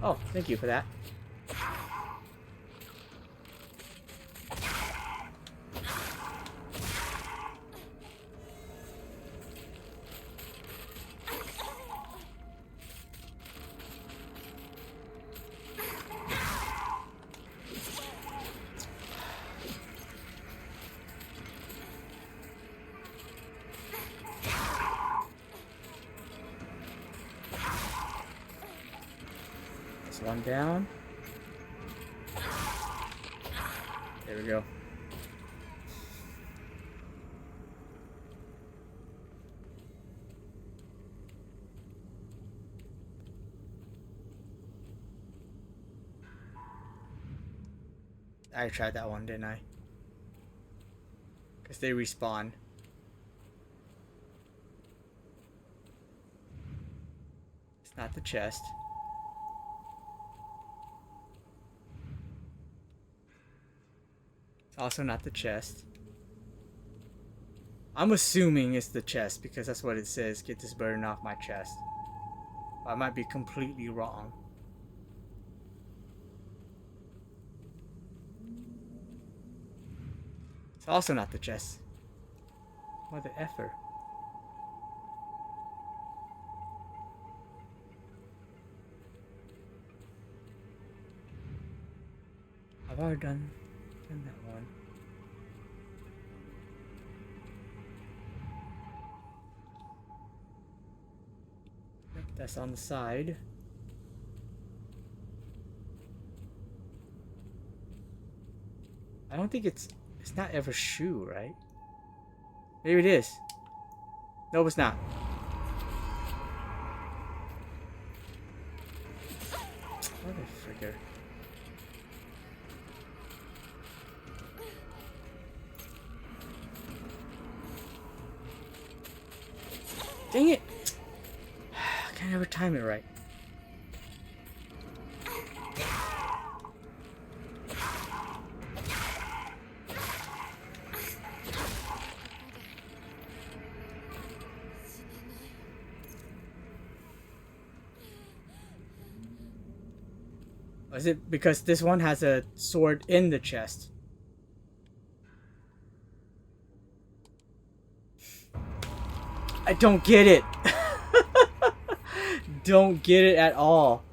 Oh, thank you for that. One down. There we go. I tried that one, didn't I? Because they respawn. It's not the chest. Also not the chest. I'm assuming it's the chest because that's what it says. Get this burden off my chest. I might be completely wrong. It's also not the chest. Mother effer. I've already done that one. Yep, that's on the side. I don't think it's not ever shoe, right? Maybe it is. No, it's not. Motherfricker. Dang it! I can't ever time it right. Is it because this one has a sword in the chest? I don't get it. Don't get it at all.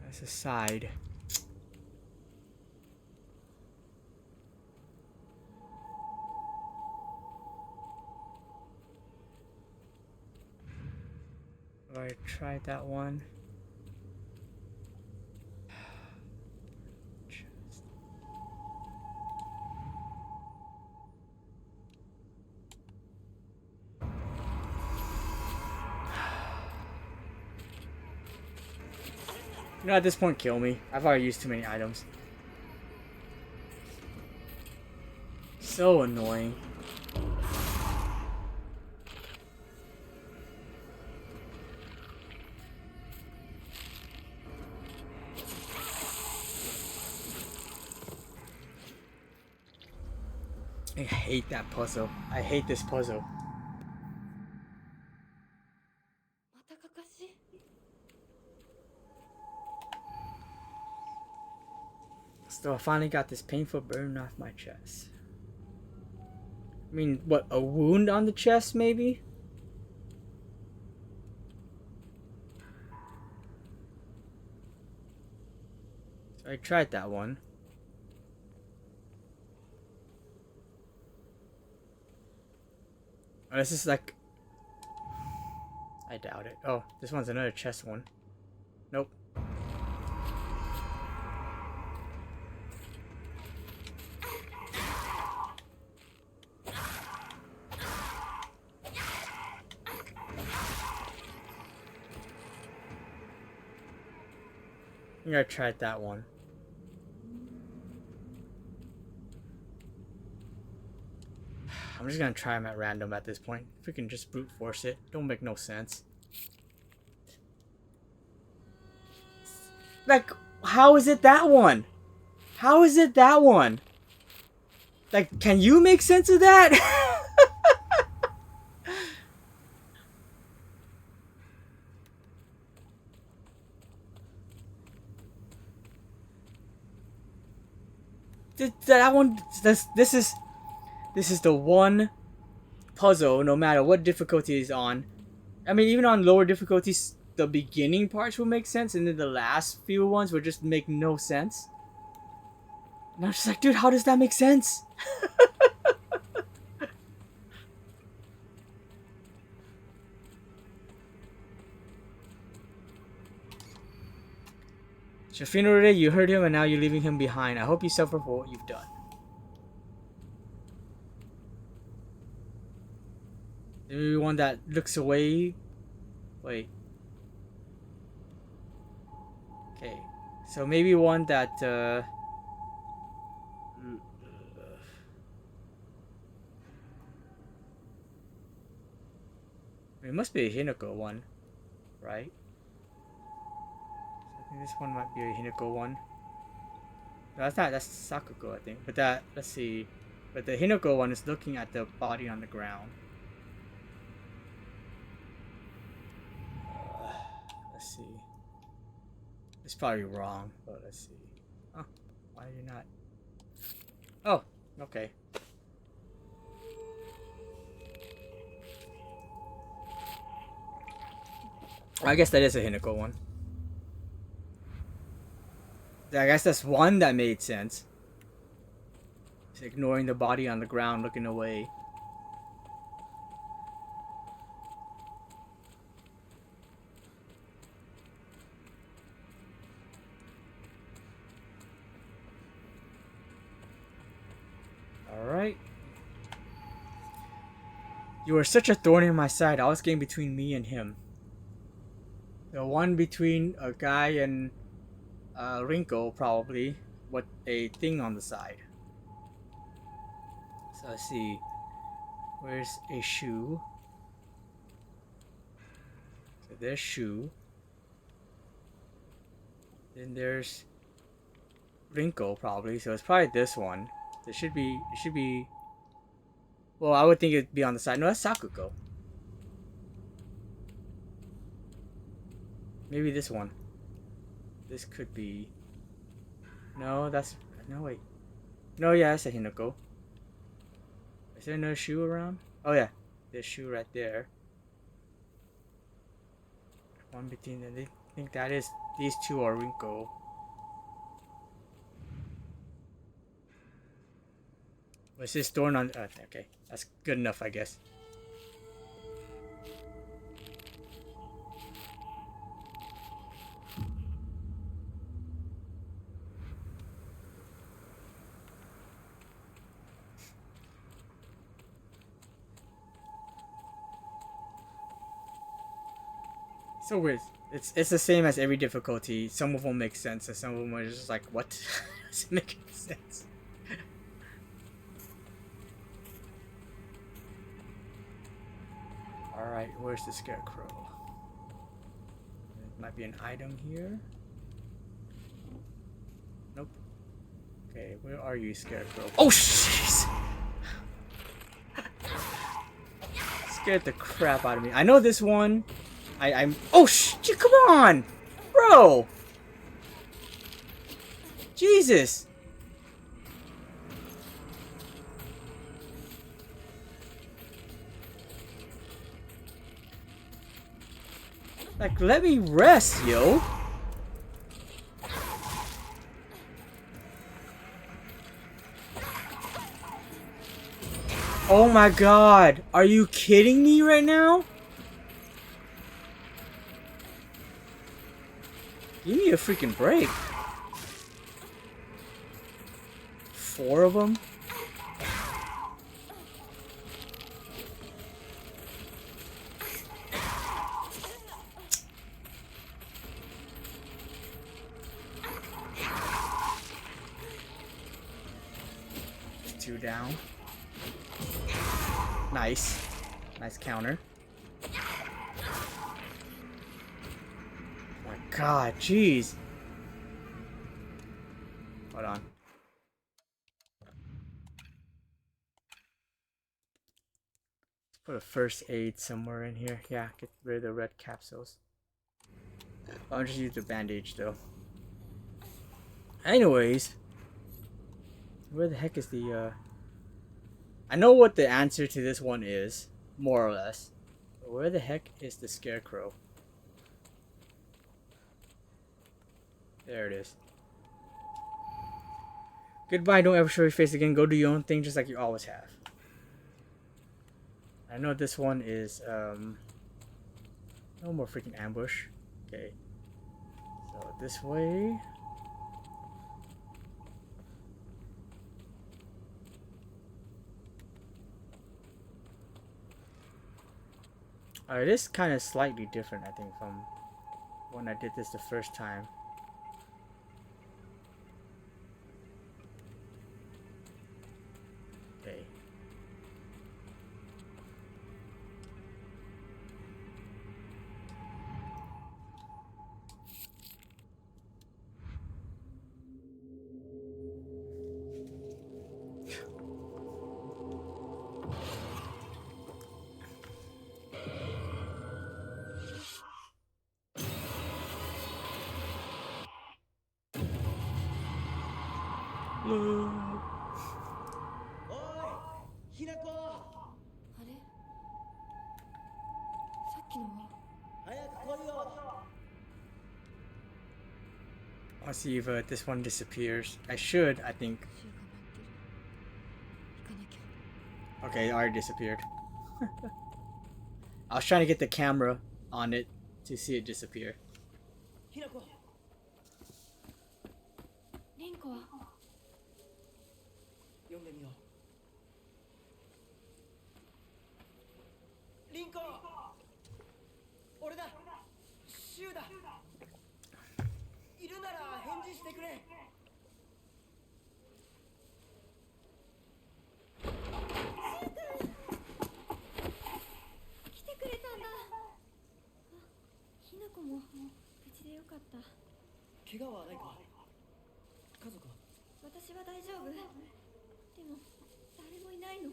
That's a side. I tried that one. You know, at this point, kill me. I've already used too many items. So annoying. I hate that puzzle. I hate this puzzle. またかかし So I finally got this painful burn off my chest. I mean, what, a wound on the chest, maybe? So I tried that one. Oh, this is like... I doubt it. Oh, this one's another chest one. Nope. I think I tried that one. I'm just gonna try them at random at this point. If we can just brute force it, don't make no sense. Like, how is it that one? How is it that one? Like, can you make sense of that? That one, this is the one puzzle, no matter what difficulty is on. I mean, even on lower difficulties, the beginning parts will make sense, and then the last few ones will just make no sense. And I'm just like, dude, how does that make sense? Shafino, you heard him and now you're leaving him behind. I hope you suffer for what you've done. Maybe one that looks away. Wait. Okay. So maybe one that it must be a Hinako one, right? So I think this one might be a Hinako one. No, that's not, that's Sakuko, I think. But that, let's see. But the Hinako one is looking at the body on the ground. Let's see. It's probably wrong, but let's see. Oh, why are you not? Oh, okay. I guess that is a Hinako one. I guess that's one that made sense. It's ignoring the body on the ground, looking away. Alright. You were such a thorn in my side. I was getting between me and him. The one between a guy and Rinko, probably, with a thing on the side. So let's see. Where's a shoe? So there's shoe. Then there's Rinko, probably. So it's probably this one. It should be. Well, I would think it'd be on the side. No, that's Sakuko. Maybe this one. This could be. No, that's. No, wait. No, yeah, that's a Hinako. Is there another shoe around? Oh, yeah. There's shoe right there. One between them. I think that is. These two are Rinko. Was this thorn on? Okay. That's good enough, I guess. So weird. It's the same as every difficulty. Some of them make sense, and some of them are just like, what? Doesn't make any sense. Alright, where's the scarecrow? There might be an item here. Nope. Okay, where are you, scarecrow? Oh, jeez! Scared the crap out of me. I know this one. I'm. Oh shit! Come on, bro. Jesus. Like, let me rest, yo. Oh my god. Are you kidding me right now? Give me a freaking break. 4 of them? Two down. Nice. Nice counter. Oh my god, jeez. Hold on. Put a first aid somewhere in here. Yeah, get rid of the red capsules. I'll just use the bandage though. Anyways. Where the heck is the I know what the answer to this one is, more or less. But where the heck is the scarecrow? There it is. Goodbye, don't ever show your face again. Go do your own thing just like you always have. I know this one is no more freaking ambush. Okay. So this way. It is kind of slightly different, I think, from when I did this the first time. Okay.おい、ひなこ。あれさっきのは早く来いよ。 I'll see if this one disappears. I should, I think. 週が待ってる。行かなきゃ。 Okay, it already disappeared. I was trying to get the camera on it to see it disappear. ひなこ。リンコは読んでみよう。リンコ。俺だ。シュウだ。いるなら返事してくれ。来てくれたんだ。あ、ひなこも無事でよかった。怪我はないか。家族は。私は大丈夫。でも誰もいないの。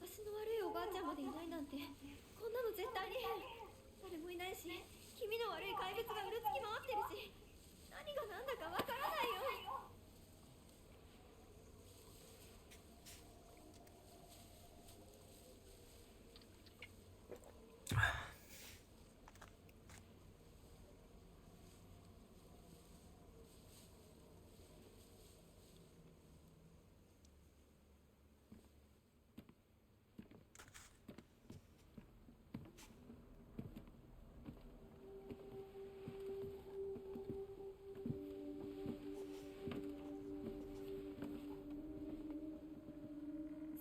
足の悪いおばあちゃんまでいないなんて、こんなの絶対に変。誰もいないし、気味の悪い怪物がうるつき回ってるし、何が何だかわからないよ。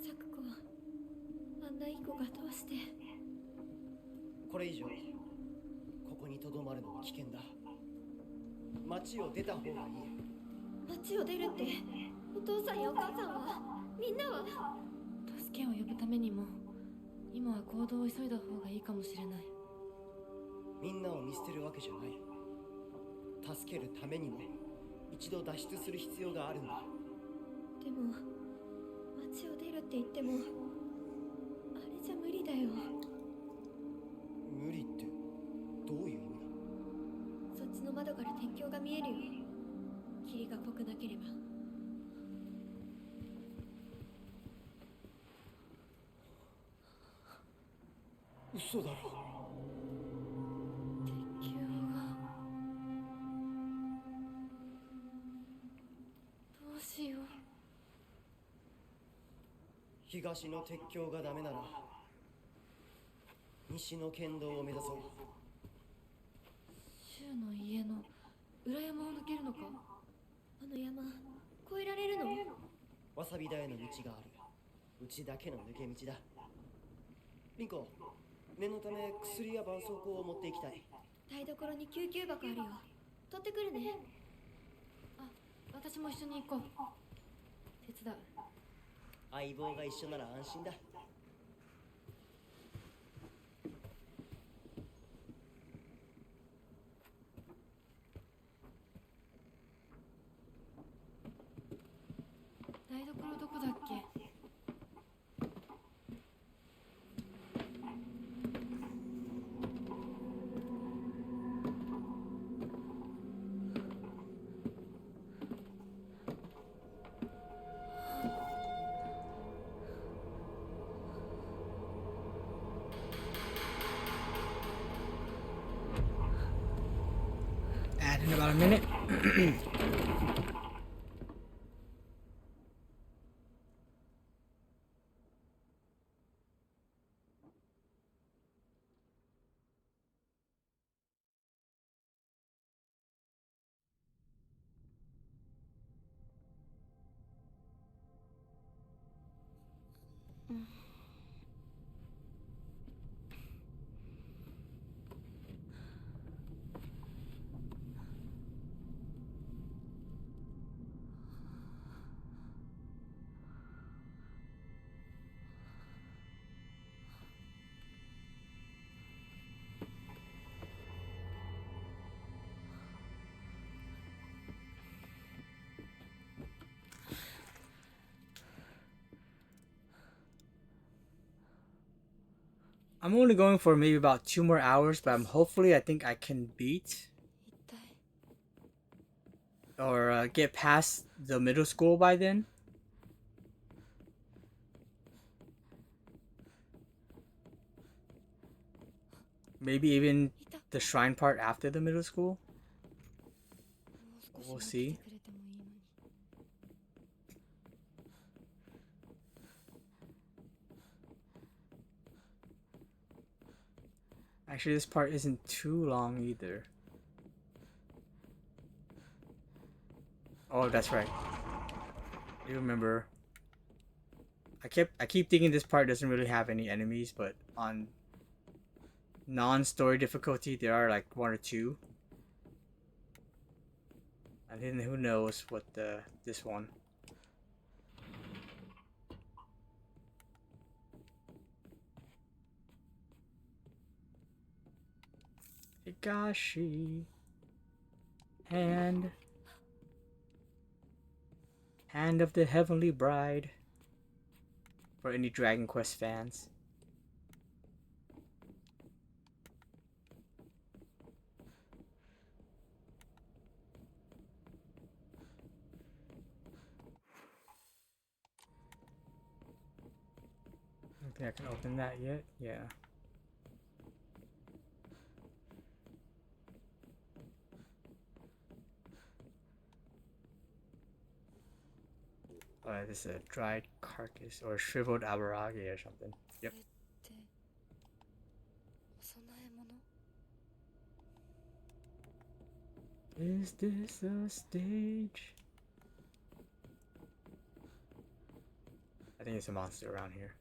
サクコ、あんないい子がどうして。これ以上ここにとどまるのは危険だ。町を出た方がいい。町を出るって、お父さんやお母さんは、みんなは。助けを呼ぶためにも、今は行動を急いだ方がいいかもしれない。みんなを見捨てるわけじゃない。助けるためにも一度脱出する必要があるんだ。でも町を出るって言ってもあれじゃ無理だよ。から鉄橋が見えるよ。霧が濃くなければ。嘘だろ。鉄橋がどうしよう。東の鉄橋がダメなら西の県道を目指そう。柊の家の裏山を抜けるのか。あの山越えられるの？わさび田への道がある。うちだけの抜け道だ。リンコ、念のため薬や絆創膏を持っていきたい。台所に救急箱あるよ。取ってくるね。あ、私も一緒に行こう。手伝う。相棒が一緒なら安心だ。台所どこだっけ。Add in about a minute. I'm only going for maybe about 2 more hours, but hopefully I think I can beat or get past the middle school by then. Maybe even the shrine part after the middle school. We'll see. Actually, this part isn't too long either. Oh, that's right. You remember. I keep thinking this part doesn't really have any enemies, but on non-story difficulty there are like 1 or 2. And then who knows what this one. Higashi. Hand of the Heavenly Bride. For any Dragon Quest fans. I don't think I can open that yet. Yeah. This is a dried carcass or shriveled abarage or something. Yep. Is this a stage? I think it's a monster around here.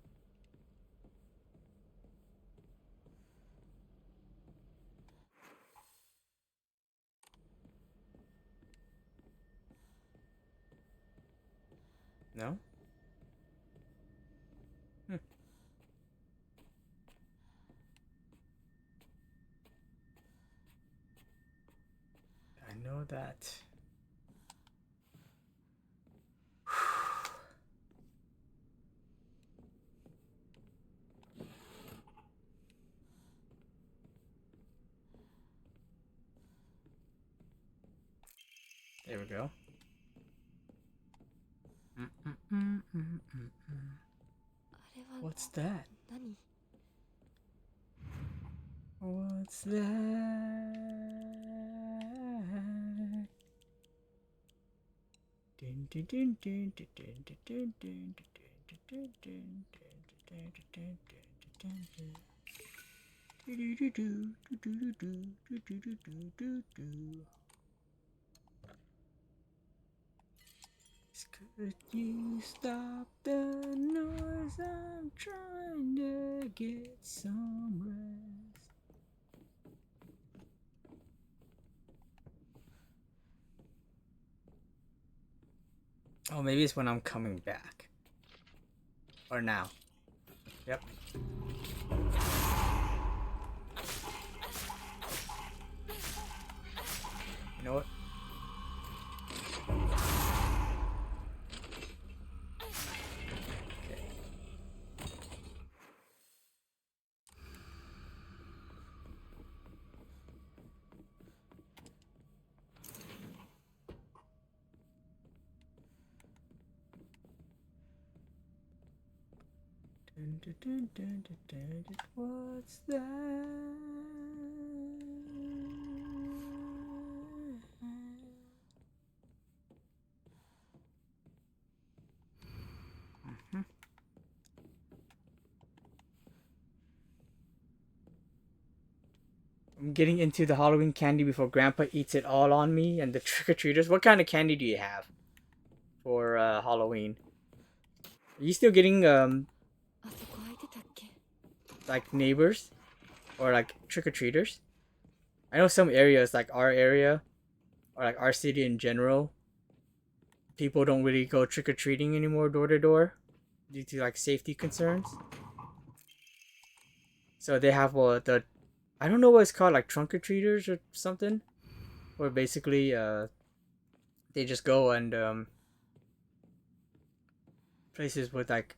No? I know that. There we go. あれは What's that? 何？ What's that? Dun, dun, dun, dun, dun, dun, dun, dun, dun, dun, dun, dun, dun, dun, dun. Do-do-do-do, do-do-do-do, do-do-do-do-do-do. Could you stop the noise? I'm trying to get some rest. Oh, maybe it's when I'm coming back. Or now. Yep. You know what? Okay. Dun, dun, dun, dun, dun, dun, dun. What's that? I'm getting into the Halloween candy before Grandpa eats it all on me and the trick-or-treaters. What kind of candy do you have for Halloween? Are you still getting あそこ空いてたっけ？ like neighbors or like trick-or-treaters? I know some areas like our area or like our city in general, people don't really go trick-or-treating anymore door to door due to like safety concerns. So they have the I don't know what it's called, like trunk-or-treaters or something, where basically they just go and places with like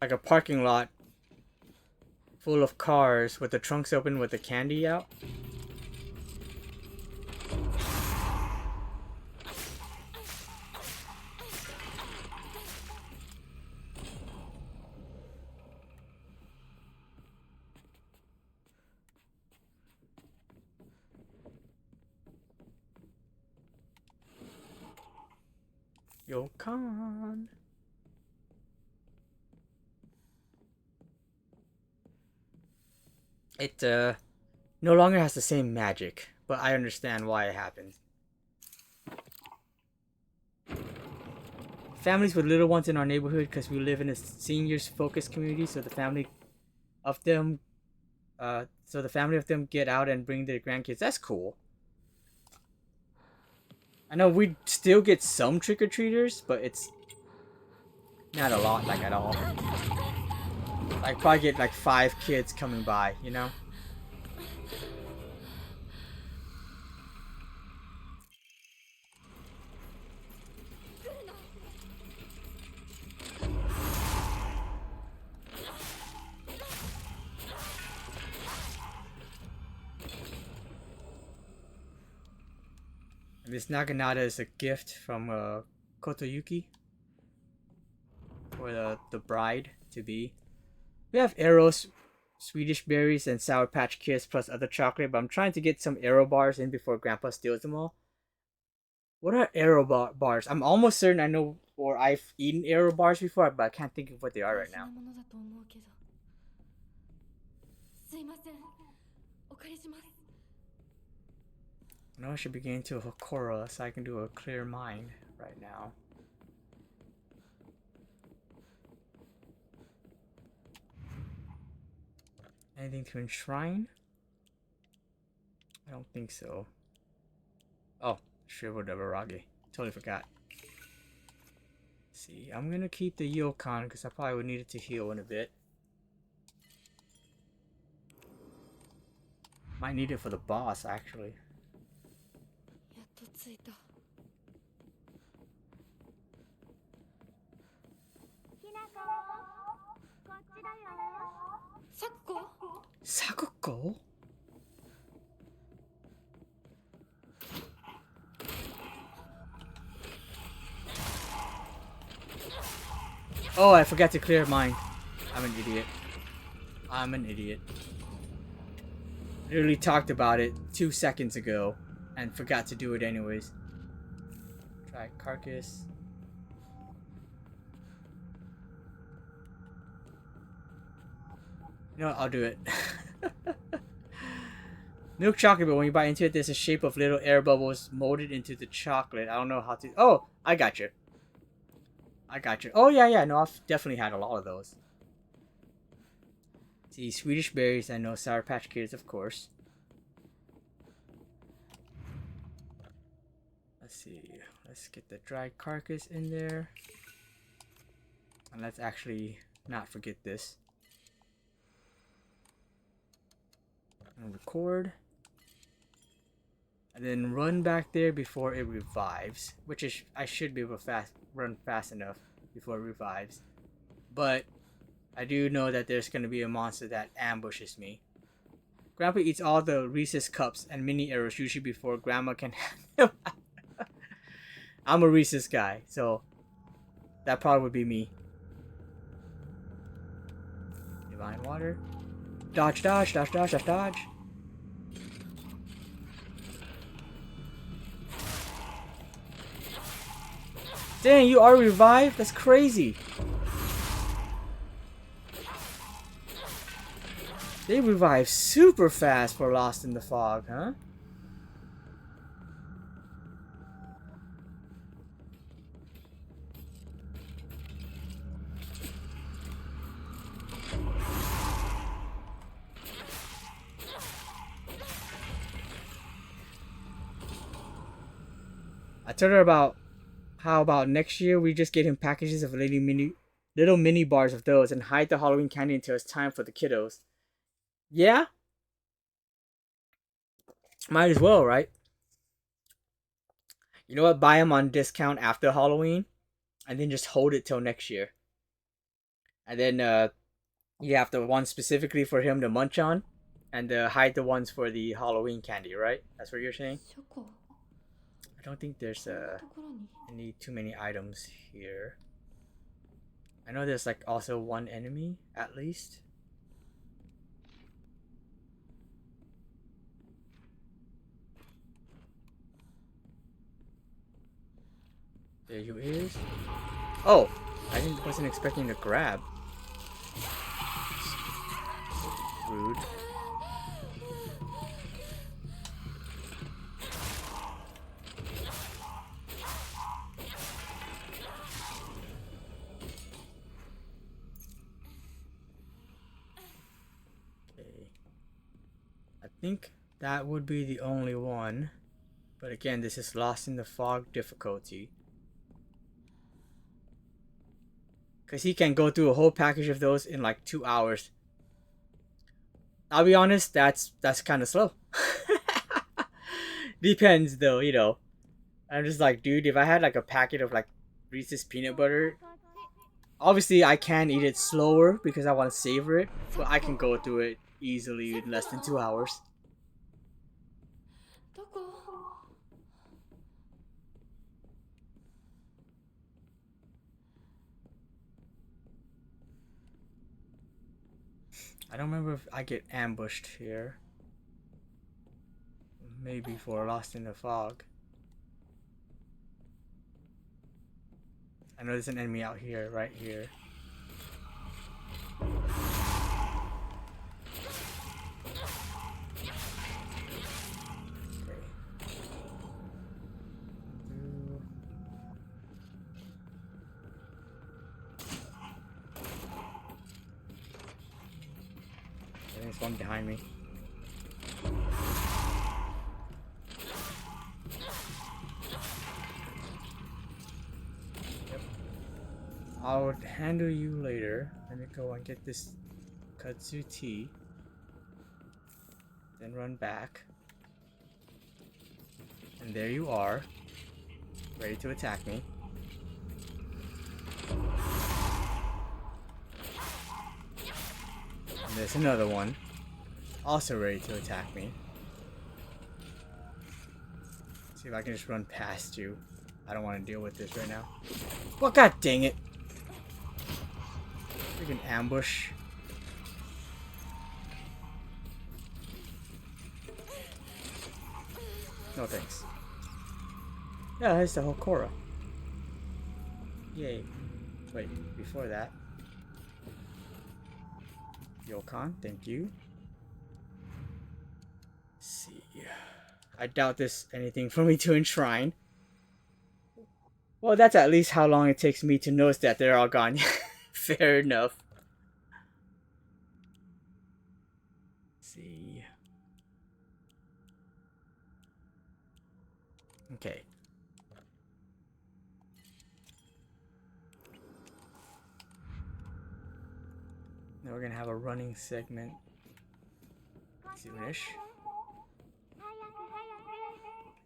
a parking lot full of cars with the trunks open with the candy out. Yokan. It no longer has the same magic, but I understand why it happened. Families with little ones in our neighborhood, because we live in a seniors focused community, so the family of them get out and bring their grandkids. That's cool. I know we still get some trick-or-treaters, but it's not a lot, like at all. Like probably get like 5 kids coming by, you know? And this Naginata is a gift from Kotoyuki for the bride to be. We have arrows, Swedish berries, and Sour Patch Kids plus other chocolate, but I'm trying to get some arrow bars in before Grandpa steals them all. What are arrow bars? I'm almost certain I know, or I've eaten arrow bars before, but I can't think of what they are right now. すいません。お借りします。 I know I should be getting to a Hokora so I can do a clear mind right now. Anything to enshrine? I don't think so. Oh, Shriveled Everagi. Totally forgot. Let's see, I'm gonna keep the Yokan because I probably would need it to heal in a bit. Might need it for the boss, actually. やっと着いた。ひなこ、こっちだよ。サクコ？ Sakuko? Oh, I forgot to clear mine. I'm an idiot. I'm an idiot. Literally talked about it 2 seconds ago and forgot to do it anyways. Try carcass. You know what? I'll do it. Milk chocolate, but when you bite into it, there's a shape of little air bubbles molded into the chocolate. I don't know how to... Oh, I got you. I got you. Oh, yeah. No, I've definitely had a lot of those. See, Swedish berries. I know Sour Patch Kids, of course. Let's see. Let's get the dried carcass in there. And let's actually not forget this. And record. And then run back there before it revives. Which is, I should be able to run fast enough before it revives. But I do know that there's going to be a monster that ambushes me. Grandpa eats all the Reese's cups and mini arrows usually before Grandma can handle. I'm a Reese's guy, so that probably would be me. Divine water. Dodge, dodge, dodge, dodge, dodge, dodge. Dang, you are revived? That's crazy. They revive super fast for Lost in the Fog, huh? I told her about how about next year we just get him packages of little mini bars of those and hide the Halloween candy until it's time for the kiddos. Yeah? Might as well, right? You know what? Buy them on discount after Halloween and then just hold it till next year. And then you have the one specifically for him to munch on and hide the ones for the Halloween candy, right? That's what you're saying? I don't think there's any too many items here. I know there's like also one enemy at least. There you is. Oh, I wasn't expecting to grab. Rude. I think that would be the only one. But again, this is Lost in the Fog difficulty. Because he can go through a whole package of those in like 2 hours. I'll be honest, that's kind of slow. Depends though, you know. I'm just like, dude, if I had like a packet of like Reese's peanut butter, obviously I can eat it slower because I want to savor it. But I can go through it easily in less than 2 hours. I don't remember if I get ambushed here. Maybe for Lost in the Fog. I know there's an enemy out here, right here. There's one behind me. Yep. I'll handle you later. Let me go and get this kudzu tea. Then run back. And there you are. Ready to attack me. There's another one, also ready to attack me. See if I can just run past you. I don't want to deal with this right now. Well, god dang it! Freaking ambush. No thanks. Yeah, that's the whole Korra. Yay. Wait, before that. Yokan, thank you. Let's see. I doubt there's anything for me to enshrine. Well, that's at least how long it takes me to notice that they're all gone. Fair enough. Let's see. Okay. Now we're gonna have a running segment. Soonish.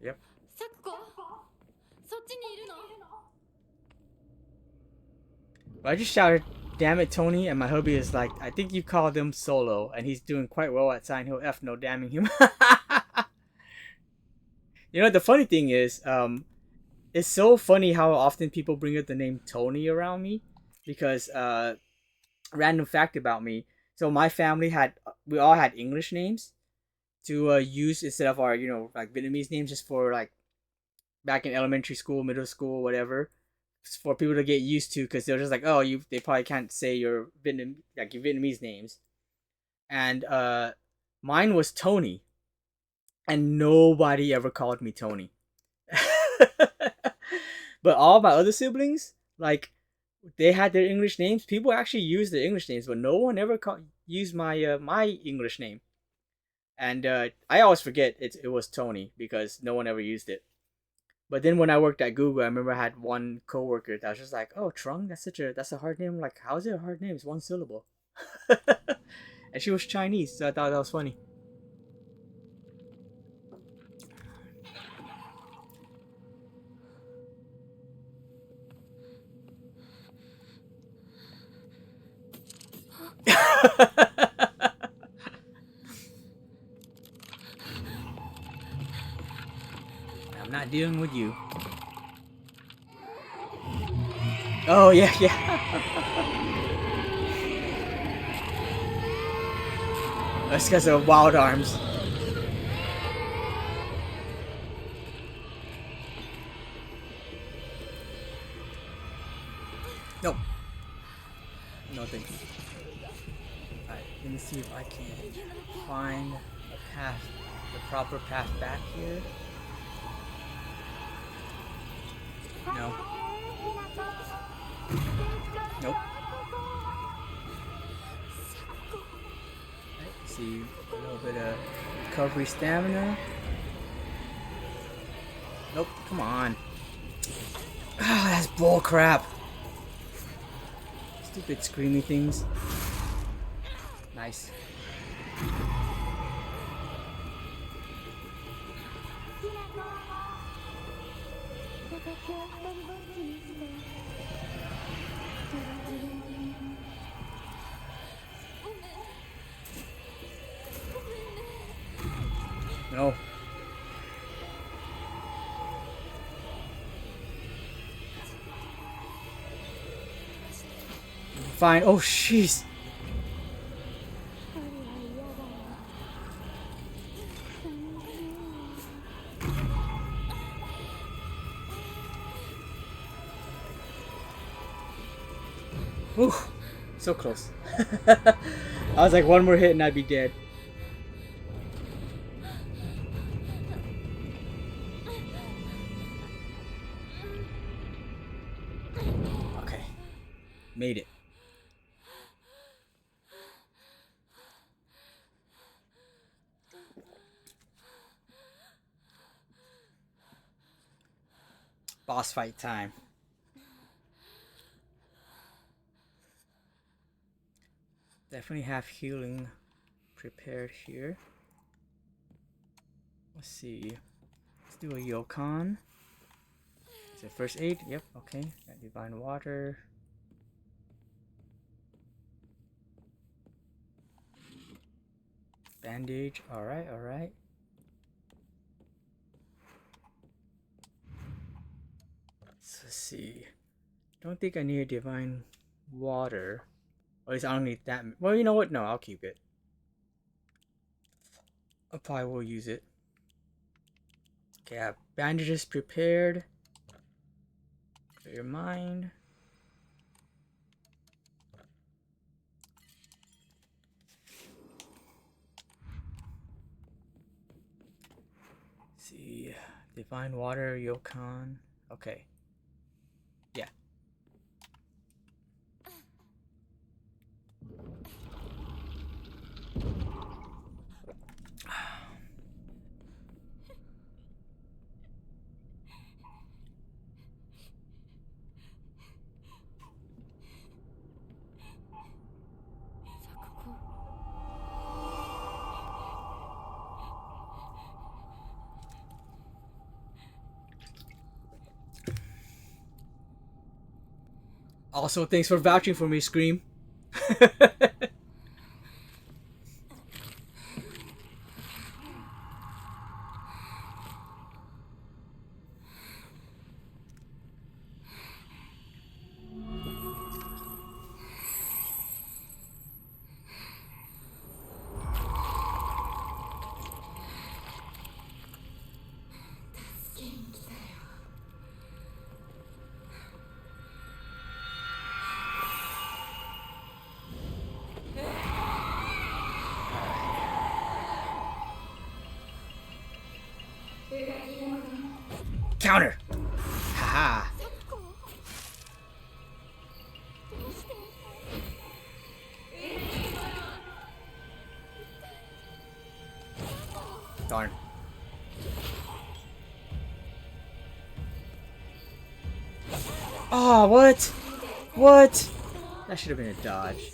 Yep. サクコそっちにいるの I just shouted, "Damn it, Tony!" and my hubby is like, "I think you called him Solo, and he's doing quite well at Silent Hill F. No damning him." You know, the funny thing is, it's so funny how often people bring up the name Tony around me, because random fact about me. So my family we all had English names to use instead of our, like Vietnamese names, just for like back in elementary school, middle school, whatever, for people to get used to, because they're just like, oh, they probably can't say your Vietnamese names, and mine was Tony, and nobody ever called me Tony. But all my other siblings, like, they had their English names. People actually used their English names, but no one ever used my my English name. And I always forget it was Tony, because no one ever used it. But then when I worked at Google, I remember I had one coworker that was just like, "Oh, Trung, that's a hard name." I'm like, how is it a hard name? It's one syllable. And she was Chinese, so I thought that was funny. I'm not dealing with you. Oh, yeah. That's because of wild arms. Nope. No thank you. Alright, let me see if I can find a path, the proper path back here. No. Nope. Right, see a little bit of recovery stamina. Nope, come on. Ah, that's bull crap. Stupid screamy things. Nice. No. Fine. Oh, jeez. Ooh, so close. I was like, one more hit and I'd be dead. Okay. Made it. Boss fight time. Definitely have healing prepared here. Let's see. Let's do a Yokan. Is it first aid? Yep, okay. Got divine water. Bandage. Alright, alright. Let's see. Don't think I need divine water. Or at least I don't need that. Well, you know what? No, I'll keep it. I probably will use it. Okay, I have bandages prepared. Clear your mind. See, divine water, Yokon. Okay. Yeah. Also, thanks for vouching for me, Scream. Counter! Haha! Darn. Oh, what? What? That should have been a dodge.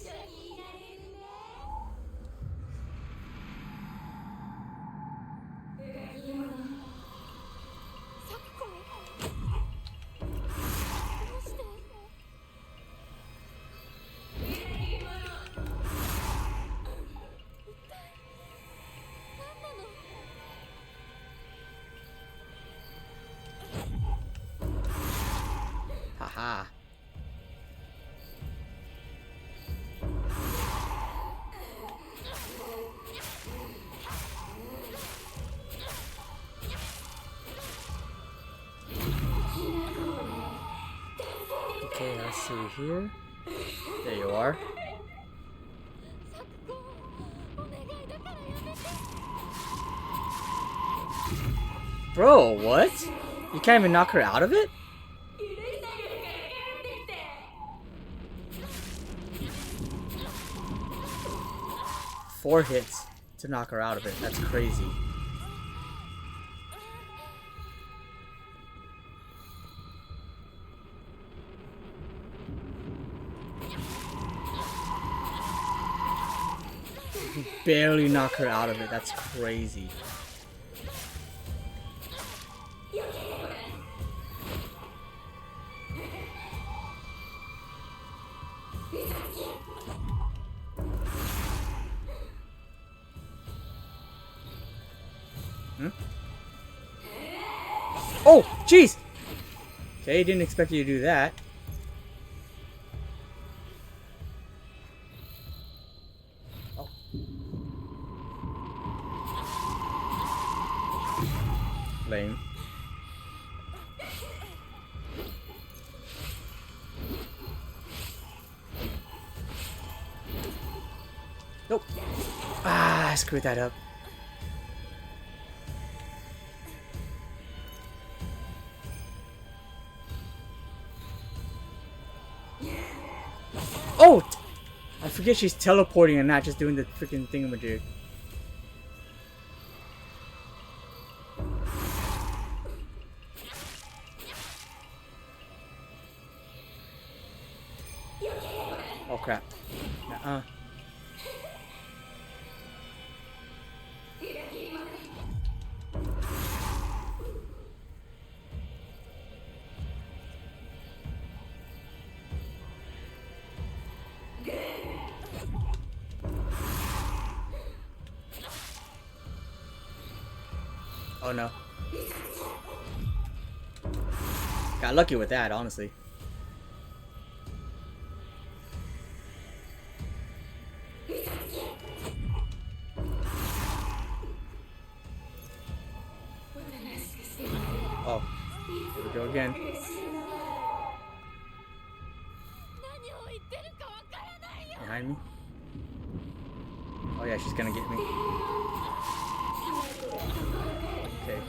Haha. Okay, let's see here. There you are. Bro, what? You can't even knock her out of it? 4 hits to knock her out of it. That's crazy. You barely knock her out of it. That's crazy. Oh, jeez! Okay, didn't expect you to do that. Oh. Lame. Nope. Ah, I screwed that up. Oh! I forget she's teleporting and not just doing the freaking thingamajig. Oh crap. Nuh-uh. Oh no. Got lucky with that, honestly. again. 何を言ってるかわからないよ。 Behind me. Oh yeah, she's gonna get me. Okay.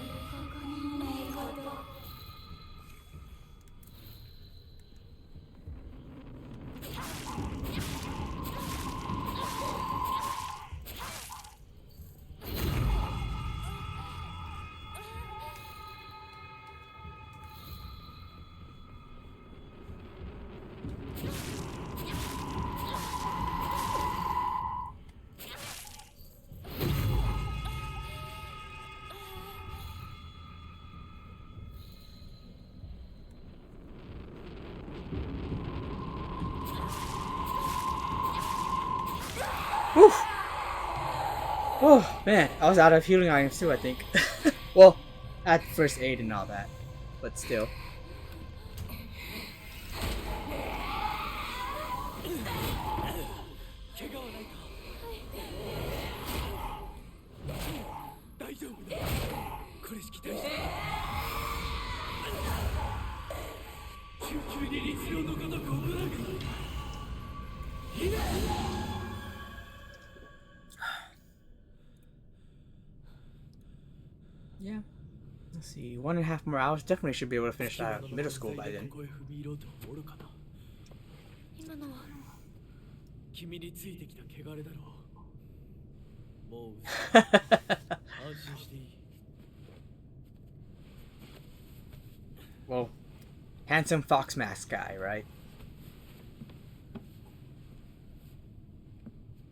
Whew. Oh man, I was out of healing items too, I think. Well, at first aid and all that, but still. Yeah. Let's see, 1.5 more hours. Definitely should be able to finish that middle school by then. 今のは君についてきた汚れだろう。もう安心していい。 Well, handsome fox mask guy, right?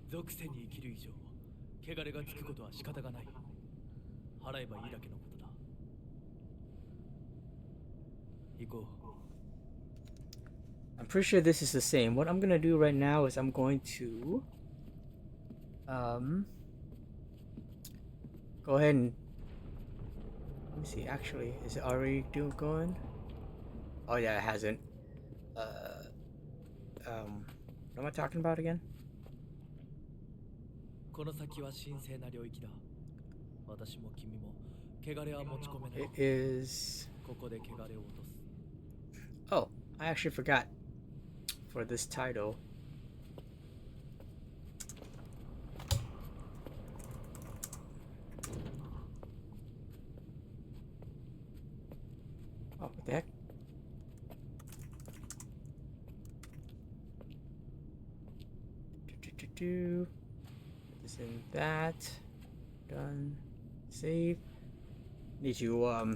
属性に生きる以上、汚れがつくことは仕方がない。払えばいいだけのことだ。行こう。 I'm pretty sure this is the same. What I'm gonna do right now is I'm going to go ahead and let me see. Actually, is it already going? Oh yeah, it hasn't. What am I talking about again? この先は神聖な領域だ。私も君も汚れは持ち込めない。 It is. ここで汚れを落とす。 Oh, I actually forgot for this title. Oh, what the heck? Put this in that. Done. Save. Need to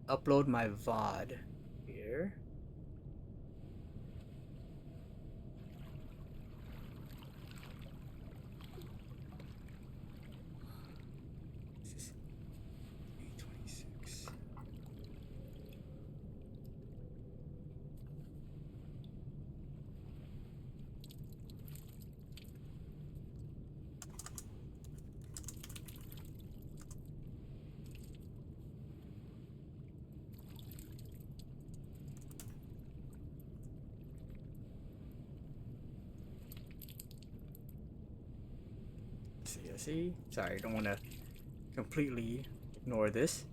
upload my VOD here. This is 826. See, sorry, I don't want to completely ignore this.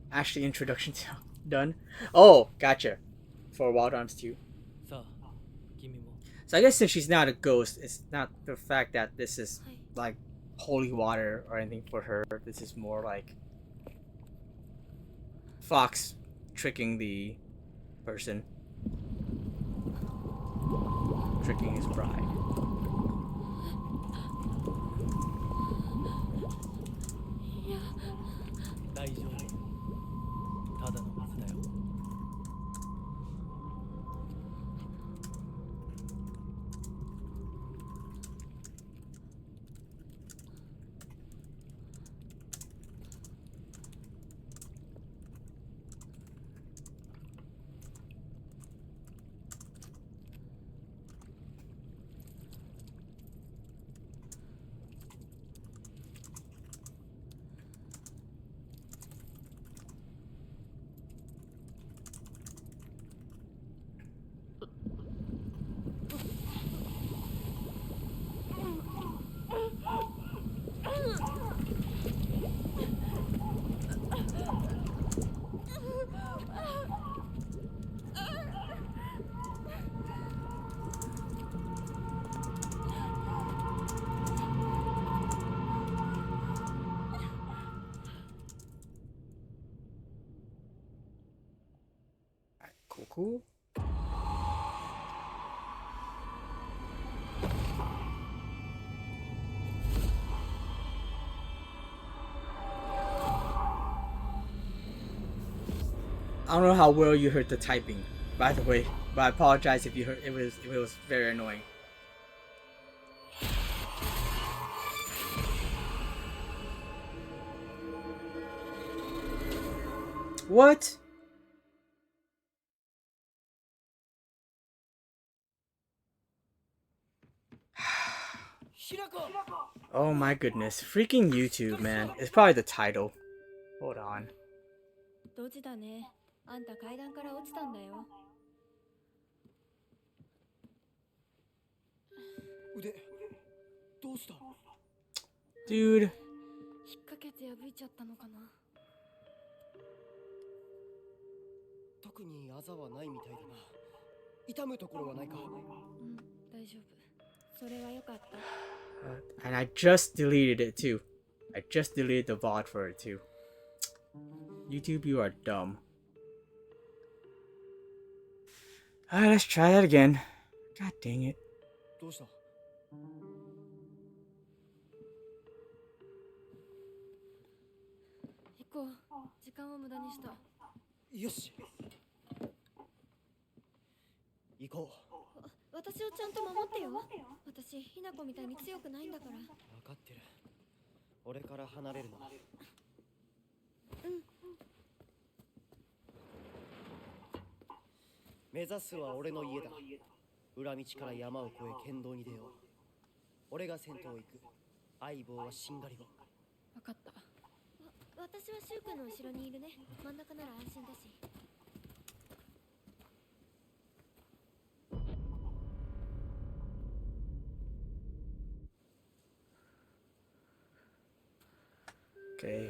Actually, introduction done. Oh, gotcha. For Wild Arms 2. さあ、君も。 So I guess since she's not a ghost, it's not the fact that this is like holy water or anything for her. This is more like Fox tricking the person, tricking his bride. 大丈夫。ただの水だよ。 Let's cool. I don't know how well you heard the typing, by the way, but I apologize if you heard it was very annoying. What? Oh my goodness, freaking YouTube, man. It's probably the title. Hold on. ドジだね。あんた階段から落ちたんだよ。腕どうした？ Dude. 引っ掛けて破いちゃったのかな。特にあざはないみたいだな。痛むところはないか？うん、大丈夫。それはよかった。And I just deleted it too. I just deleted the VOD for it too. YouTube, you are dumb. Alright, let's try that again. God dang it. どうした？行こう。時間を無駄にした。よし。行こう。私をちゃんと守ってよ。私、ひな子みたいに強くないんだから。分かってる。俺から離れるな。うん。目指すは俺の家だ。裏道から山を越え剣道に出よう。俺が先頭を行く。相棒はしんがりを。分かった。私はシュウ君の後ろにいるね。真ん中なら安心だし。Okay.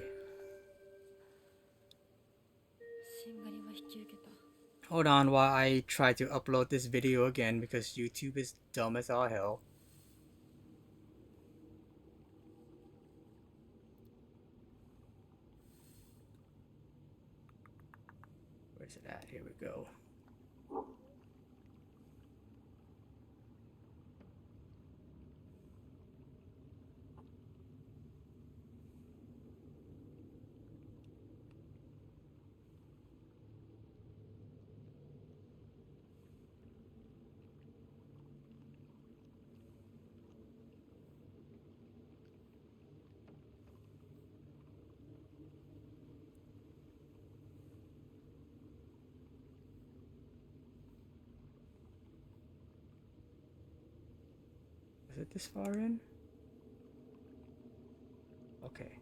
しんがりは引き受けた。Hold on while I try to upload this video again because YouTube is dumb as all hell. Where's it at? Here we go. Is it this far in? Okay.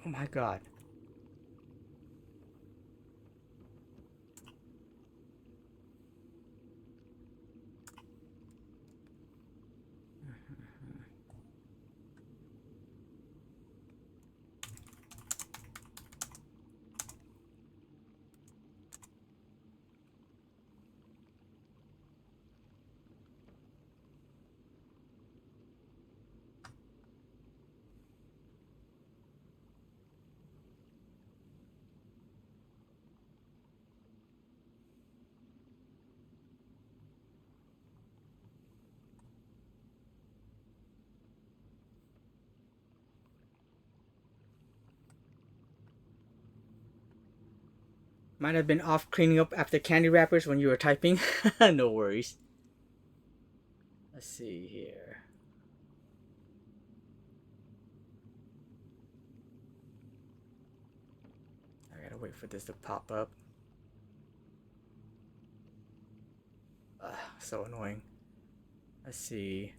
Oh my god. Might have been off cleaning up after candy wrappers when you were typing. No worries. Let's see here. I gotta wait for this to pop up. So annoying. Let's see.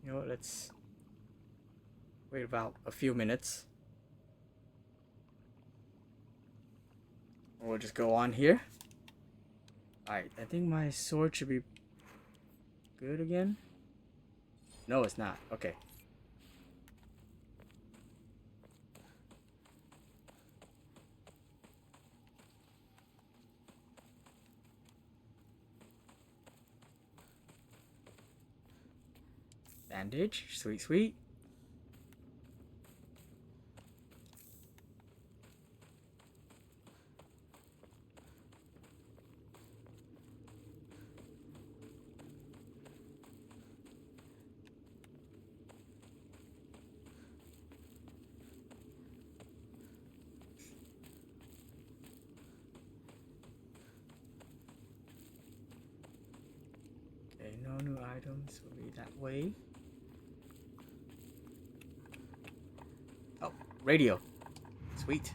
You know what, let's wait about a few minutes. We'll just go on here. Alright, I think my sword should be good again. No, it's not. Okay. Bandage. Sweet, sweet. Okay, no new items will be that way. Oh, radio. Sweet.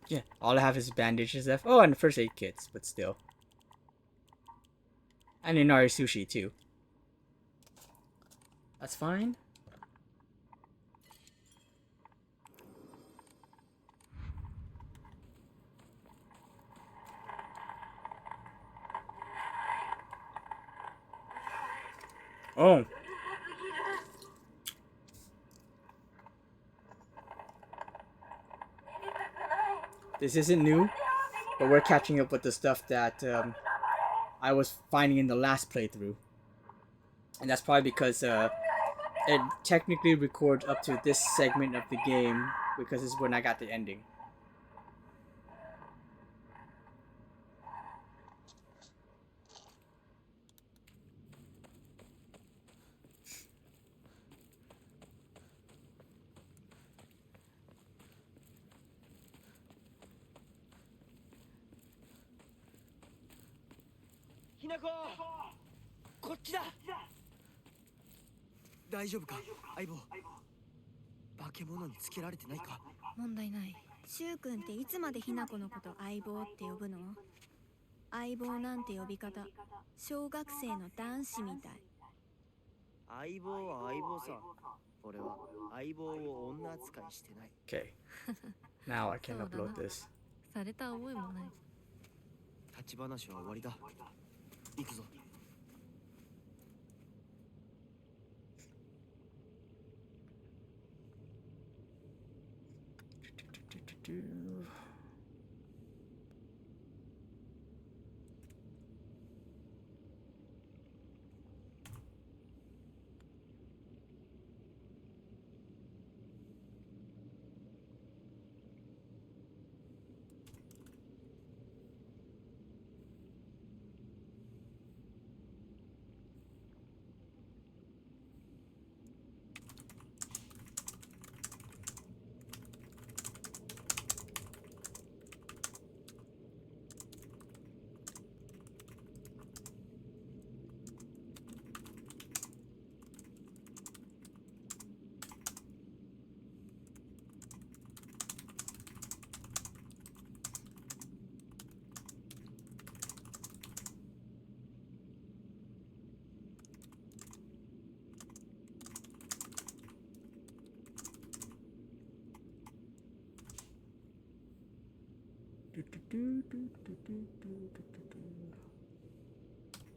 Yeah, all I have is bandages left. Oh, and first aid kits, but still. And Inari sushi too. That's fine. Oh. This isn't new, but we're catching up with the stuff that I was finding in the last playthrough. And that's probably because it technically records up to this segment of the game, because this is when I got the ending. Hinako! こっちだ大丈夫か相棒化け物につけられてないか問題ない。シュウ君っていつまでひな子のこと相棒って呼ぶの？相棒なんて呼び方、小学生の男子みたい。相棒は相棒さ俺は相棒を女扱いしてない Okay. Now I can upload this. された覚えもない。立ち話は終わりだ行くぞ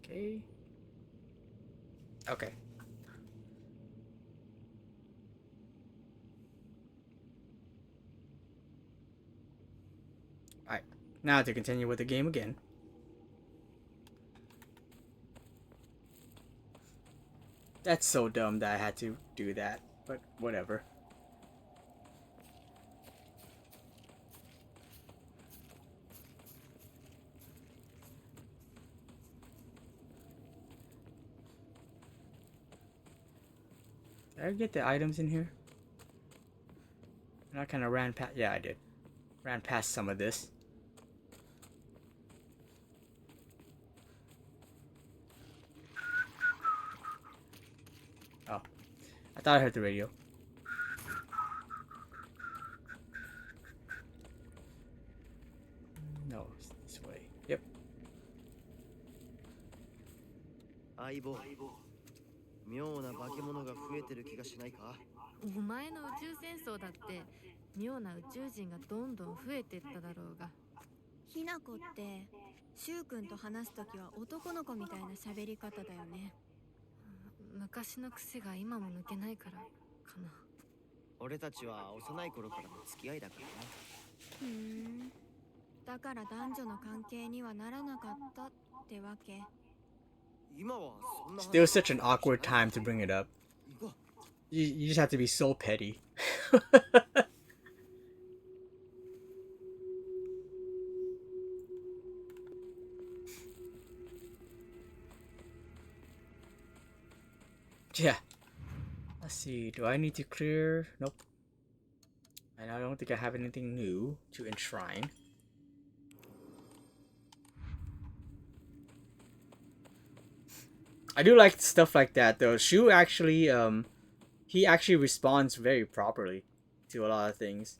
Okay. Okay. Alright. Now to continue with the game again. That's so dumb that I had to do that, but whatever. Did I get the items in here? And I kind of ran past. Yeah, I did. Ran past some of this. Oh, I thought I heard the radio. No, it's this way. Yep. 相棒妙な化け物が増えてる気がしないかお前の宇宙戦争だって妙な宇宙人がどんどん増えてっただろうが。ひな子ってシュウ君と話すときは男の子みたいな喋り方だよね。昔の癖が今も抜けないからかな。俺たちは幼い頃からの付き合いだからなだから男女の関係にはならなかったってわけ。今はそんな Still such an awkward time to bring it up. 行こ You just have to be so petty. Yeah. Let's see. Do I need to clear? Nope. And I don't think I have anything new to enshrine. I do like stuff like that though. Shu actually he actually responds very properly to a lot of things.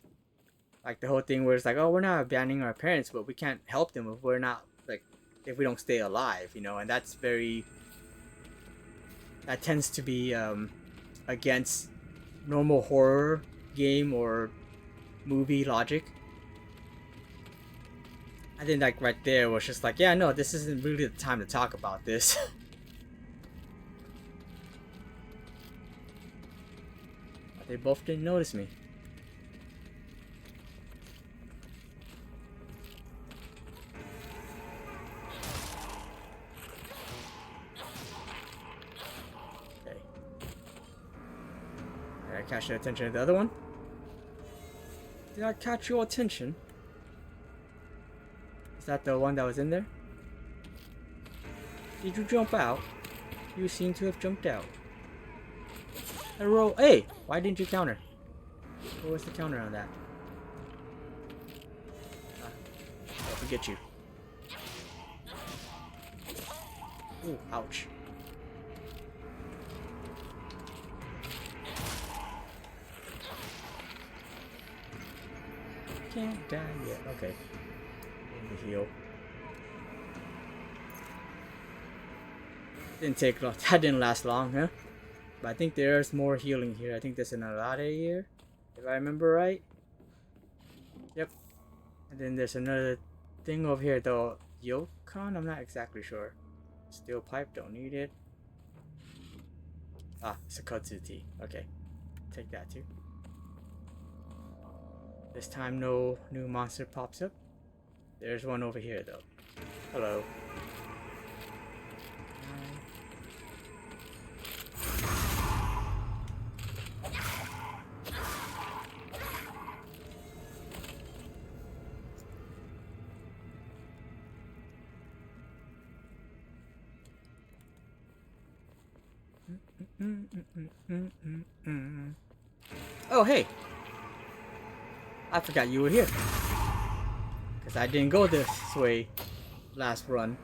Like the whole thing where it's like, oh, we're not abandoning our parents, but we can't help them if we're not, like, if we don't stay alive, you know. And that's very, that tends to be against normal horror game or movie logic. I think like right there was just like, yeah, no, this isn't really the time to talk about this. They both didn't notice me. Okay. Did I catch the attention of the other one? Did I catch your attention? Is that the one that was in there? Did you jump out? You seem to have jumped out. Hey, why didn't you counter? What was the counter on that? I'll forget you. Ooh, ouch. Can't die yet. Okay. Let me heal. Didn't take long. That didn't last long, huh? But I think there's more healing here. I think there's an Alade here, if I remember right. Yep. And then there's another thing over here, though. Yokon? I'm not exactly sure. Steel pipe, don't need it. Ah, it's a Kotsuti. Okay. Take that too. This time no new monster pops up. There's one over here though. Hello. Oh, hey! I forgot you were here. Because I didn't go this way last run.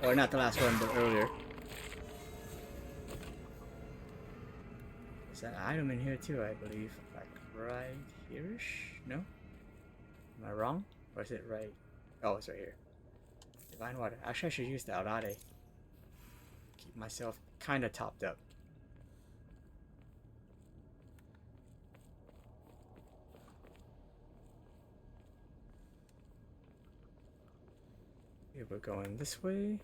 Or not the last run, but earlier. There's an item in here too, I believe. Like right here-ish? No? Am I wrong? Or is it right? Oh, it's right here. Divine water. Actually, I should use the Arade. Keep myself kind of topped up. Okay, we're going this way.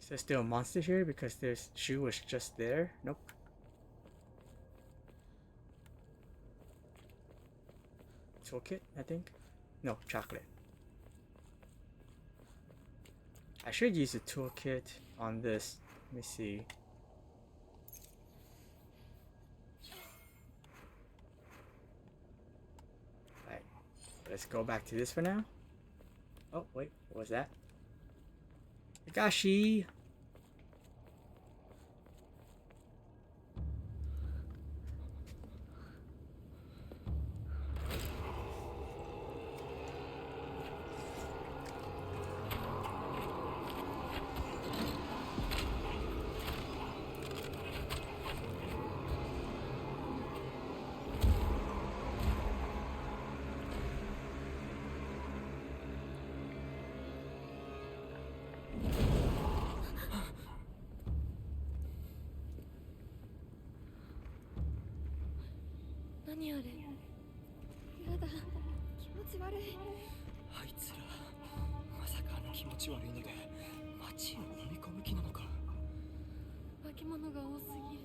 Is there still a monster here? Because there's Shu was just there. Nope. Toolkit, I think. No, chocolate. I should use a toolkit on this. Let me see. Alright. Let's go back to this for now. Oh, wait. What was that? Higashi!何あれ。やだ、気持ち悪い。あいつらまさかあの気持ち悪いので街を飲み込む気なのか。化け物が多すぎる。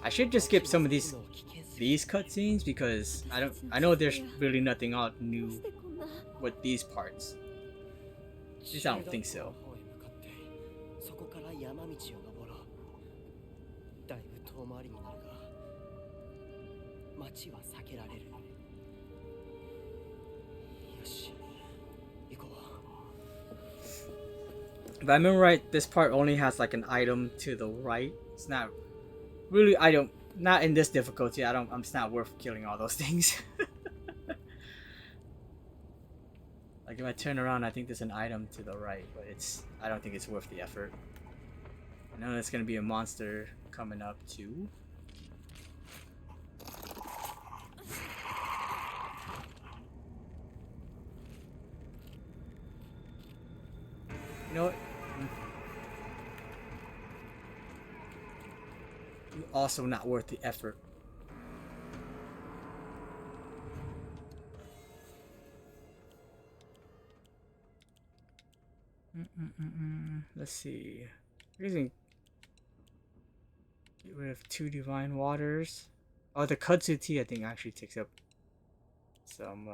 I should just skip some of these cutscenes because I know there's really nothing out new with these parts. At least I don't think so. そこから山道を登ろう。だいぶ遠回りになるが、町は避けられる。よし、行こう。 If I remember right, this part only has like an item to the right. It's not really not in this difficulty. It's not worth killing all those things. Like if I turn around, I think there's an item to the right, but I don't think it's worth the effort. I know there's gonna be a monster coming up too. You know what? Also not worth the effort. Let's see. Using get rid of 2 divine waters. Oh, the kudzu tea I think actually takes up some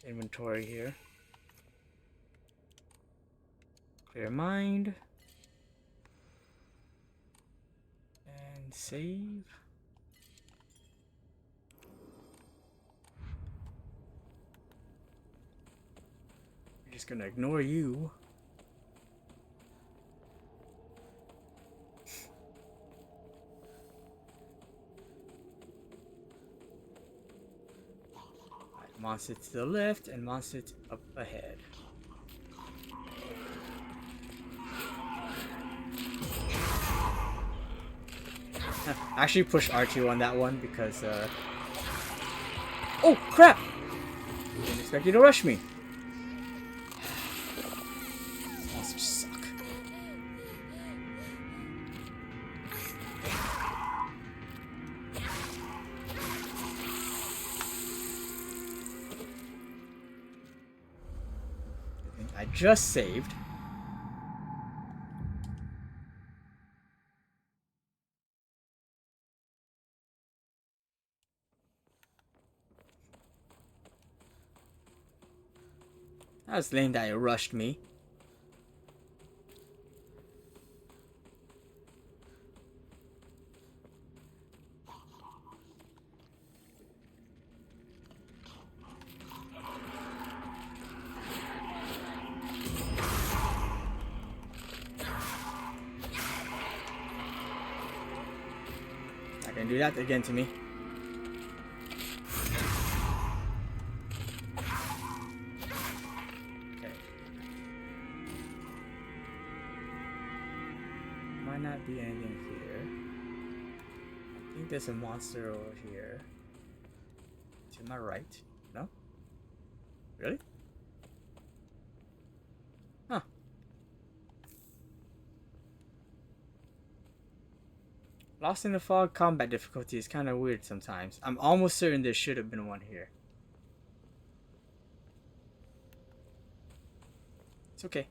inventory here. Clear mind. And save. I'm just gonna ignore you. Monster to the left and monster up ahead. I actually pushed R2 on that one because oh crap! Didn't expect you to rush me. Monsters suck. I just saved. That was lame that it rushed me. I can do that again to me. Okay. Might not be anything here. I think there's a monster over here. To my right. No? Really? Huh. Lost in the Fog combat difficulty is kind of weird sometimes. I'm almost certain there should have been one here. It's okay.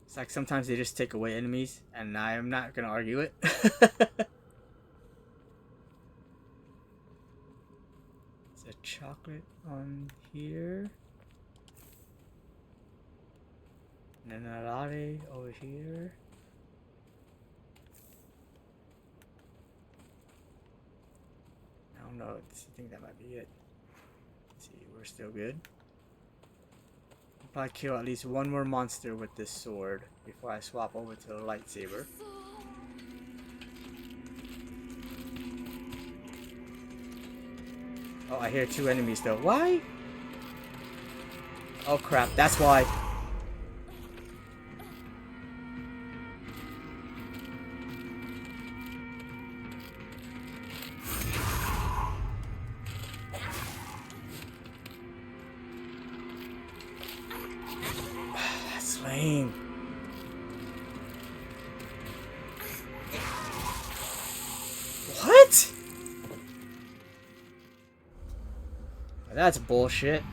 It's like sometimes they just take away enemies, and I'm not gonna argue it. There's a chocolate on here. And then a latte over here. I don't know. I think that might be it. Let's see, we're still good. I'll probably kill at least one more monster with this sword before I swap over to the lightsaber. Oh, I hear 2 enemies though. Why? Oh crap, that's why. That's lame. What? That's bullshit.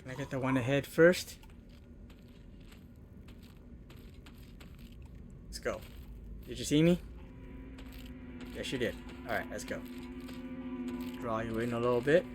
Can I get the one ahead first? Let's go. Did you see me? Yes, you did. Alright, let's go. Draw you in a little bit.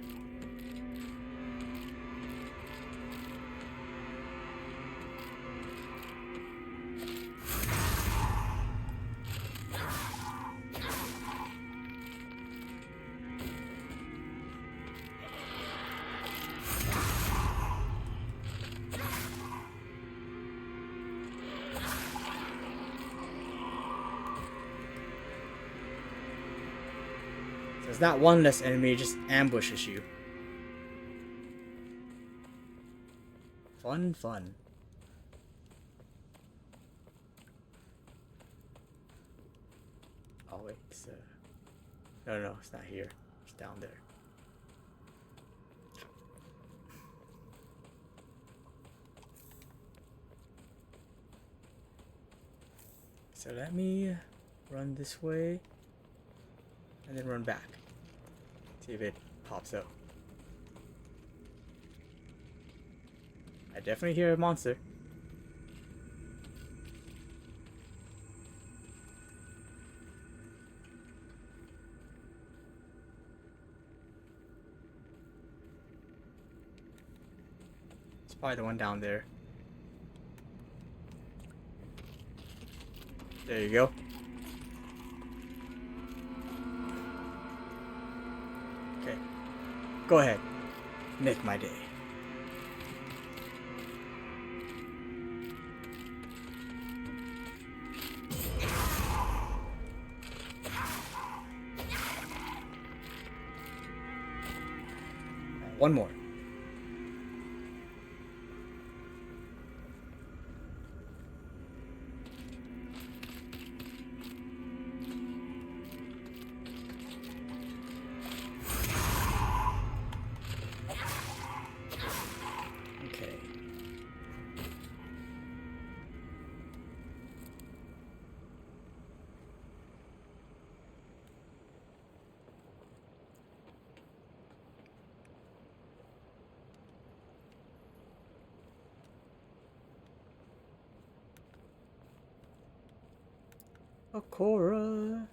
There's not one less enemy, it just ambushes you. Fun, fun. Oh wait, it's no, it's not here. It's down there. So let me run this way and then run back. See if it pops up. I definitely hear a monster. It's probably the one down there. There you go. Okay. Go ahead. Make my day. One more. Okay. Okora.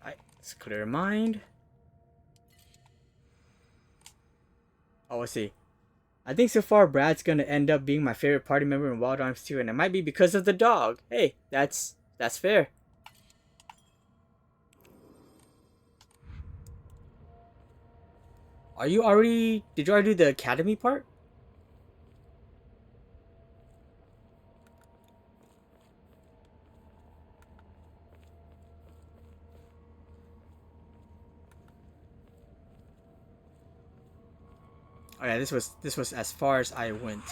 Alright, let's clear your mind. Oh, let's see. I think so far Brad's gonna end up being my favorite party member in Wild Arms 2, and it might be because of the dog. Hey, that's fair. Did you already do the academy part? Oh yeah, this was as far as I went.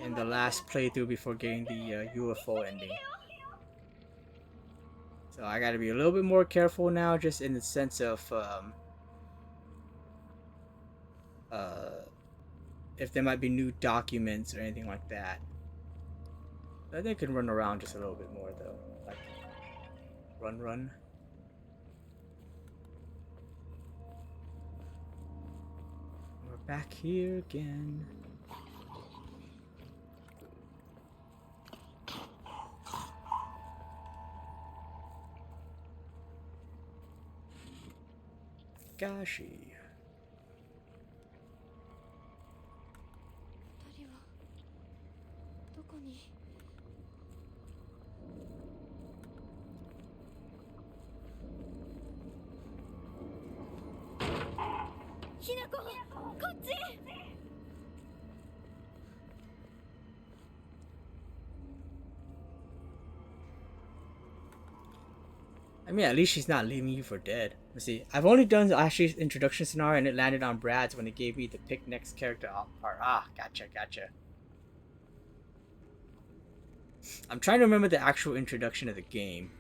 In the last playthrough before getting the UFO ending. So I gotta be a little bit more careful now, just in the sense of if there might be new documents or anything like that. But they can run around just a little bit more though. Like run. We're back here again. Gashi. 二人はどこに？ひなこ、こっち！ I mean, at least she's not leaving you for dead. Let's see. I've only done Ashley's introduction scenario, and it landed on Brad's when it gave me the pick next character part. Ah, gotcha. I'm trying to remember the actual introduction of the game.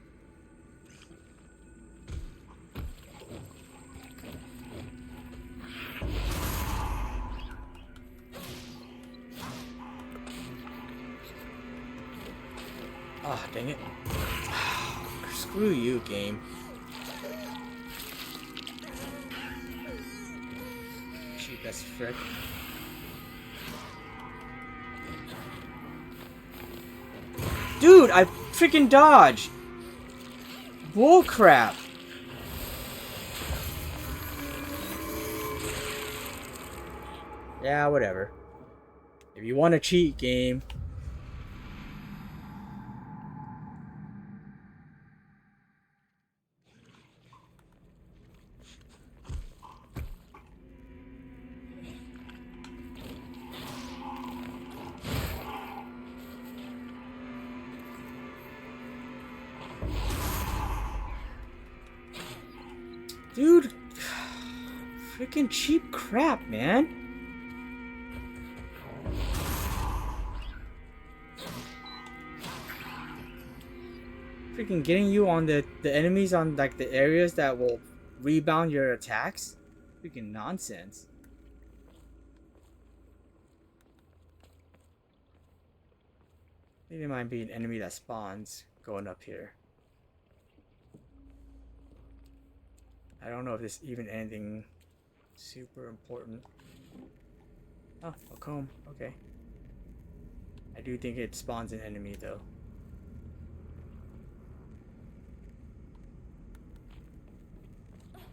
Oh, dang it. Screw you, game. Cheap as frick. Dude, I freaking dodged! Bull crap! Yeah, whatever. If you want to cheat, game. Dude, freaking cheap crap, man. Freaking getting you on the enemies on like the areas that will rebound your attacks. Freaking nonsense. I think there might be an enemy that spawns going up here. I don't know if there's even anything super important. Oh, a comb. Okay. I do think it spawns an enemy though.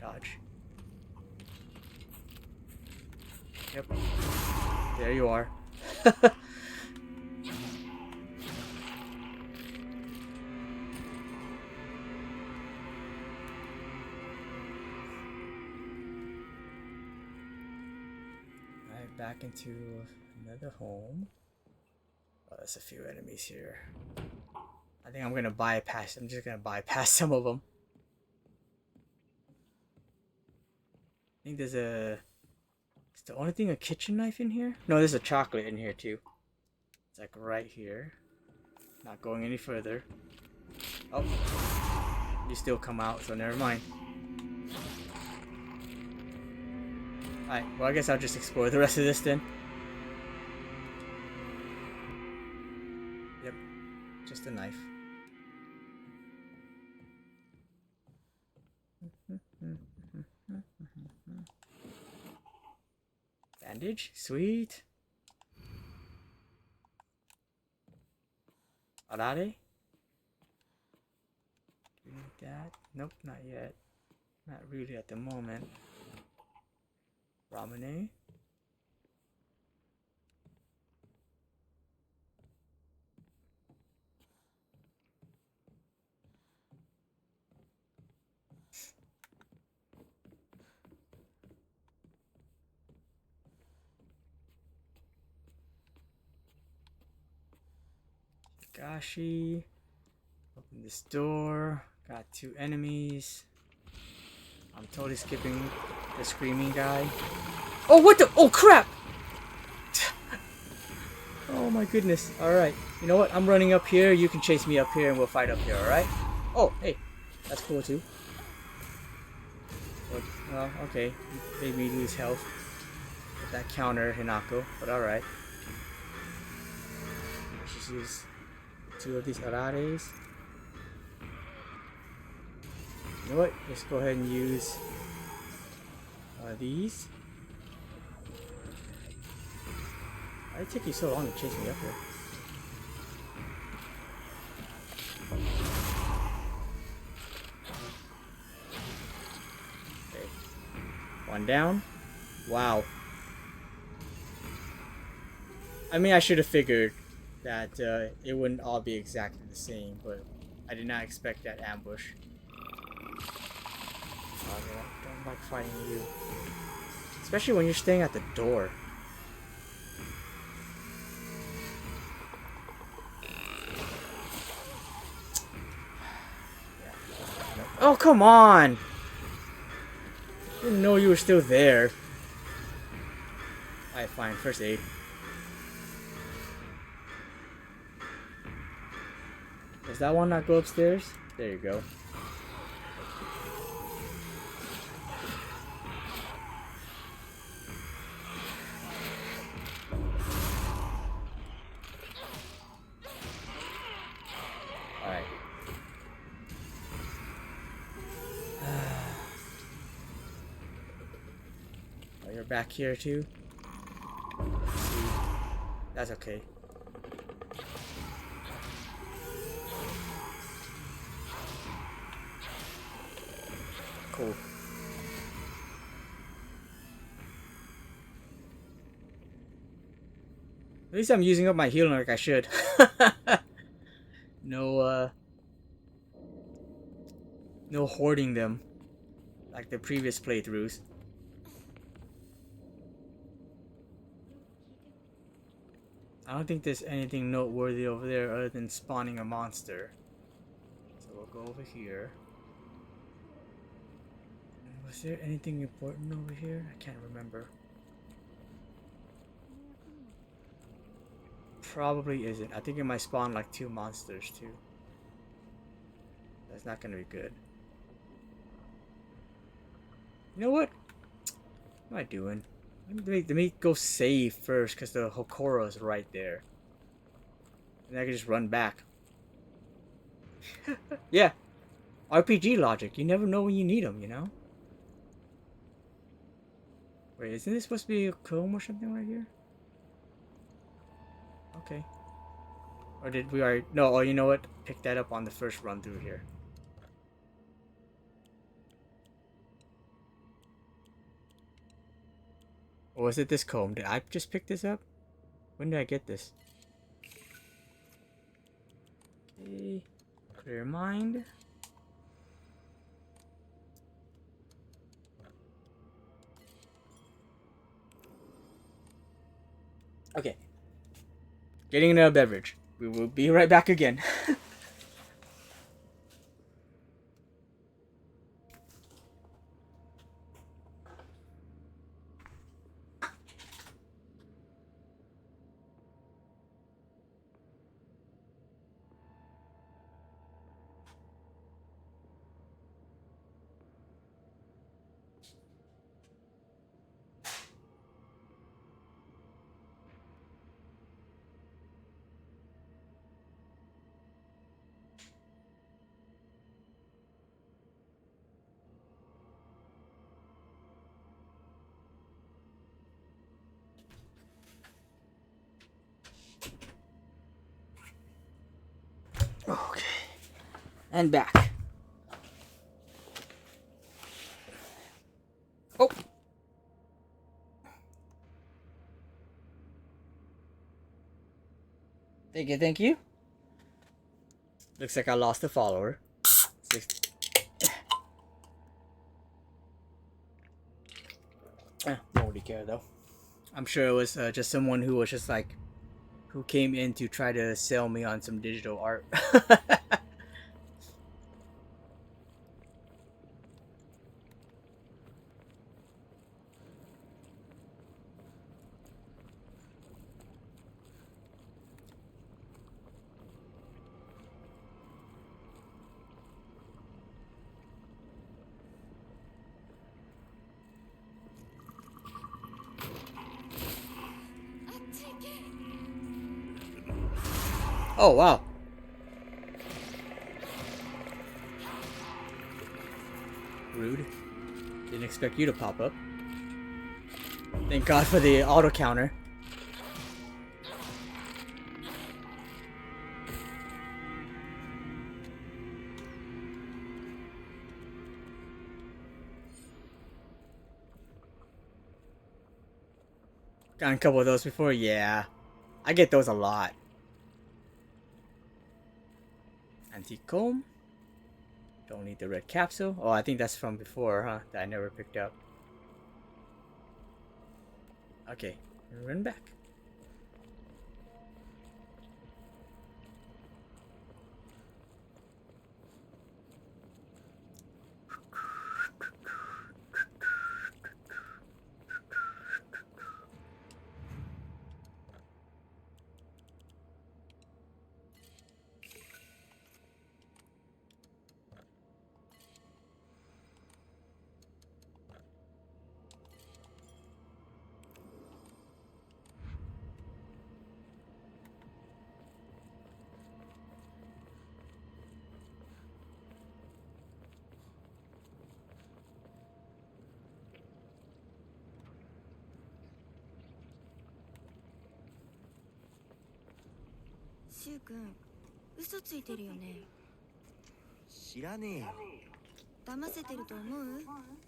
Dodge. Yep. There you are. Alright, back into another home. Oh, there's a few enemies here. I think I'm gonna bypass. I'm just gonna bypass some of them. I think there's a... Is the only thing a kitchen knife in here? No, there's a chocolate in here too. It's like right here. Not going any further. Oh. You still come out, so never mind. Alright, well I guess I'll just explore the rest of this then. Yep. Just a knife. Bandage? Sweet. Arare? Do you need that? Nope, not yet. Not really at the moment. Ramune? Gashi. Open this door. Got 2 enemies. I'm totally skipping the screaming guy. Oh, what the? Oh, crap! Oh my goodness. Alright. You know what? I'm running up here. You can chase me up here and we'll fight up here, alright? Oh, hey. That's cool too. Well, okay. You made me lose health with that counter, Hinako. But alright. Let's just use 2 of these Arares. You know what? Let's go ahead and use these. Why did it take you so long to chase me up here? Okay. 1 down. Wow. I mean, I should have figured that it wouldn't all be exactly the same, but I did not expect that ambush. I don't like fighting you. Especially when you're staying at the door. Oh, come on! Didn't know you were still there. Alright, fine. First aid. Does that one not go upstairs? There you go. back here too. See, that's okay. Cool. At least I'm using up my healing like I should. No, no hoarding them like the previous playthroughs. I don't think there's anything noteworthy over there other than spawning a monster. So we'll go over here. Was there anything important over here? I can't remember. Probably isn't. I think it might spawn like 2 monsters too. That's not gonna be good. You know what? What am I doing? Let me go save first because the Hokora is right there. And I can just run back. Yeah. RPG logic. You never know when you need them, you know? Wait, isn't this supposed to be a comb or something right here? Okay. Or did we already... No, oh, you know what? Pick that up on the first run through here. Or was it this comb? Did I just pick this up? When did I get this? Okay. Clear mind. Okay. Getting another beverage. We will be right back again. Okay. And back. Oh. Thank you, thank you. Looks like I lost a follower. Don't really care though. I'm sure it was just someone who was just like, who came in to try to sell me on some digital art. Oh, wow. Rude. Didn't expect you to pop up. Thank God for the auto counter. Got a couple of those before? Yeah. I get those a lot. Antique comb. Don't need the red capsule. Oh, I think that's from before, huh? That I never picked up. Okay, run back. シュウ君嘘ついてるよね。知らねえよ。騙せてると思う？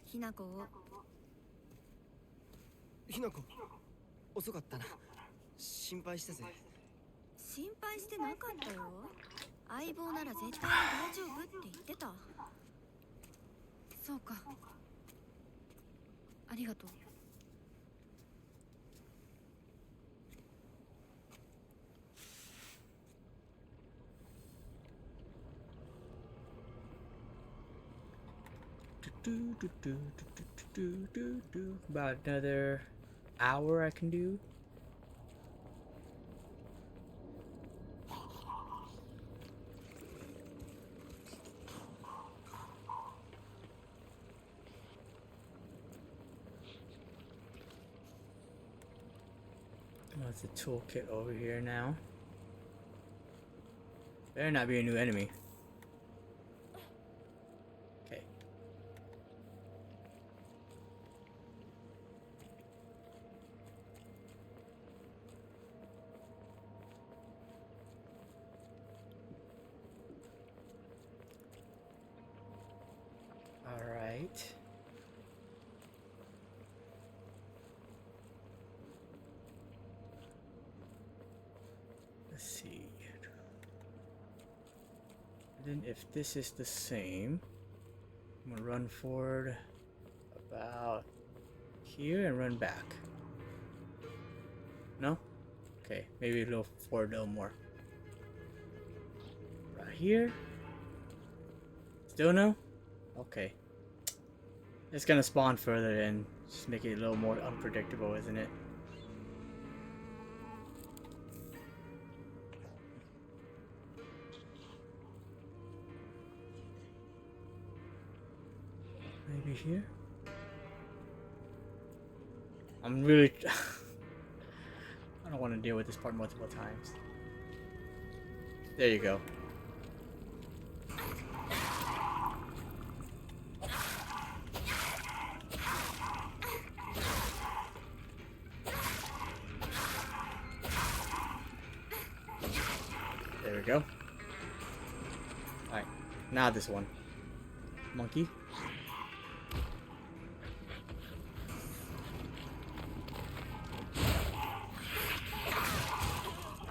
ひなこを。ひなこ遅かったな。心配したぜ。心配してなかったよ。相棒なら絶対に大丈夫って言ってた。そうか、ありがとう。About another hour I can do. What's the toolkit over here now? Better not be a new enemy. Okay. All right. Let's see. Then if this is the same, I'm gonna run forward about here and run back. No? Okay, maybe a little forward a little more. Right here. Still no? Okay. It's gonna spawn further and just make it a little more unpredictable, isn't it? Maybe here? I'm really... I don't want to deal with this part multiple times. There you go. There we go. Alright, now this one. Monkey.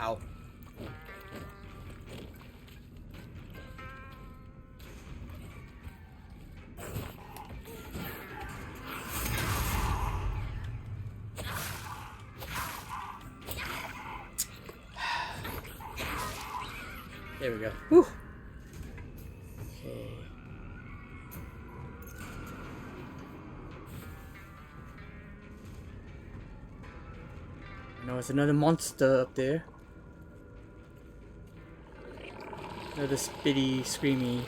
Ow. There we go. Whew. Okay. I know it's another monster up there. Another spitty, screamy.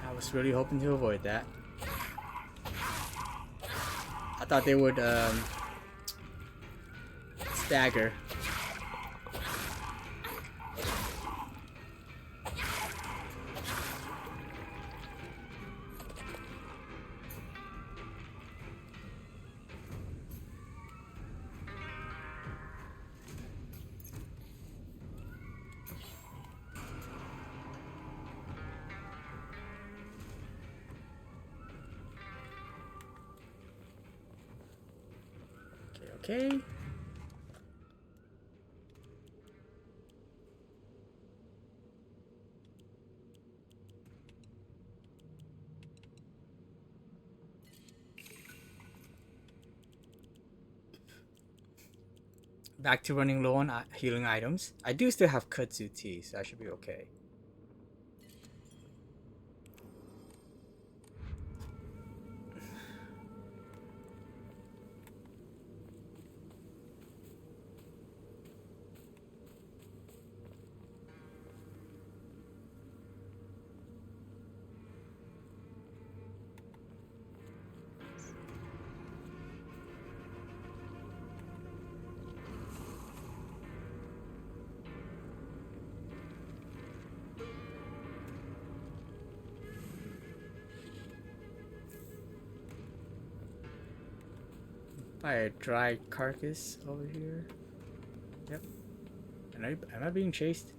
I was really hoping to avoid that. I thought they would stagger. Okay. Back to running low on healing items. I do still have kudzu tea, so I should be okay. Alright, dry carcass over here. Yep. Am I being chased?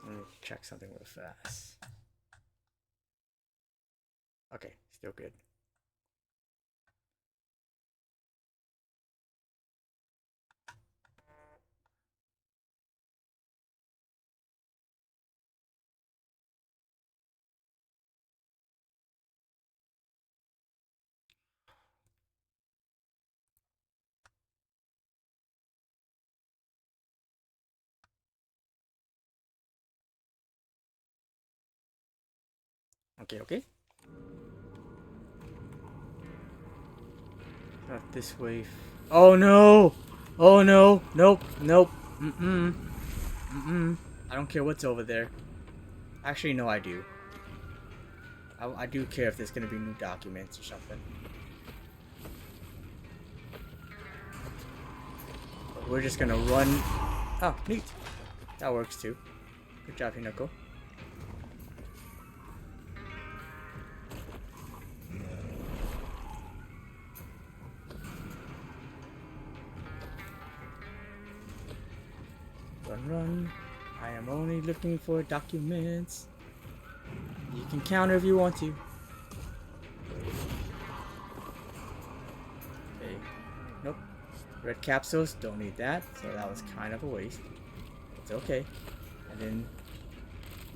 Let me check something real fast. Okay, still good. Okay, okay. Not this way. Oh no! Oh no! Nope, nope. Mm-mm. Mm-mm. I don't care what's over there. Actually, no, I do. I do care if there's gonna be new documents or something. But we're just gonna run. Oh, neat. That works too. Good job, Hinako. Run, run. I am only looking for documents. You can counter if you want to. Okay. Nope. Red capsules, don't need that. So that was kind of a waste. It's okay. And then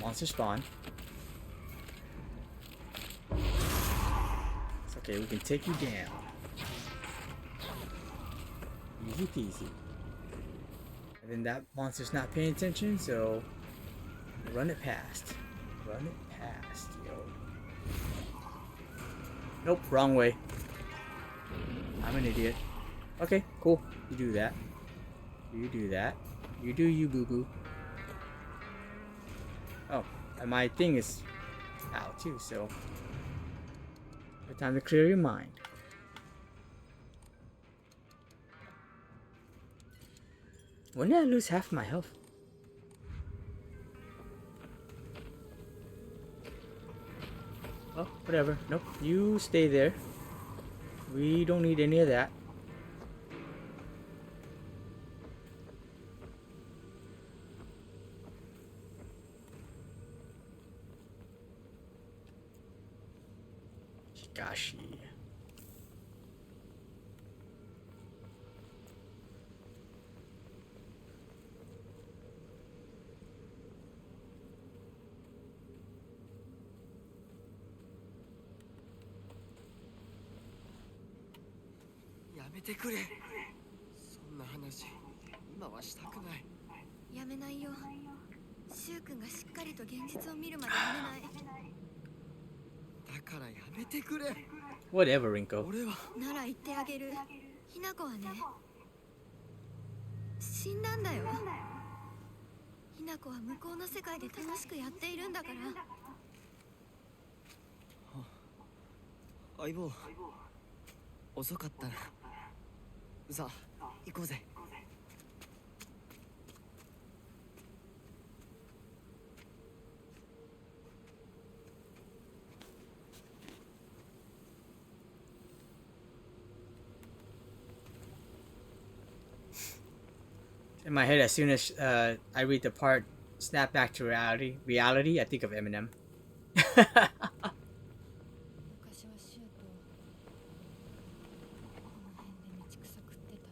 monster spawn. It's okay, we can take you down. Easy peasy. And then that monster's not paying attention, so run it past. Run it past, yo. Nope, wrong way. I'm an idiot. Okay, cool. You do that. You do that. You do you, boo-boo. Oh, and my thing is out too, so good time to clear your mind. When did I lose half my health? Oh, whatever. Nope, you stay there. We don't need any of that. Higashi.やめてくれ。そんな話今はしたくない。やめないよ。シュウ君がしっかりと現実を見るまでやめない。だからやめてくれ。 Whatever, Rinko. 俺はなら言ってあげる。ひなこはね、死んだんだよ。ひなこは向こうの世界で楽しくやっているんだから。相棒遅かったな。さあ行こうぜ。In my head, as soon as I read the part, snap back to reality, I think of Eminem. 昔はシュウとこの辺で道草食ってた。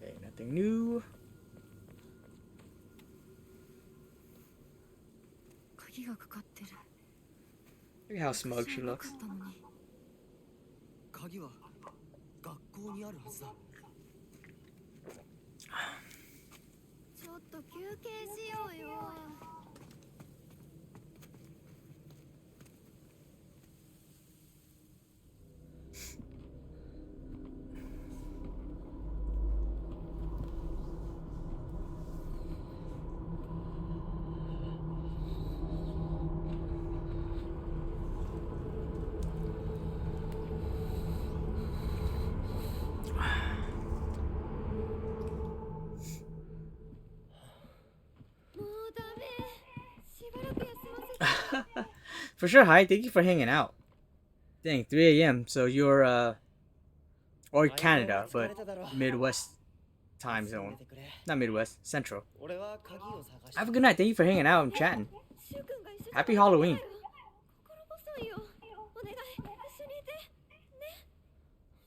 Okay, nothing new. 鍵がかかってる。 Look at how smug she looks. なかったのに。鍵は学校にあるはずだ。と休憩しようよ。もうダメ。しばらく休ませて。 For sure, hi. Thank you for hanging out. Dang, 3 a.m. So you're or Canada, but Midwest time zone. Not Midwest, Central. 俺は鍵を探して Have a good night. Thank you for hanging out and chatting. シュウ君が一緒に Happy Halloween. 心細いよ。お願い、一緒にいて。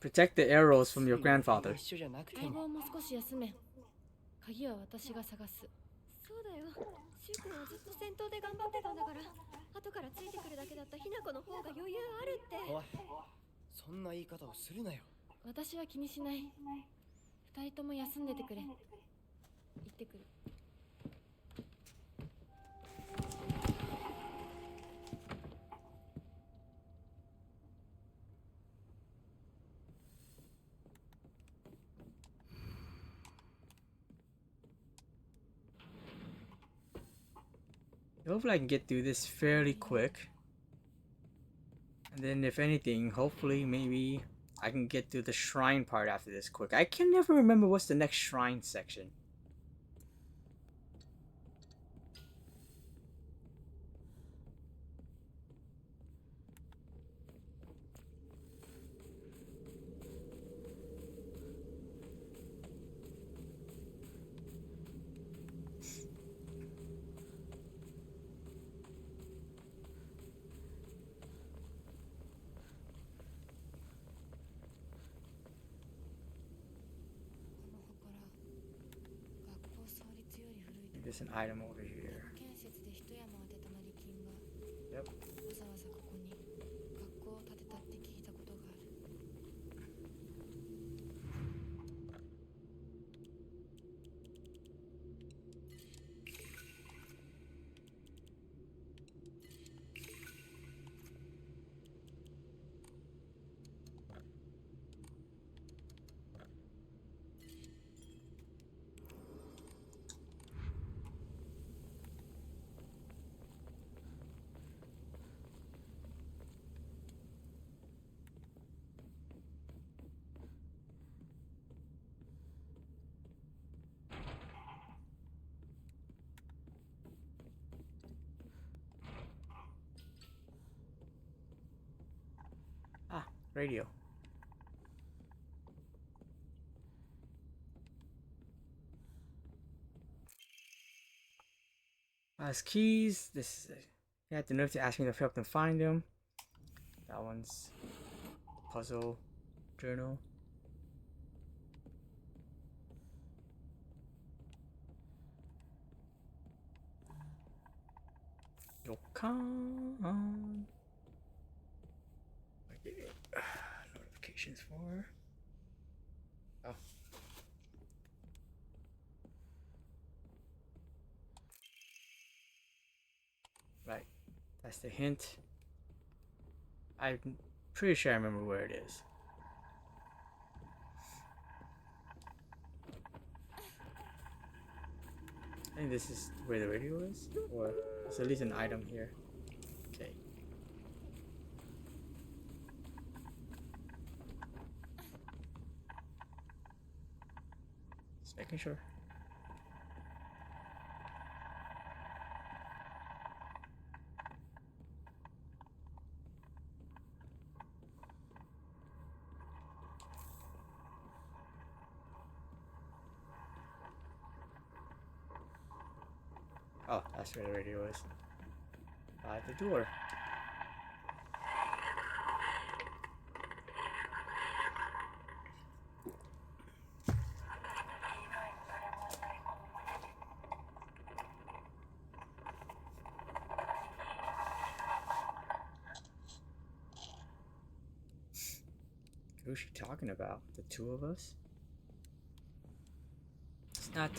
Protect the arrows from your grandfather. 一緒じゃなくて相も棒も少し休め。鍵は私が探す。そうだよ。シュウ君はずっと戦闘で頑張ってたんだから、後からついてくるだけだったヒナコの方が余裕あるって。おいそんな言い方をするなよ私は気にしない。二人とも休んでてくれ。行ってくる。Hopefully I can get through this fairly quick. And then if anything, hopefully maybe I can get through the shrine part after this quick. I can never remember what's the next shrine section. There's an item over here. 建設で一山当てた成金が Yep. わざわざここに学校を建てたって聞いたことがある。 Radio. As keys, this is you have the nerve to ask me to help them find them. That one's puzzle journal. Yokan. Okay. Notifications for. Oh. Right. That's the hint. I'm pretty sure I remember where it is. I think this is where the radio is, or there's at least an item here. Okay. Just making sure. Oh, that's where the radio is. By the door. Who's she talking about? The two of us? It's not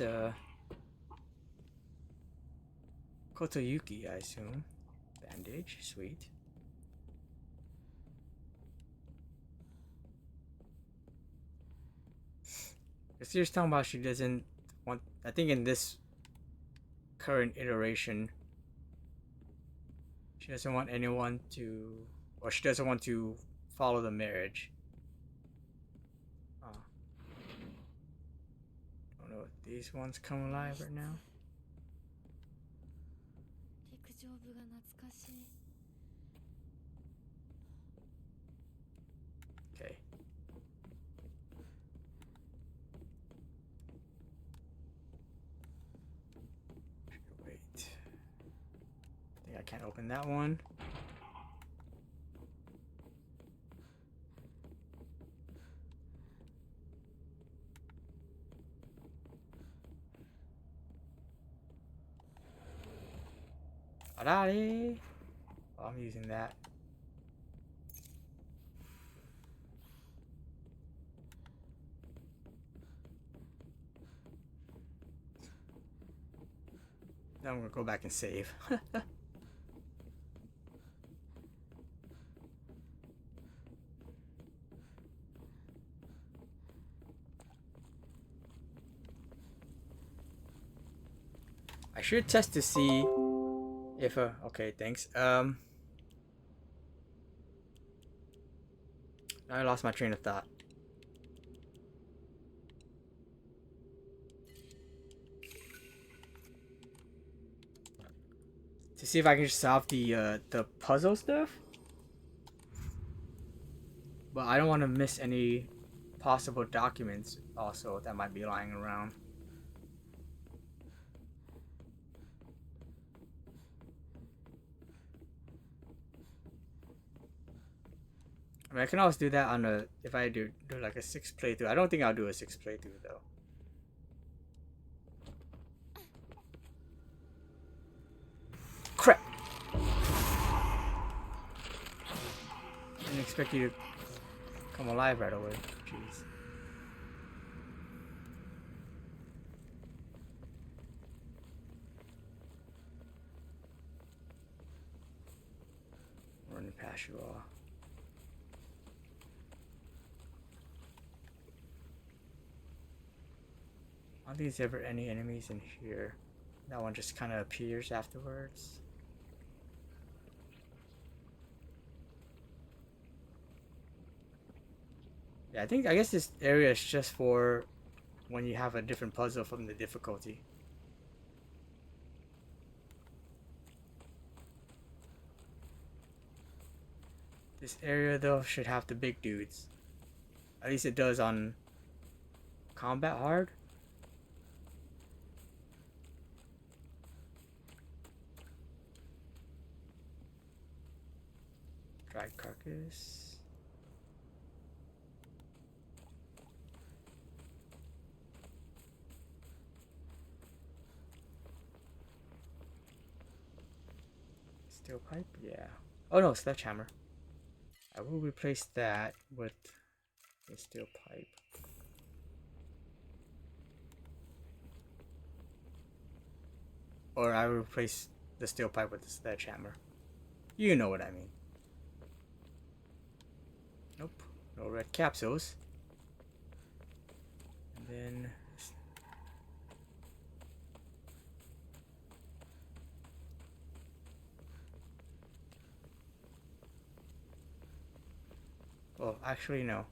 Kotoyuki, I assume. Bandage, sweet. Because she was talking about she doesn't want. I think in this current iteration, she doesn't want anyone to, or she doesn't want to follow the marriage. Don't know if these ones come alive right now. 陸上部が懐かしい。 Okay. Wait. I think I can't open that one. Alrighty. Oh, I'm using that. Now I'm gonna go back and save. I should test to see if okay, thanks. I lost my train of thought. To see if I can just solve the puzzle stuff. But I don't want to miss any possible documents also that might be lying around. I mean, I can always do that on a, if I do like a 6 playthrough. I don't think I'll do a 6 playthrough though. Crap! Didn't expect you to come alive right away. Jeez. Running past you all. I don't think there's ever any enemies in here. That one just kind of appears afterwards. Yeah, I guess this area is just for when you have a different puzzle from the difficulty. This area though should have the big dudes. At least it does on combat hard. Dried carcass. Steel pipe? Yeah. Oh no, sledgehammer. I will replace that with a steel pipe. Or I will replace the steel pipe with the sledgehammer. You know what I mean. Nope. No red capsules. And then... well, actually no.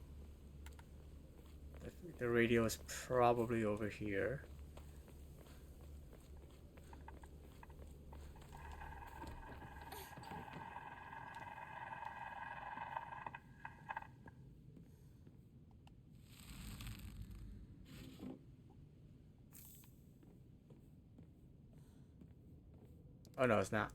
The radio is probably over here. Oh no, it's not.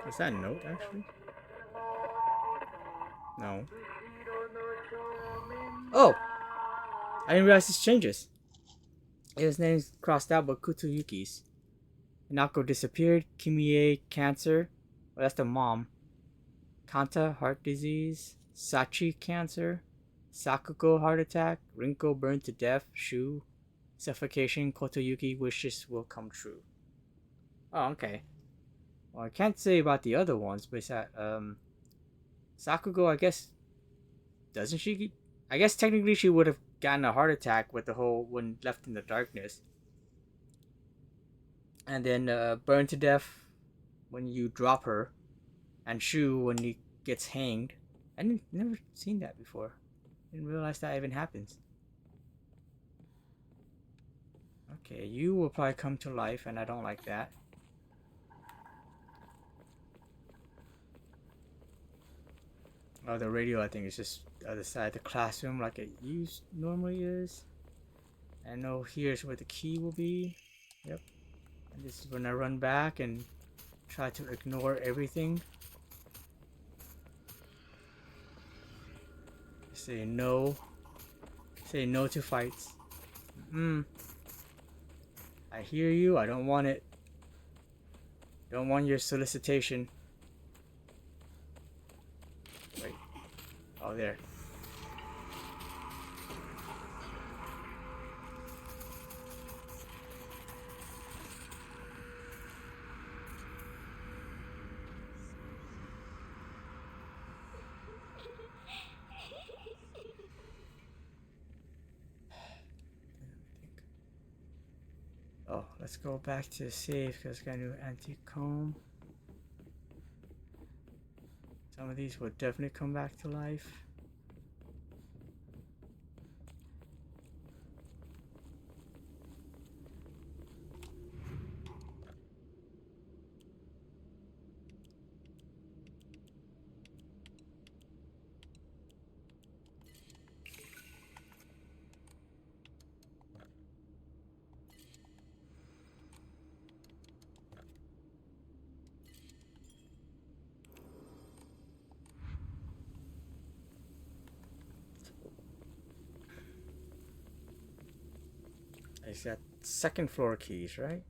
Was that a note actually? No. Oh! I didn't realize this changes. His name's crossed out, but Kutuyuki's. Hinako disappeared. Kimie, cancer. Well, that's the mom. Kanta, heart disease. Sachi, cancer. Sakuko, heart attack. Rinko, burned to death. Shu, suffocation. Kotoyuki, wishes will come true. Oh, okay. Well, I can't say about the other ones, but it's that, Sakugo, I guess, doesn't she? I guess technically she would have gotten a heart attack with the whole when left in the darkness. And then burned to death when you drop her. And Shu when he gets hanged. I never seen that before. Didn't realize that even happens. Okay, you will probably come to life, and I don't like that. Oh, the radio, I think, is just the other side of the classroom like it normally is. I know here's where the key will be. Yep. And this is when I run back and try to ignore everything. Say no. Say no to fights. I hear you. I don't want it. Don't want your solicitation. Wait. Oh, there. Oh, let's go back to save because I got a new antique comb. Some of these will definitely come back to life. It's got second floor keys, right?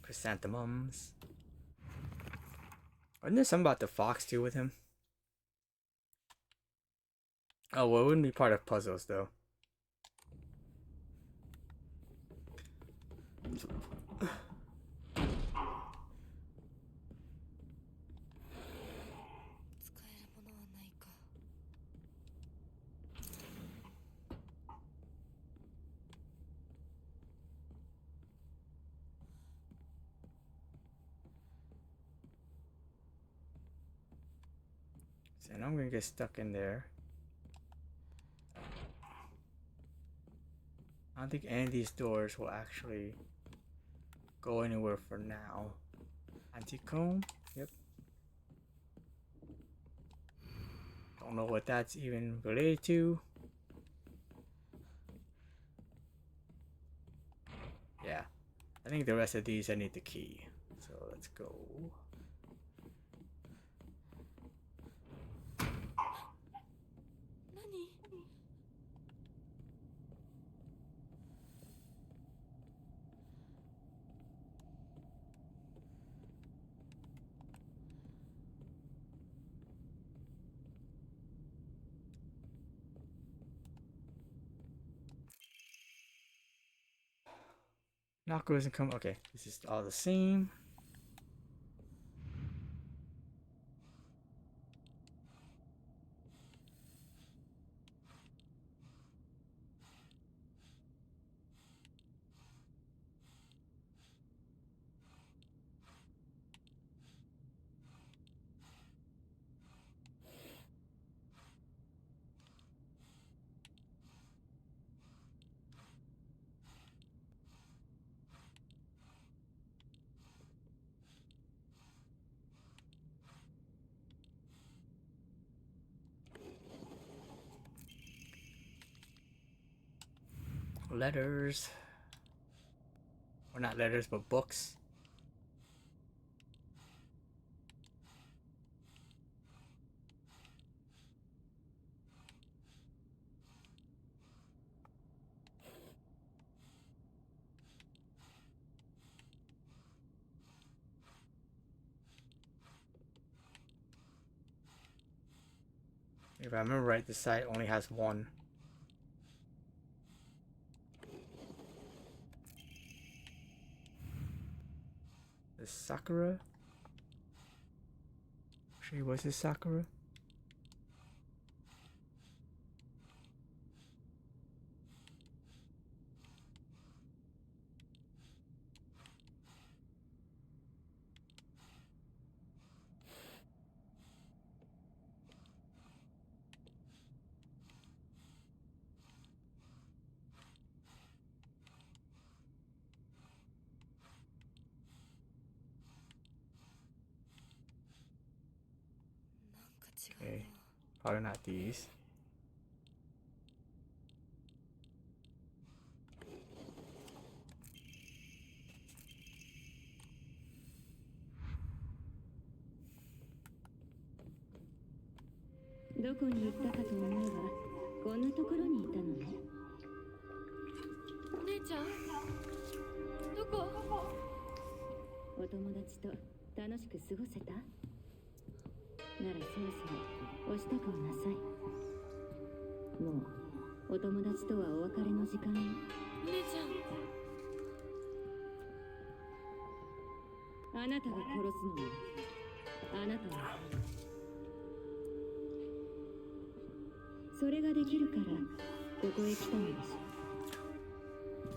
Chrysanthemums. Wasn't there something about the fox too with him? Oh, well, it wouldn't be part of puzzles though. And I'm gonna get stuck in there. I don't think any of these doors will actually go anywhere for now. Antique comb? Yep. Don't know what that's even related to. Yeah. I think the rest of these I need the key. So let's go. Nako doesn't come. Okay, this is all the same. Letters. Or not letters, but books. If I remember right, this side only has one. This Sakura? Actually, was this Sakura? Okay, probably not these.どこに行ったかと思えばこんなところにいたのね。お姉ちゃんどこ？お友達と楽しく過ごせた？ならそろそろお支度をなさい。もうお友達とはお別れの時間よ。お姉ちゃんあなたが殺すのもあなたのため。それができるからここへ来たのでしょ。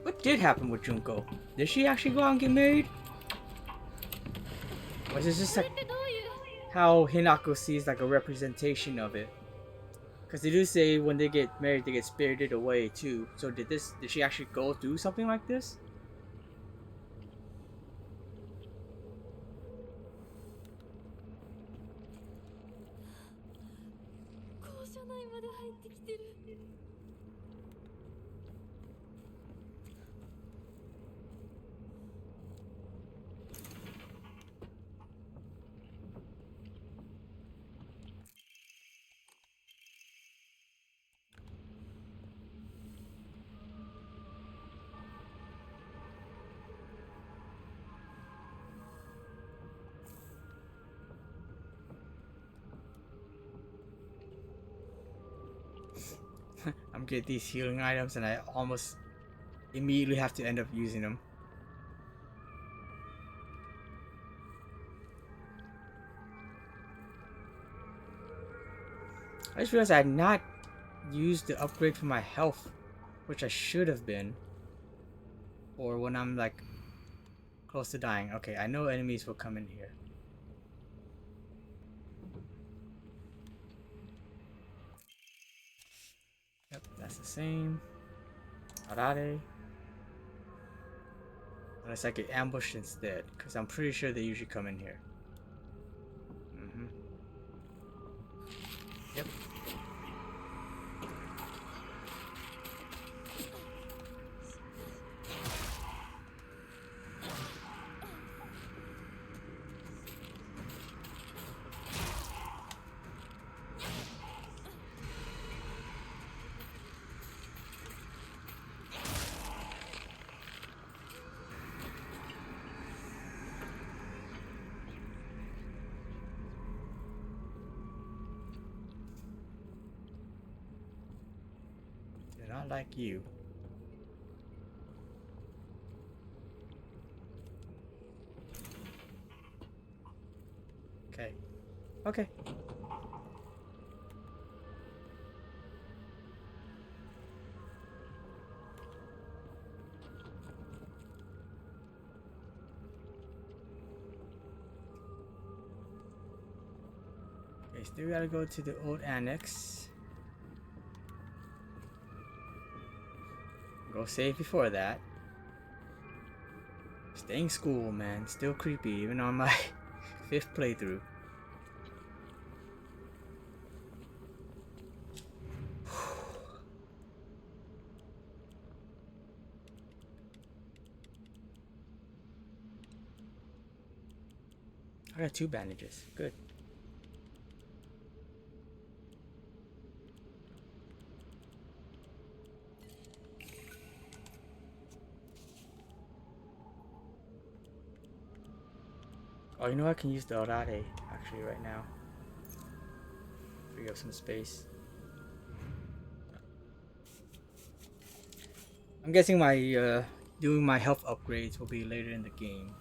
What did happen with Junko? Did she actually go out and get married? Or is this just like how Hinako sees like a representation of it? Because they do say when they get married, they get spirited away too. So did she actually go through something like this? 校舎内まで入ってきてる。I'm getting these healing items and I almost immediately have to end up using them. I just realized I had not used the upgrade for my health, which I should have been. Or when I'm like close to dying. Okay, I know enemies will come in here. Yep, that's the same. Arare. Unless I get ambushed instead, because I'm pretty sure they usually come in here. Yep. They're not like you. Okay. Okay. Okay, still gotta go to the old annex. Go save before that. Staying school, man. Still creepy, even on my 5th playthrough. I got 2 bandages. Good. Oh, you know I can use the Orare actually right now. Free up some space. I'm guessing my doing my health upgrades will be later in the game.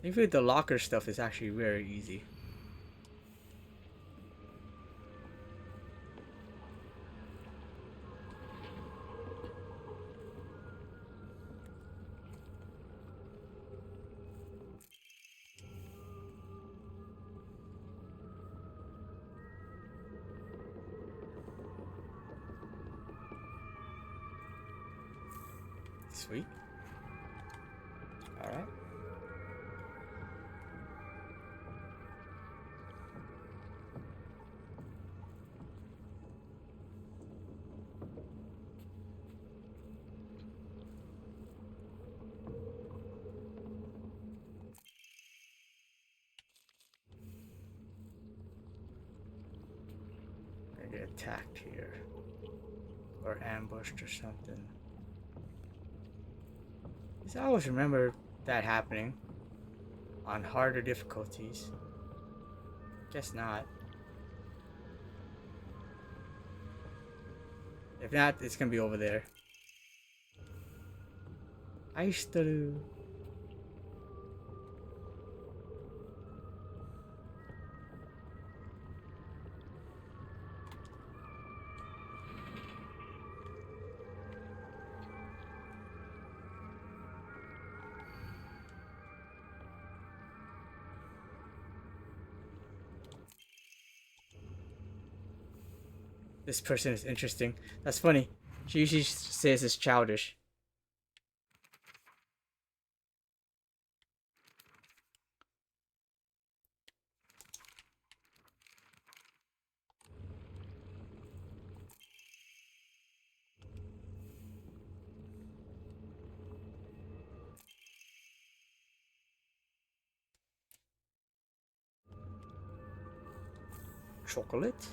I feel the locker stuff is actually very easy. Sweet. All right. I get attacked here or ambushed or something. I always remember that happening on harder difficulties. Guess not. If not, it's gonna be over there. Aishitaru. This person is interesting. That's funny. She usually says it's childish. Chocolate?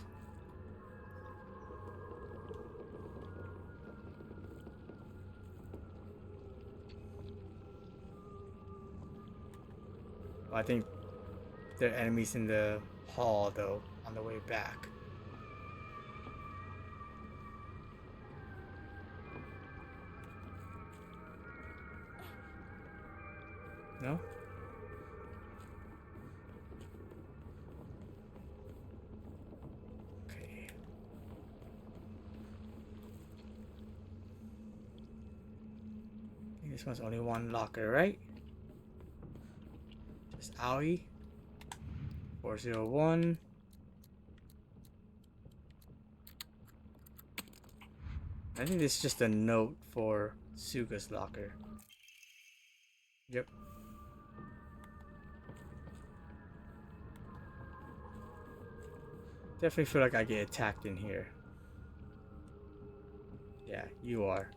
I think there are enemies in the hall though, on the way back. No? Okay. I think this one's only one locker, right? Just Aoi. 401. I think this is just a note for Suga's locker. Yep. Definitely feel like I get attacked in here. Yeah, you are.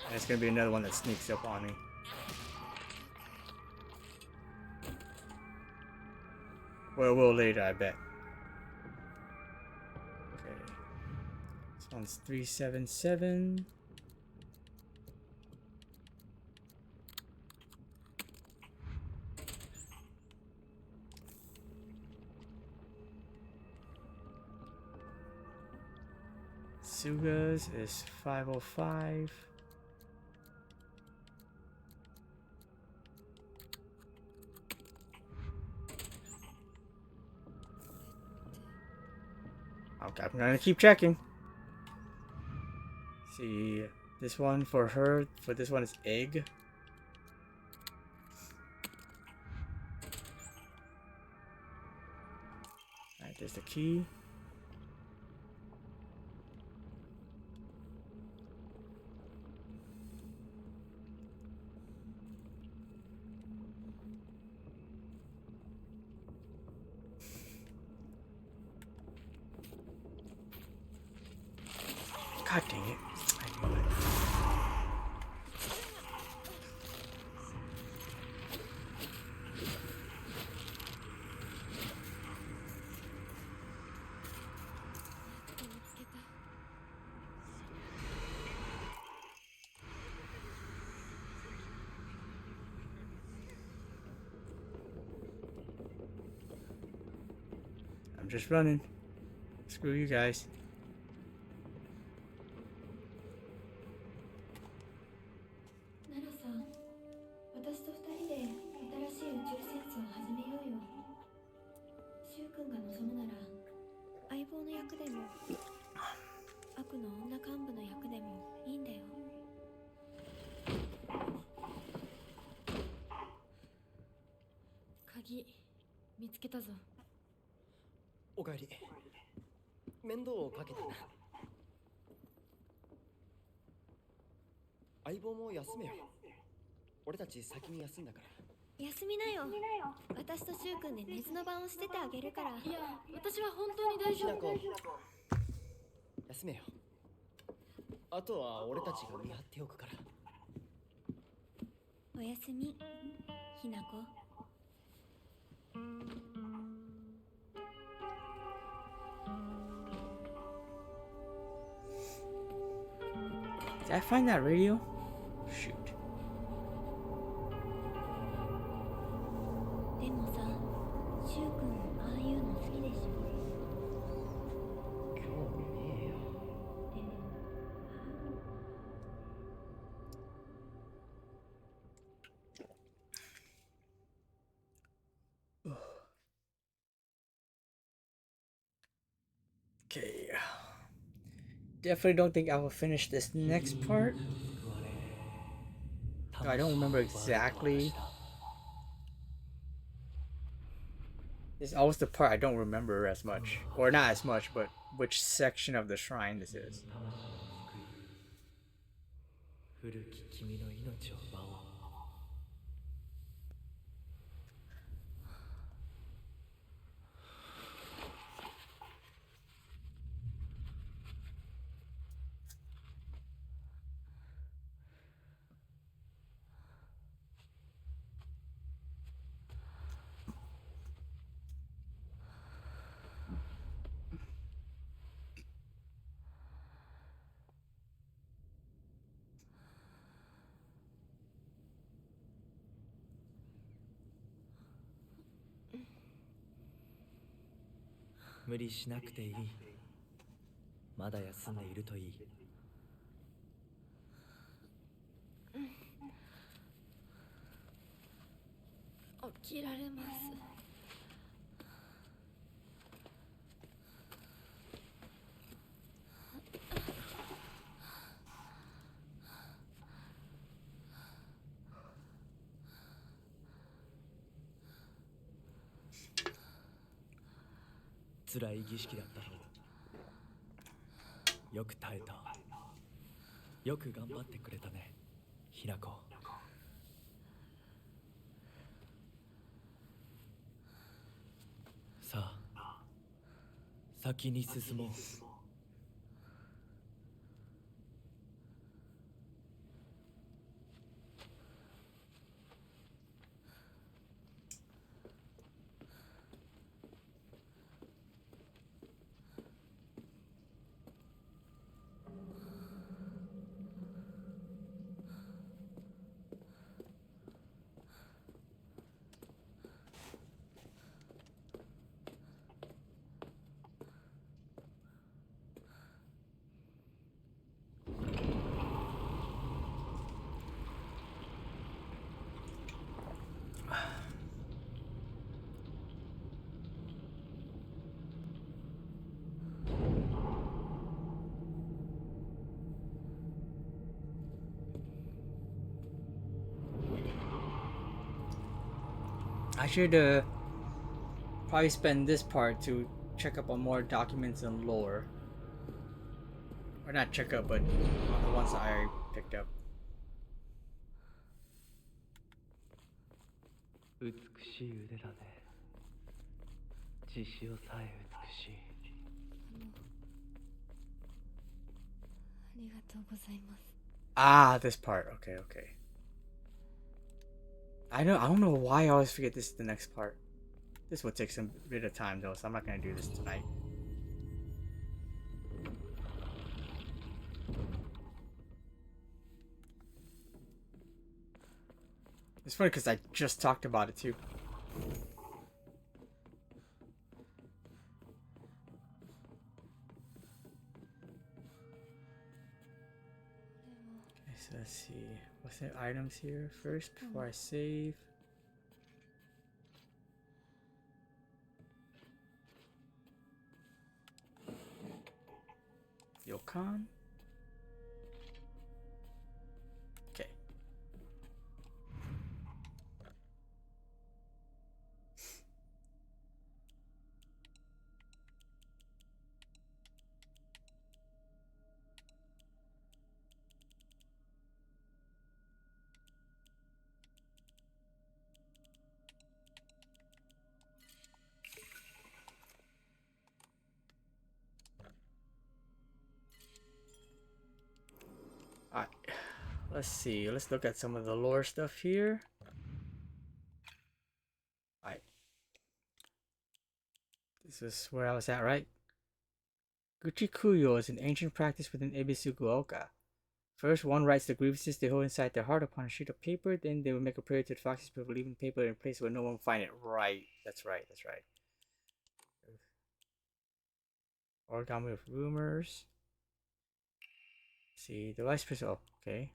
And it's gonna be another one that sneaks up on me. Well, we'll later, I bet. Okay. This one's 377. Suga's is 505. Okay, I'm gonna keep checking. See, this one for her, for this one is egg. Alright, there's the key. just running. Screw you guys. ナロさん、私と二人で新しい宇宙戦争を始めようよ。シュウ君が望むなら相棒の役でも悪の女幹部の役でもいいんだよ。鍵見つけたぞ。おかえり。面倒をかけたな。相棒も休めよ。俺たち先に休んだから。休みなよ。私とシュウ君で寝の番をしててあげるから。いや、私は本当に大丈夫。ひなこ、休めよ。あとは俺たちが見張っておくから。おやすみ、ひなこ。Did I find that radio? Shoot. でもさ、シュウ君ああいうの好きでしょ。興味ねえよ。Okay. Definitely don't think I will finish this next part. I don't remember exactly. It's always the part I don't remember as much. Or not as much, but which section of the shrine this is. 古き君の命を奪おう。無理しなくていい。まだ休んでいるといい。起きられます。辛い儀式だったろう。よく耐えた。よく頑張ってくれたね、ひなこ。さあ、先に進もう。I should probably spend this part to check up on more documents and lore. Or not check up, but on the ones that I picked up. 美しい腕だね。血潮さえ美しい。ありがとうございます。 Ah, this part. Okay, okay. I don't know why I always forget this is the next part. This will take some bit of time though, so I'm not gonna do this tonight. It's funny because I just talked about it too. see. What's the items here first before I save? Yokan? Okay. Alright. Let's see. Let's look at some of the lore stuff here. Alright. This is where I was at, right? Guchikuyo is an ancient practice within Ebisukuoka. First, one writes the grievances they hold inside their heart upon a sheet of paper. Then they will make a prayer to the foxes before leaving paper in a place where no one will find it. Right. That's right. That's right. Origami of rumors. See, the vice principal. Oh, okay.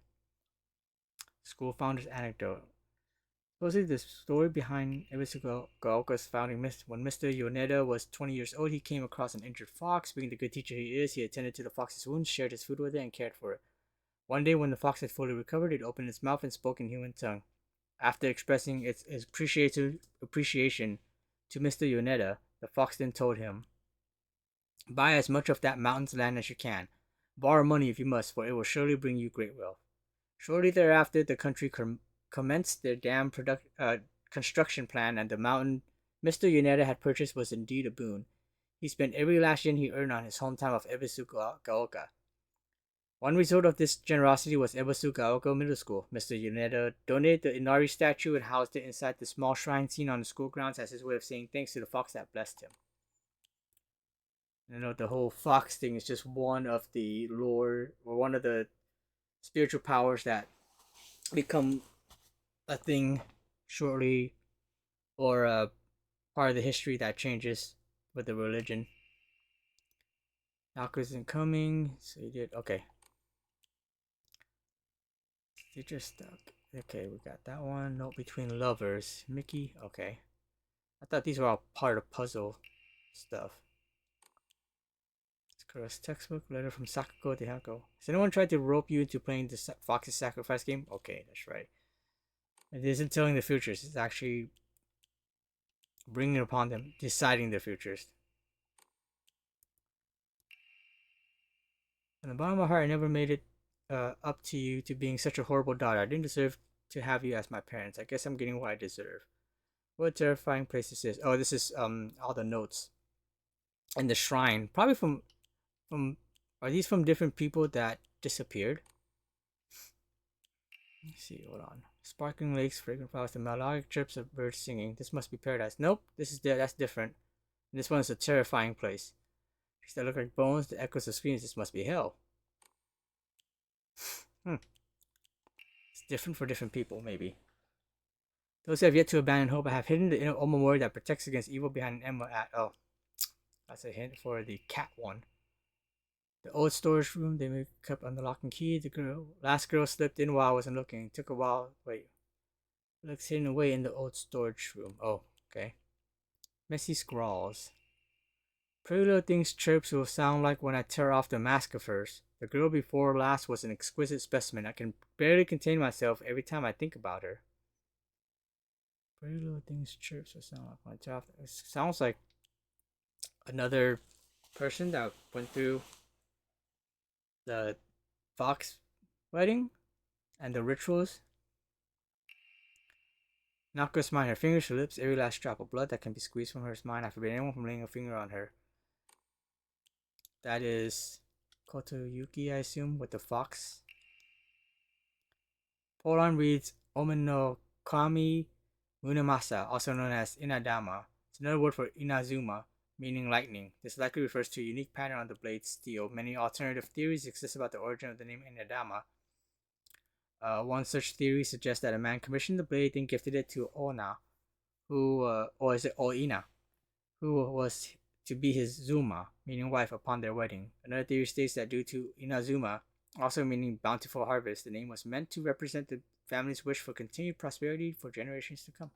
School founder's anecdote. Supposedly, the story behind Ebisukuoka's founding, when Mr. Yoneda was 20 years old, he came across an injured fox. Being the good teacher he is, he attended to the fox's wounds, shared his food with it, and cared for it. One day, when the fox had fully recovered, it opened its mouth and spoke in human tongue. After expressing its appreciation to Mr. Yoneda, the fox then told him, "Buy as much of that mountain's land as you can. Borrow money if you must, for it will surely bring you great wealth." Shortly thereafter, the country commenced their dam construction plan, and the mountain Mr. Yoneda had purchased was indeed a boon. He spent every last yen he earned on his hometown of Ebisukuoka. One result of this generosity was Ebisukuoka Middle School. Mr. Yoneda donated the Inari statue and housed it inside the small shrine seen on the school grounds as his way of saying thanks to the fox that blessed him. You know, the whole fox thing is just one of the lore, or one of the spiritual powers that become a thing shortly, or a part of the history that changes with the religion. Naoko isn't coming, so he did. Okay. Teacher stuck. Okay, we got that one. Note between lovers. Mickey. Okay. I thought these were all part of puzzle stuff. Sakura's textbook. Letter from Sakuko to Hako. Has anyone tried to rope you into playing the Fox's Sacrifice game? Okay, that's right. It isn't telling the futures. It's actually bringing upon them, deciding their futures. From the bottom of my heart, I never made it up to you to being such a horrible daughter. I didn't deserve to have you as my parents. I guess I'm getting what I deserve. What a terrifying place this is. Oh, this is all the notes. And the shrine. Probably from are these from different people that disappeared? Let's see, hold on. Sparkling lakes, fragrant flowers, the melodic chirps of birds singing. This must be paradise. Nope, this is that's different. And this one is a terrifying place. Trees that look like bones, the echoes of screams. This must be hell. It's different for different people, maybe. Those who have yet to abandon hope, I have hidden the inner Omamori that protects against evil behind an emblem at. Oh, that's a hint for the cat one. The old storage room, they may kept on the lock and key. The last girl slipped in while I wasn't looking. It took a while. Wait. Looks hidden away in the old storage room. Oh, okay. Messy scrawls. Pretty little things chirps will sound like when I tear off the mask of hers. The girl before last was an exquisite specimen. I can barely contain myself every time I think about her. Pretty little things chirps will sound like when I tear off. It sounds like another person that went through the fox wedding and the rituals. Naoko's mind, her fingers, her lips, every last drop of blood that can be squeezed from her mind. I forbid anyone from laying a finger on her. That is Kotoyuki, I assume, with the fox. Polan reads Omen no Kami Munamasa, also known as Inadama. It's another word for Inazuma, meaning lightning. This likely refers to a unique pattern on the blade's steel. Many alternative theories exist about the origin of the name Inadama. One such theory suggests that a man commissioned the blade and gifted it to Ona, or is it Oina, who was to be his Zuma, meaning wife, upon their wedding. Another theory states that due to Inazuma also meaning bountiful harvest. The name was meant to represent the family's wish for continued prosperity for generations to come.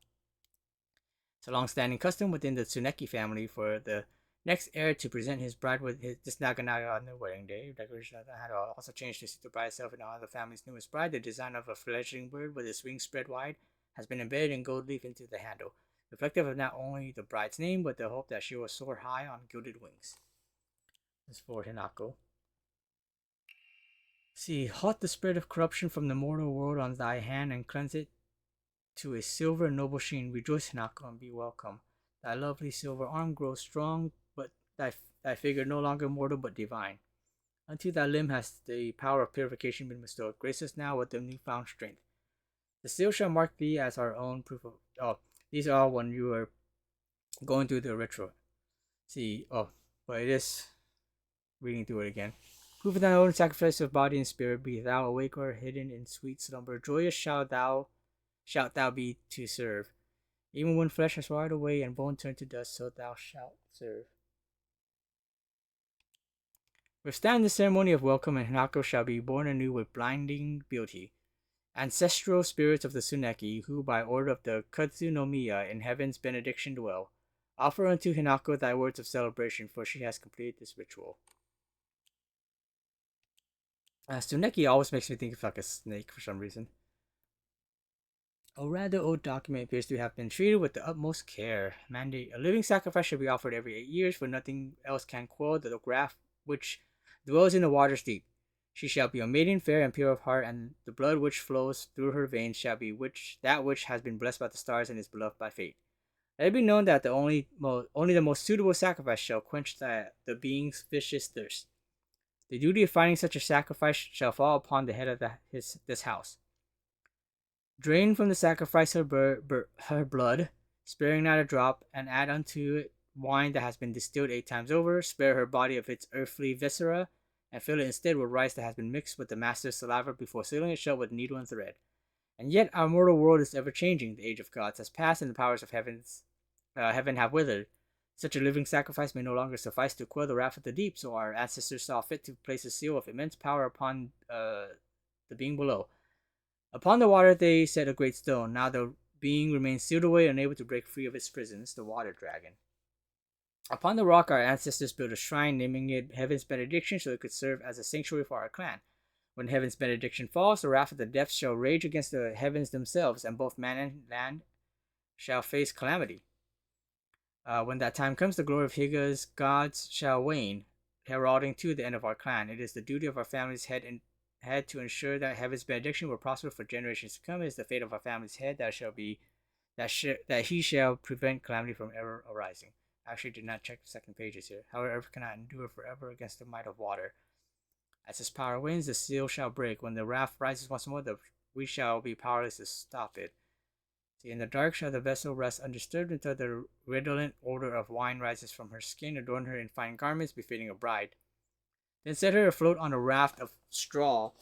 It's a long-standing custom within the Tsuneki family for the next heir to present his bride with this Naganaga on their wedding day. Decoration had also changed to suit the bride itself and honor the family's newest bride. The design of a fledgling bird with its wings spread wide has been embedded in gold leaf into the handle, reflective of not only the bride's name, but the hope that she will soar high on gilded wings. This is for Hinako. See, halt the spread of corruption from the mortal world on thy hand and cleanse it to a silver and noble sheen. Rejoice, Hinako, and be welcome. Thy lovely silver arm grows strong, but thy figure no longer mortal but divine. Unto thy limb has the power of purification been bestowed. Grace us now with the newfound strength. The seal shall mark thee as our own proof of... Oh, these are all when you are going through the ritual. See, but it is reading through it again. Proof of thine own sacrifice of body and spirit, be thou awake or hidden in sweet slumber. Joyous shalt thou be to serve. Even when flesh has rotted away and bone turned to dust, so thou shalt serve. Withstand the ceremony of welcome, and Hinako shall be born anew with blinding beauty. Ancestral spirits of the Tsuneki, who by order of the Kudzu no Miya in heaven's benediction dwell, offer unto Hinako thy words of celebration, for she has completed this ritual. Tsuneki always makes me think of like a snake for some reason. A rather old document appears to have been treated with the utmost care. Mandate: a living sacrifice should be offered every 8 years, for nothing else can quell the wrath which dwells in the waters deep. She shall be a maiden fair and pure of heart, and the blood which flows through her veins shall be that which has been blessed by the stars and is beloved by fate. Let it be known that only the most suitable sacrifice shall quench the being's vicious thirst. The duty of finding such a sacrifice shall fall upon the head of this house. Drain from the sacrifice her blood, sparing not a drop, and add unto it wine that has been distilled 8 times over. Spare her body of its earthly viscera, and fill it instead with rice that has been mixed with the master's saliva before sealing it shut with needle and thread. And yet our mortal world is ever changing. The age of gods has passed, and the powers of heaven have withered. Such a living sacrifice may no longer suffice to quell the wrath of the deep, so our ancestors saw fit to place a seal of immense power upon the being below. Upon the water they set a great stone. Now the being remains sealed away, unable to break free of its prisons, the water dragon. Upon the rock our ancestors built a shrine, naming it Heaven's Benediction, so it could serve as a sanctuary for our clan. When Heaven's Benediction falls, the wrath of the depths shall rage against the heavens themselves, and both man and land shall face calamity. When that time comes, the glory of Higa's gods shall wane, heralding to the end of our clan. It is the duty of our family's head to ensure that Heaven's benediction will prosper for generations to come. It is the fate of our family's head that he shall prevent calamity from ever arising. I actually did not check the second pages here. However, earth cannot endure forever against the might of water. As his power wanes, the seal shall break. When the wrath rises once more, we shall be powerless to stop it. See, in the dark shall the vessel rest undisturbed until the redolent odor of wine rises from her skin, adorn her in fine garments befitting a bride. Then set her afloat on a raft of straw,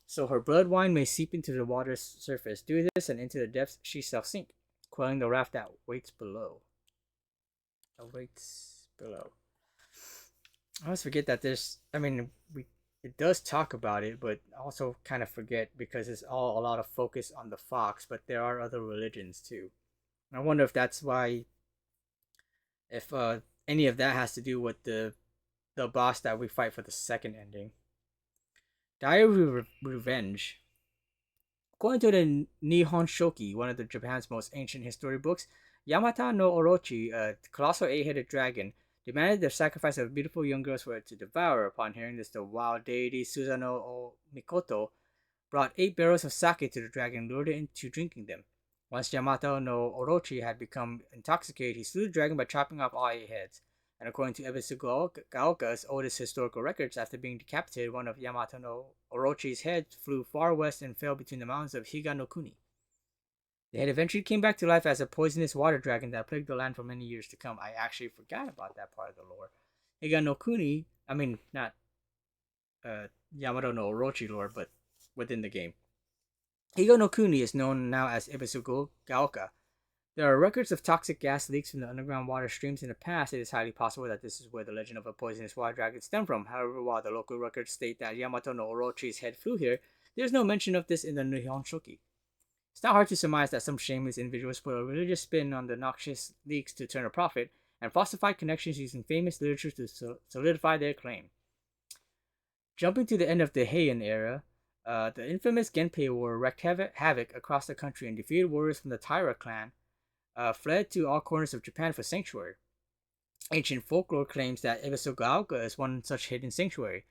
so her blood wine may seep into the water's surface. Do this, and into the depths she shall sink, quelling the wrath that waits below. I always forget that it does talk about it, but also kind of forget because it's all a lot of focus on the fox, but there are other religions too. I wonder if that's why, if any of that has to do with the boss that we fight for the second ending. Diary of Revenge. According to the Nihon Shoki, one of Japan's most ancient history books, Yamata no Orochi, a colossal 8-headed dragon, demanded the sacrifice of beautiful young girls for it to devour. Upon hearing this, the wild deity Susano Mikoto brought 8 barrels of sake to the dragon and lured it into drinking them. Once Yamata no Orochi had become intoxicated, he slew the dragon by chopping off all 8 heads. And according to Ebisu Gaoka's oldest historical records, after being decapitated, one of Yamata no Orochi's heads flew far west and fell between the mountains of Higa no Kuni. The head eventually came back to life as a poisonous water dragon that plagued the land for many years to come. I actually forgot about that part of the lore. Higa no Kuni, not Yamato no Orochi lore, but within the game. Higa no Kuni is known now as Ebisu Gaoka, There are records of toxic gas leaks from the underground water streams in the past. It is highly possible that this is where the legend of a poisonous water dragon stemmed from. However, while the local records state that Yamato no Orochi's head flew here, there is no mention of this in the Nihon Shoki. It's not hard to surmise that some shameless individuals put a religious spin on the noxious leaks to turn a profit, and falsified connections using famous literature to solidify their claim. Jumping to the end of the Heian era, the infamous Genpei War wreaked havoc across the country, and defeated warriors from the Taira clan fled to all corners of Japan for sanctuary. Ancient folklore claims that Ebisu-Gaoka is one such hidden sanctuary.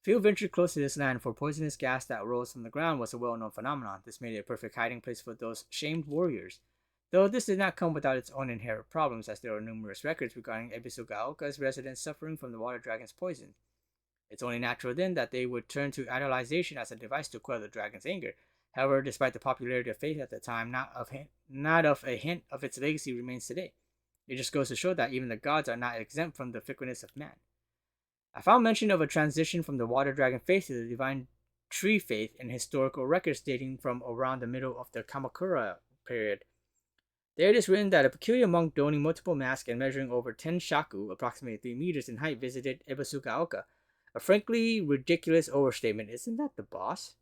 Few ventured close to this land, for poisonous gas that rose from the ground was a well-known phenomenon. This made it a perfect hiding place for those shamed warriors. Though this did not come without its own inherent problems, as there are numerous records regarding Ebisu-Gaoka's residents suffering from the water dragon's poison. It's only natural then that they would turn to idolization as a device to quell the dragon's anger. However, despite the popularity of faith at the time, not of a hint of its legacy remains today. It just goes to show that even the gods are not exempt from the fickleness of man. I found mention of a transition from the water dragon faith to the divine tree faith in historical records dating from around the middle of the Kamakura period. There it is written that a peculiar monk donning multiple masks and measuring over 10 shaku, approximately 3 meters in height, visited Ebisu-Gaoka. A frankly ridiculous overstatement. Isn't that the boss?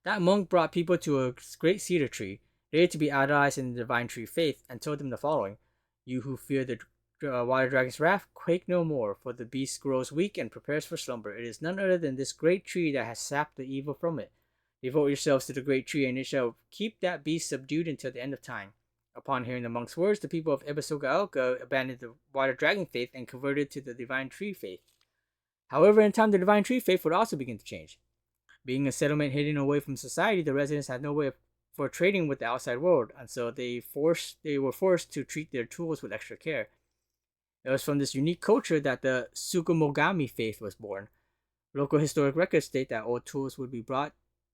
That monk brought people to a great cedar tree, dated to be idolized in the divine tree faith, and told them the following: "You who fear the water dragon's wrath, quake no more, for the beast grows weak and prepares for slumber. It is none other than this great tree that has sapped the evil from it. Devote yourselves to the great tree, and it shall keep that beast subdued until the end of time." Upon hearing the monk's words, the people of Ebisu-Gaoka abandoned the water dragon faith and converted to the divine tree faith. However, in time, the divine tree faith would also begin to change. Being a settlement hidden away from society, the residents had no way for trading with the outside world, and so they were forced to treat their tools with extra care. It was from this unique culture that the Tsukumogami faith was born. Local historic records state that old tools would be brought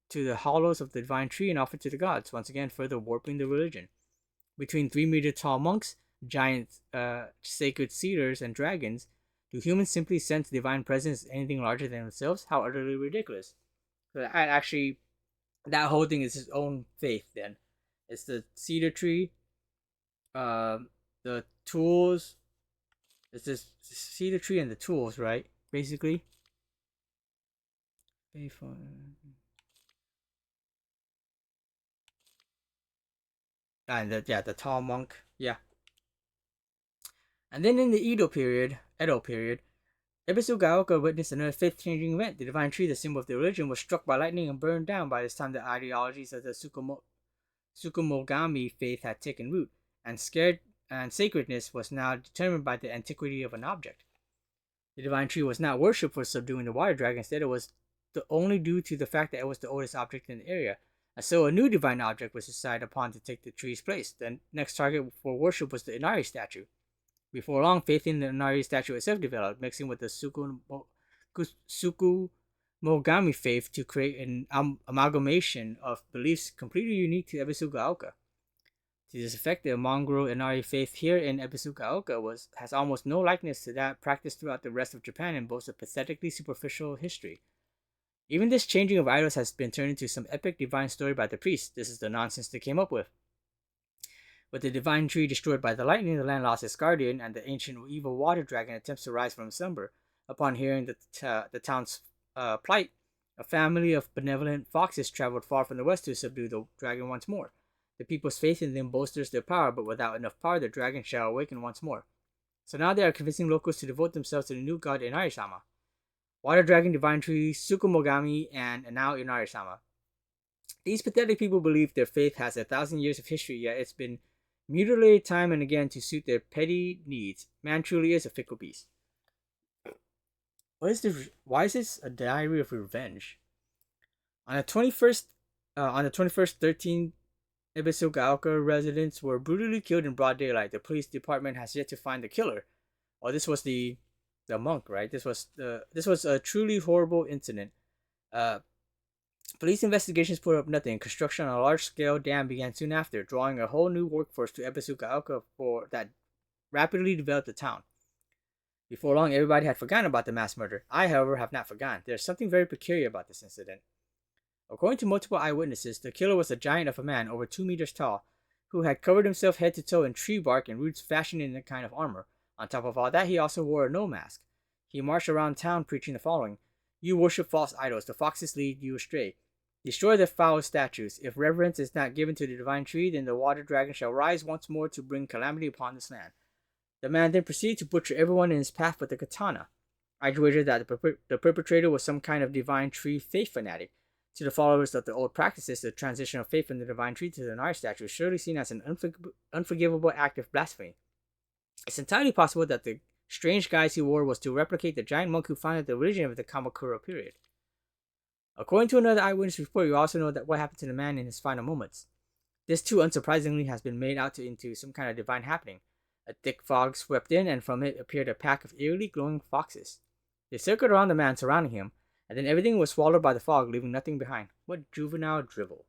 to the hollows of the divine tree and offered to the gods, once again further warping the religion. Between 3-meter tall monks, giant sacred cedars, and dragons, do humans simply sense divine presence as anything larger than themselves? How utterly ridiculous. But actually, that whole thing is his own faith then. It's the cedar tree, the tools. It's this cedar tree and the tools, right? Basically. And the tall monk. Yeah. And then in the Edo period, Ebisu-Gaoka witnessed another faith-changing event. The divine tree, the symbol of the religion, was struck by lightning and burned down. By this time, the ideologies of the Tsukumogami faith had taken root, and sacredness was now determined by the antiquity of an object. The divine tree was not worshipped for subduing the water dragon. Instead, it was only due to the fact that it was the oldest object in the area. And so a new divine object was decided upon to take the tree's place. The next target for worship was the Inari statue. Before long, faith in the Inari statue itself developed, mixing with the Tsukumogami faith to create an amalgamation of beliefs completely unique to Ebisu-Gaoka. To this effect, the mongrel Inari faith here in Ebisu-Gaoka has almost no likeness to that practiced throughout the rest of Japan and boasts a pathetically superficial history. Even this changing of idols has been turned into some epic divine story by the priests. This is the nonsense they came up with. With the divine tree destroyed by the lightning, the land lost its guardian, and the ancient evil water dragon attempts to rise from slumber. Upon hearing the town's plight, a family of benevolent foxes traveled far from the west to subdue the dragon once more. The people's faith in them bolsters their power, but without enough power, the dragon shall awaken once more. So now they are convincing locals to devote themselves to the new god Inari-sama. Water dragon, divine tree, Tsukumogami, and now Inari-sama. These pathetic people believe their faith has 1,000 years of history, yet it's been mutilated time and again to suit their petty needs. Man truly is a fickle beast. Why is this a diary of revenge? On the 21st, 13 Ebisu-Gaoka residents were brutally killed in broad daylight. The police department has yet to find the killer. Oh, this was the monk, right? This was a truly horrible incident. Police investigations put up nothing. Construction on a large-scale dam began soon after, drawing a whole new workforce to Ebisu-Gaoka that rapidly developed the town. Before long, everybody had forgotten about the mass murder. I, however, have not forgotten. There's something very peculiar about this incident. According to multiple eyewitnesses, the killer was a giant of a man, over 2 meters tall, who had covered himself head to toe in tree bark and roots fashioned in a kind of armor. On top of all that, he also wore a no mask. He marched around town preaching the following: "You worship false idols, the foxes lead you astray. Destroy their foul statues. If reverence is not given to the divine tree, then the water dragon shall rise once more to bring calamity upon this land." The man then proceeded to butcher everyone in his path with a katana. I wagered that the perpetrator was some kind of divine tree faith fanatic. To the followers of the old practices, the transition of faith from the divine tree to the Nara statue is surely seen as an unforgivable act of blasphemy. It's entirely possible that the strange guise he wore was to replicate the giant monk who founded the religion of the Kamakura period. According to another eyewitness report, you also know that what happened to the man in his final moments. This too, unsurprisingly, has been made out into some kind of divine happening. A thick fog swept in, and from it appeared a pack of eerily glowing foxes. They circled around the man, surrounding him, and then everything was swallowed by the fog, leaving nothing behind. What juvenile drivel.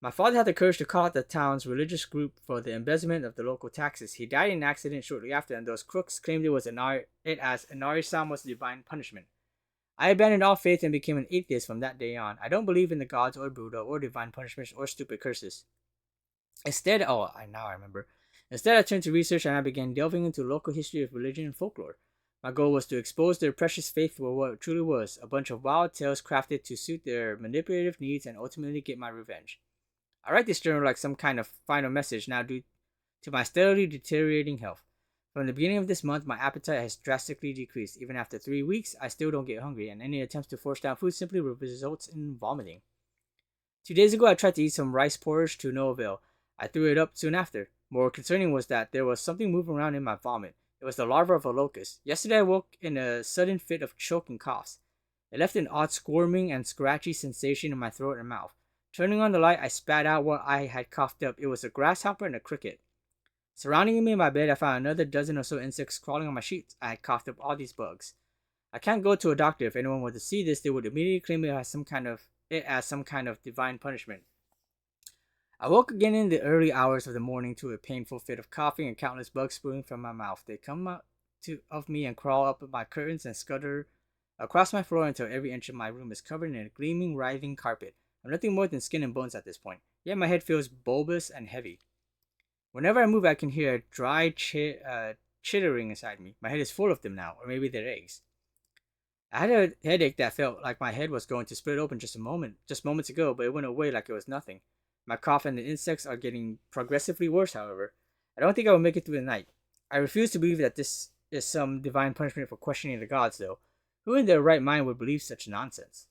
My father had the courage to call out the town's religious group for the embezzlement of the local taxes. He died in an accident shortly after, and those crooks claimed it as Inari-sama's divine punishment. I abandoned all faith and became an atheist from that day on. I don't believe in the gods or Buddha or divine punishments or stupid curses. Instead, I remember. Instead, I turned to research and I began delving into local history of religion and folklore. My goal was to expose their precious faith for what it truly was, a bunch of wild tales crafted to suit their manipulative needs and ultimately get my revenge. I write this journal like some kind of final message now due to my steadily deteriorating health. From the beginning of this month, my appetite has drastically decreased. Even after 3 weeks, I still don't get hungry, and any attempts to force down food simply results in vomiting. 2 days ago, I tried to eat some rice porridge to no avail. I threw it up soon after. More concerning was that there was something moving around in my vomit. It was the larva of a locust. Yesterday, I woke in a sudden fit of choking coughs. It left an odd squirming and scratchy sensation in my throat and mouth. Turning on the light, I spat out what I had coughed up. It was a grasshopper and a cricket. Surrounding me in my bed, I found another dozen or so insects crawling on my sheets. I had coughed up all these bugs. I can't go to a doctor. If anyone were to see this, they would immediately claim it as some kind of divine punishment. I woke again in the early hours of the morning to a painful fit of coughing and countless bugs spewing from my mouth. They come out of me and crawl up my curtains and scutter across my floor until every inch of my room is covered in a gleaming, writhing carpet. I'm nothing more than skin and bones at this point, yet my head feels bulbous and heavy. Whenever I move, I can hear a dry chittering inside me. My head is full of them now, or maybe they're eggs. I had a headache that felt like my head was going to split open just moments ago, but it went away like it was nothing. My cough and the insects are getting progressively worse, however. I don't think I will make it through the night. I refuse to believe that this is some divine punishment for questioning the gods, though. Who in their right mind would believe such nonsense?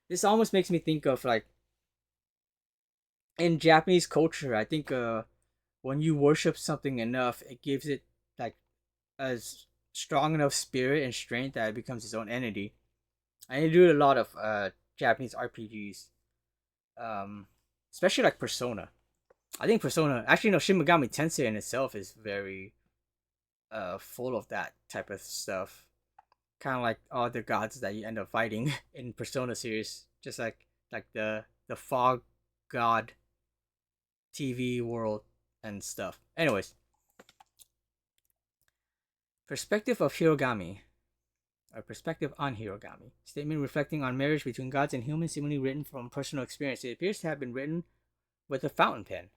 This almost makes me think of, like, in Japanese culture, I think when you worship something enough, it gives it, like, a strong enough spirit and strength that it becomes its own entity. I do a lot of Japanese RPGs. Especially like Persona. I think Persona, actually no, Shin Megami Tensei in itself is very full of that type of stuff. Kind of like all the gods that you end up fighting in Persona series, just like the fog god TV world and stuff. Anyways, perspective of Hirogami. A perspective on Hirogami. Statement reflecting on marriage between gods and humans, seemingly written from personal experience. It appears to have been written with a fountain pen.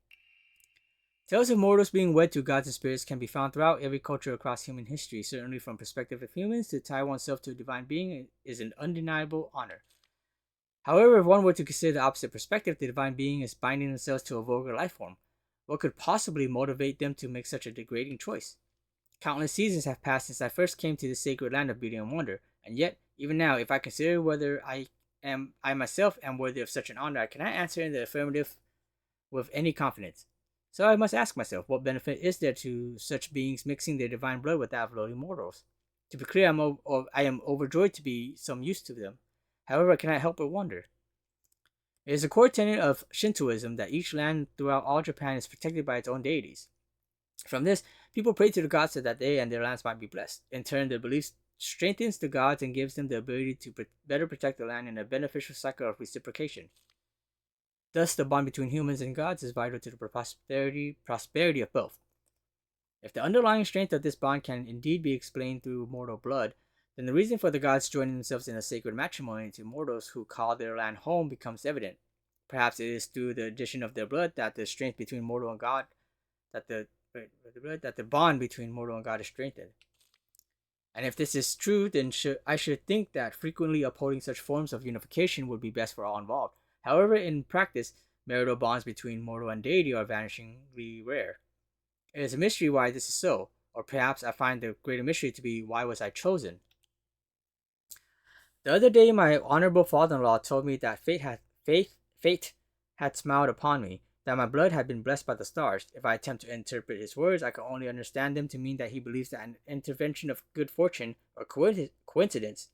Tales of mortals being wed to gods and spirits can be found throughout every culture across human history. Certainly from perspective of humans, to tie oneself to a divine being is an undeniable honor. However, if one were to consider the opposite perspective, the divine being is binding themselves to a vulgar life form. What could possibly motivate them to make such a degrading choice? Countless seasons have passed since I first came to the sacred land of beauty and wonder, and yet, even now, if I consider whether I myself am worthy of such an honor, I cannot answer in the affirmative with any confidence. So I must ask myself, what benefit is there to such beings mixing their divine blood with that of lowly mortals? To be clear, I am overjoyed to be some use to them. However, I cannot help but wonder. It is a core tenet of Shintoism that each land throughout all Japan is protected by its own deities. From this, people pray to the gods so that they and their lands might be blessed. In turn, their belief strengthens the gods and gives them the ability to better protect the land in a beneficial cycle of reciprocation. Thus, the bond between humans and gods is vital to the prosperity of both. If the underlying strength of this bond can indeed be explained through mortal blood, then the reason for the gods joining themselves in a sacred matrimony to mortals who call their land home becomes evident. perhaps it is through the addition of their blood that the strength between mortal and God, that the bond between mortal and God is strengthened. And if this is true, then I should think that frequently upholding such forms of unification would be best for all involved. However, in practice, marital bonds between mortal and deity are vanishingly rare. It is a mystery why this is so, or perhaps I find the greater mystery to be why was I chosen. The other day, my honorable father-in-law told me that fate had smiled upon me, that my blood had been blessed by the stars. If I attempt to interpret his words, I can only understand them to mean that he believes that an intervention of good fortune or coincidence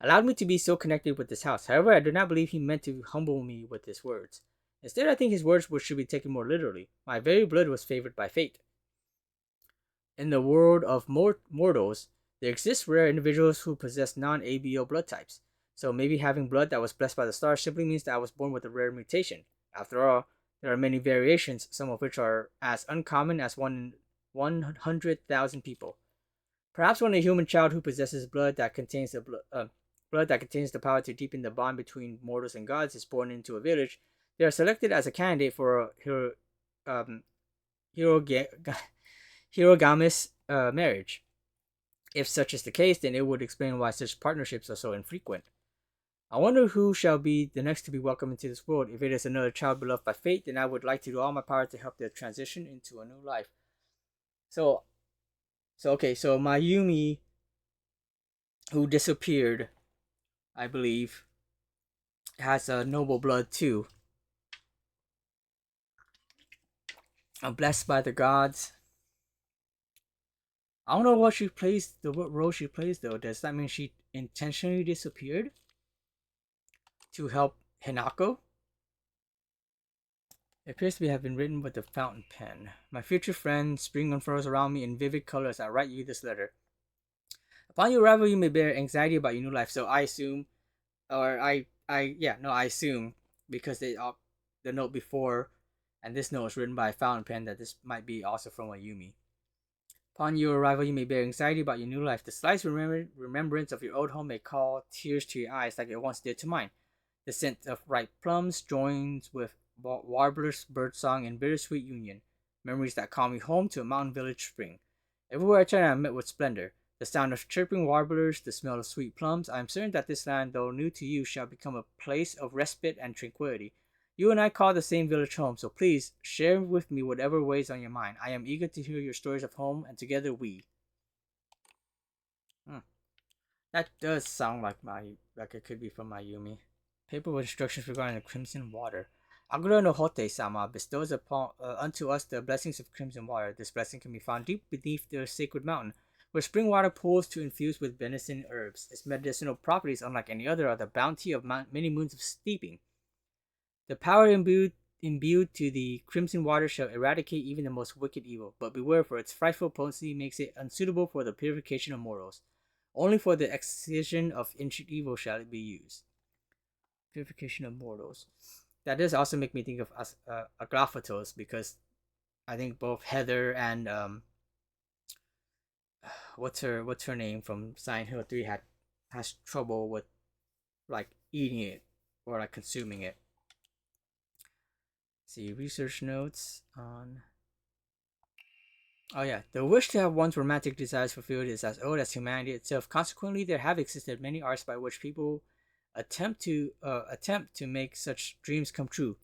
allowed me to be so connected with this house. However, I do not believe he meant to humble me with his words. Instead, I think his words should be taken more literally. My very blood was favored by fate. In the world of mortals, there exist rare individuals who possess non-ABO blood types. So maybe having blood that was blessed by the stars simply means that I was born with a rare mutation. After all, there are many variations, some of which are as uncommon as 100,000 people. Perhaps when a human child who possesses blood that contains the power to deepen the bond between mortals and gods is born into a village, they are selected as a candidate for a heterogamous marriage. If such is the case, then it would explain why such partnerships are so infrequent. I wonder who shall be the next to be welcomed into this world. If it is another child beloved by fate, then I would like to do all my power to help their transition into a new life. So Mayumi, who disappeared, I believe, has a noble blood too. I'm blessed by the gods. I don't know what role she plays though. Does that mean she intentionally disappeared to help Hinako? It appears to have been written with a fountain pen. My future friend, spring unfurls around me in vivid colors. I write you this letter. Upon your arrival, you may bear anxiety about your new life. So I assume, I assume because the note before and this note was written by a fountain pen that this might be also from Ayumi. Upon your arrival, you may bear anxiety about your new life. The slightest remembrance of your old home may call tears to your eyes like it once did to mine. The scent of ripe plums joins with warblers' birdsong in bittersweet union. Memories that call me home to a mountain village spring. Everywhere I turn, I am met with splendor. The sound of chirping warblers, the smell of sweet plums. I am certain that this land, though new to you, shall become a place of respite and tranquility. You and I call the same village home, so please share with me whatever weighs on your mind. I am eager to hear your stories of home, and together we. That does sound like it could be from Mayumi. Paper with instructions regarding the crimson water. Aguro no Hote-sama bestows unto us the blessings of crimson water. This blessing can be found deep beneath the sacred mountain, where spring water pools to infuse with venison herbs. Its medicinal properties, unlike any other, are the bounty of many moons of steeping. The power imbued to the crimson water shall eradicate even the most wicked evil, but beware, for its frightful potency makes it unsuitable for the purification of mortals. Only for the excision of ancient evil shall it be used. Purification of mortals. That does also make me think of Agraphatos, because I think both Heather and what's her name from Silent Hill 3 has trouble with like eating it or like consuming it. See, research notes on. Oh yeah, the wish to have one's romantic desires fulfilled is as old as humanity itself. Consequently, there have existed many arts by which people attempt to make such dreams come true.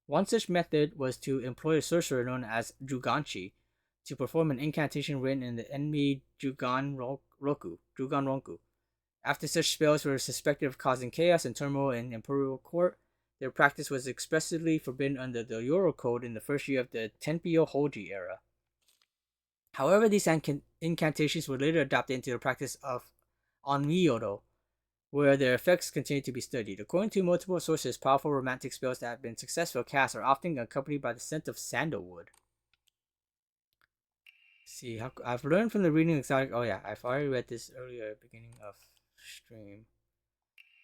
One such method was to employ a sorcerer known as Juganchi to perform an incantation written in the Enmi Jugan Ronku. After such spells were suspected of causing chaos and turmoil in imperial court, their practice was expressly forbidden under the Yoro Code in the first year of the Tenpyo Hoji era. However, these incantations were later adopted into the practice of Onmyodo, where their effects continue to be studied. According to multiple sources, powerful romantic spells that have been successful cast are often accompanied by the scent of sandalwood. See, I've learned from the reading exotic. Oh yeah, I've already read this earlier at the beginning of stream.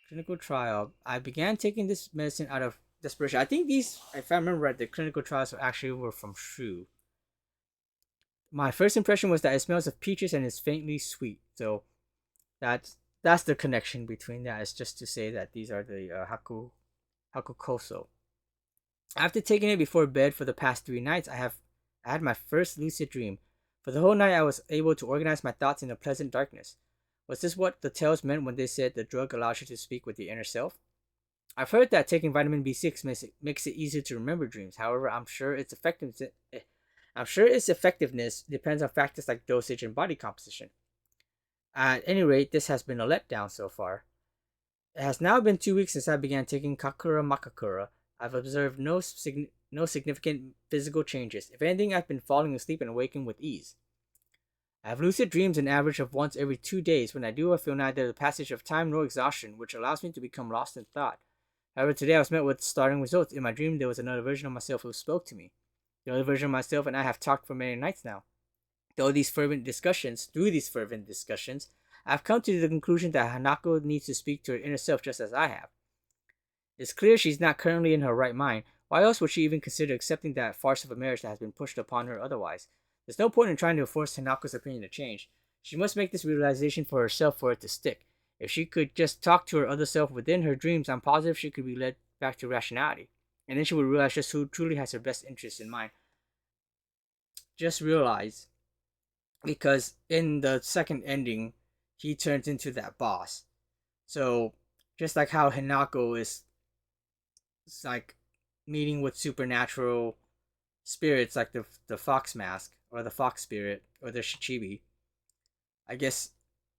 Clinical trial. I began taking this medicine out of desperation. I think these, if I remember right, the clinical trials were from Shu. My first impression was that it smells of peaches and is faintly sweet. So that's the connection between that. It's just to say that these are the Haku Hakukoso. After taking it before bed for the past 3 nights, I had my first lucid dream. For the whole night, I was able to organize my thoughts in a pleasant darkness. Was this what the tales meant when they said the drug allows you to speak with the inner self? I've heard that taking vitamin B6 makes it easier to remember dreams. However, I'm sure its effectiveness depends on factors like dosage and body composition. At any rate, this has been a letdown so far. It has now been 2 weeks since I began taking Kakura Makakura. I've observed no significant physical changes. If anything, I've been falling asleep and waking with ease. I have lucid dreams an average of once every 2 days. When I do, I feel neither the passage of time nor exhaustion, which allows me to become lost in thought. However, today I was met with startling results. In my dream, there was another version of myself who spoke to me. The other version of myself and I have talked for many nights now. Through these fervent discussions, I've come to the conclusion that Hanako needs to speak to her inner self just as I have. It's clear she's not currently in her right mind. Why else would she even consider accepting that farce of a marriage that has been pushed upon her otherwise? There's no point in trying to force Hanako's opinion to change. She must make this realization for herself for it to stick. If she could just talk to her other self within her dreams, I'm positive she could be led back to rationality. And then she would realize just who truly has her best interests in mind. Just realize, because in the second ending, he turns into that boss. So, just like how Hinako is like meeting with supernatural spirits like the fox mask, or the fox spirit, or the Shichibi, I guess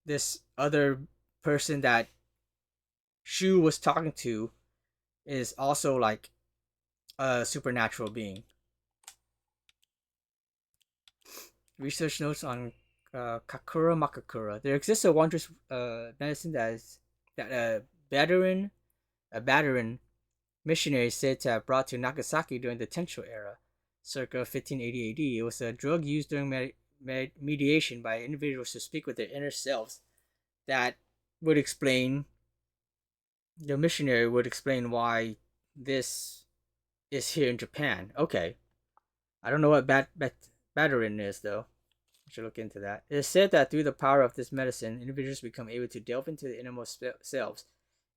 this other person that Shu was talking to is also like a supernatural being. Research notes on Kakura Makakura. There exists a wondrous medicine that a Badarin missionary said to have brought to Nagasaki during the Tensho era, circa 1580 AD. It was a drug used during mediation by individuals to speak with their inner selves. That would explain, the missionary would explain why this is here in Japan. Okay. I don't know what Badarin is, though. I should look into that. It is said that through the power of this medicine, individuals become able to delve into the innermost selves.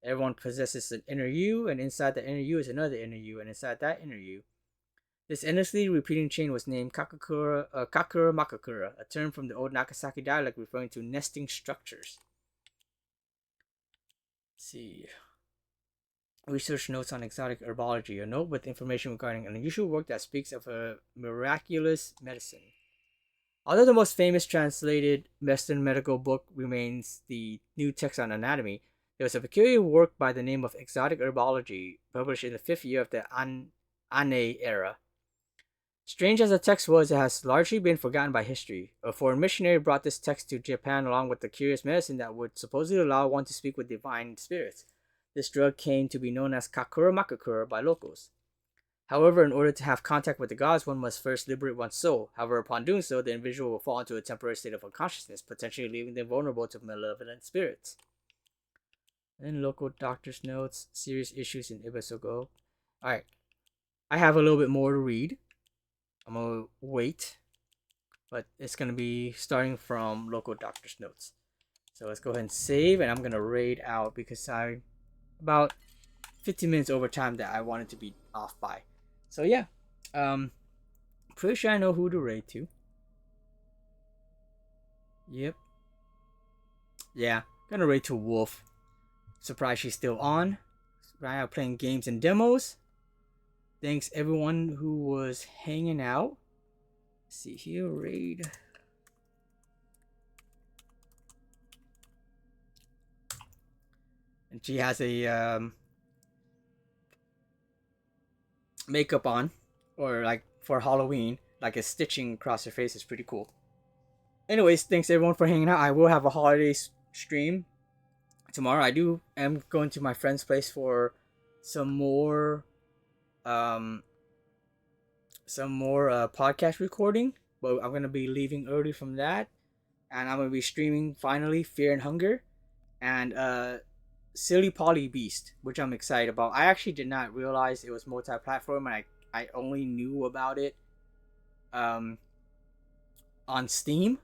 Everyone possesses an inner you, and inside the inner you is another inner you, and inside that inner you. This endlessly repeating chain was named Kakura Makakura, a term from the old Nagasaki dialect referring to nesting structures. Let's see. Research notes on exotic herbology. A note with information regarding an unusual work that speaks of a miraculous medicine. Although the most famous translated Western medical book remains the New Text on Anatomy, there was a peculiar work by the name of Exotic Herbology, published in the 5th year of the Ane era. Strange as the text was, it has largely been forgotten by history. A foreign missionary brought this text to Japan along with the curious medicine that would supposedly allow one to speak with divine spirits. This drug came to be known as Kakura Makakura by locals. However, in order to have contact with the gods, one must first liberate one's soul. However, upon doing so, the individual will fall into a temporary state of unconsciousness, potentially leaving them vulnerable to malevolent spirits. And local doctor's notes, serious issues in Ibasogo. Alright, I have a little bit more to read. I'm gonna wait, but it's gonna be starting from local doctor's notes. So let's go ahead and save, and I'm gonna raid out because I about 15 minutes over time that I wanted to be off by. So yeah, pretty sure I know who to raid to. Yep. Yeah, gonna raid to Wolf. Surprised she's still on. Right now playing games and demos. Thanks everyone who was hanging out. Let's see here, raid. And she has a makeup on, or like for Halloween, like a stitching across her face is pretty cool. Anyways, thanks everyone for hanging out. I will have a holiday stream tomorrow. I am going to my friend's place for some more podcast recording, but I'm gonna be leaving early from that, and I'm gonna be streaming finally Fear and Hunger and Silly Polly Beast, which I'm excited about. I actually did not realize it was multi-platform, and I only knew about it on Steam,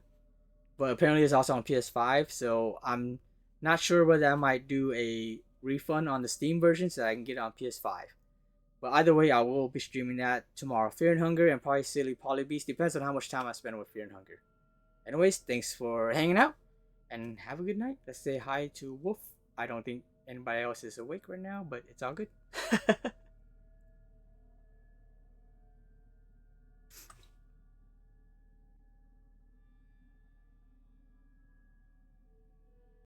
but apparently it's also on PS5. So I'm not sure whether I might do a refund on the Steam version so I can get it on PS5. But either way, I will be streaming that tomorrow. Fear and Hunger and probably Silly Polybeast. Depends on how much time I spend with Fear and Hunger. Anyways, thanks for hanging out. And have a good night. Let's say hi to Wolf. I don't think anybody else is awake right now, but it's all good.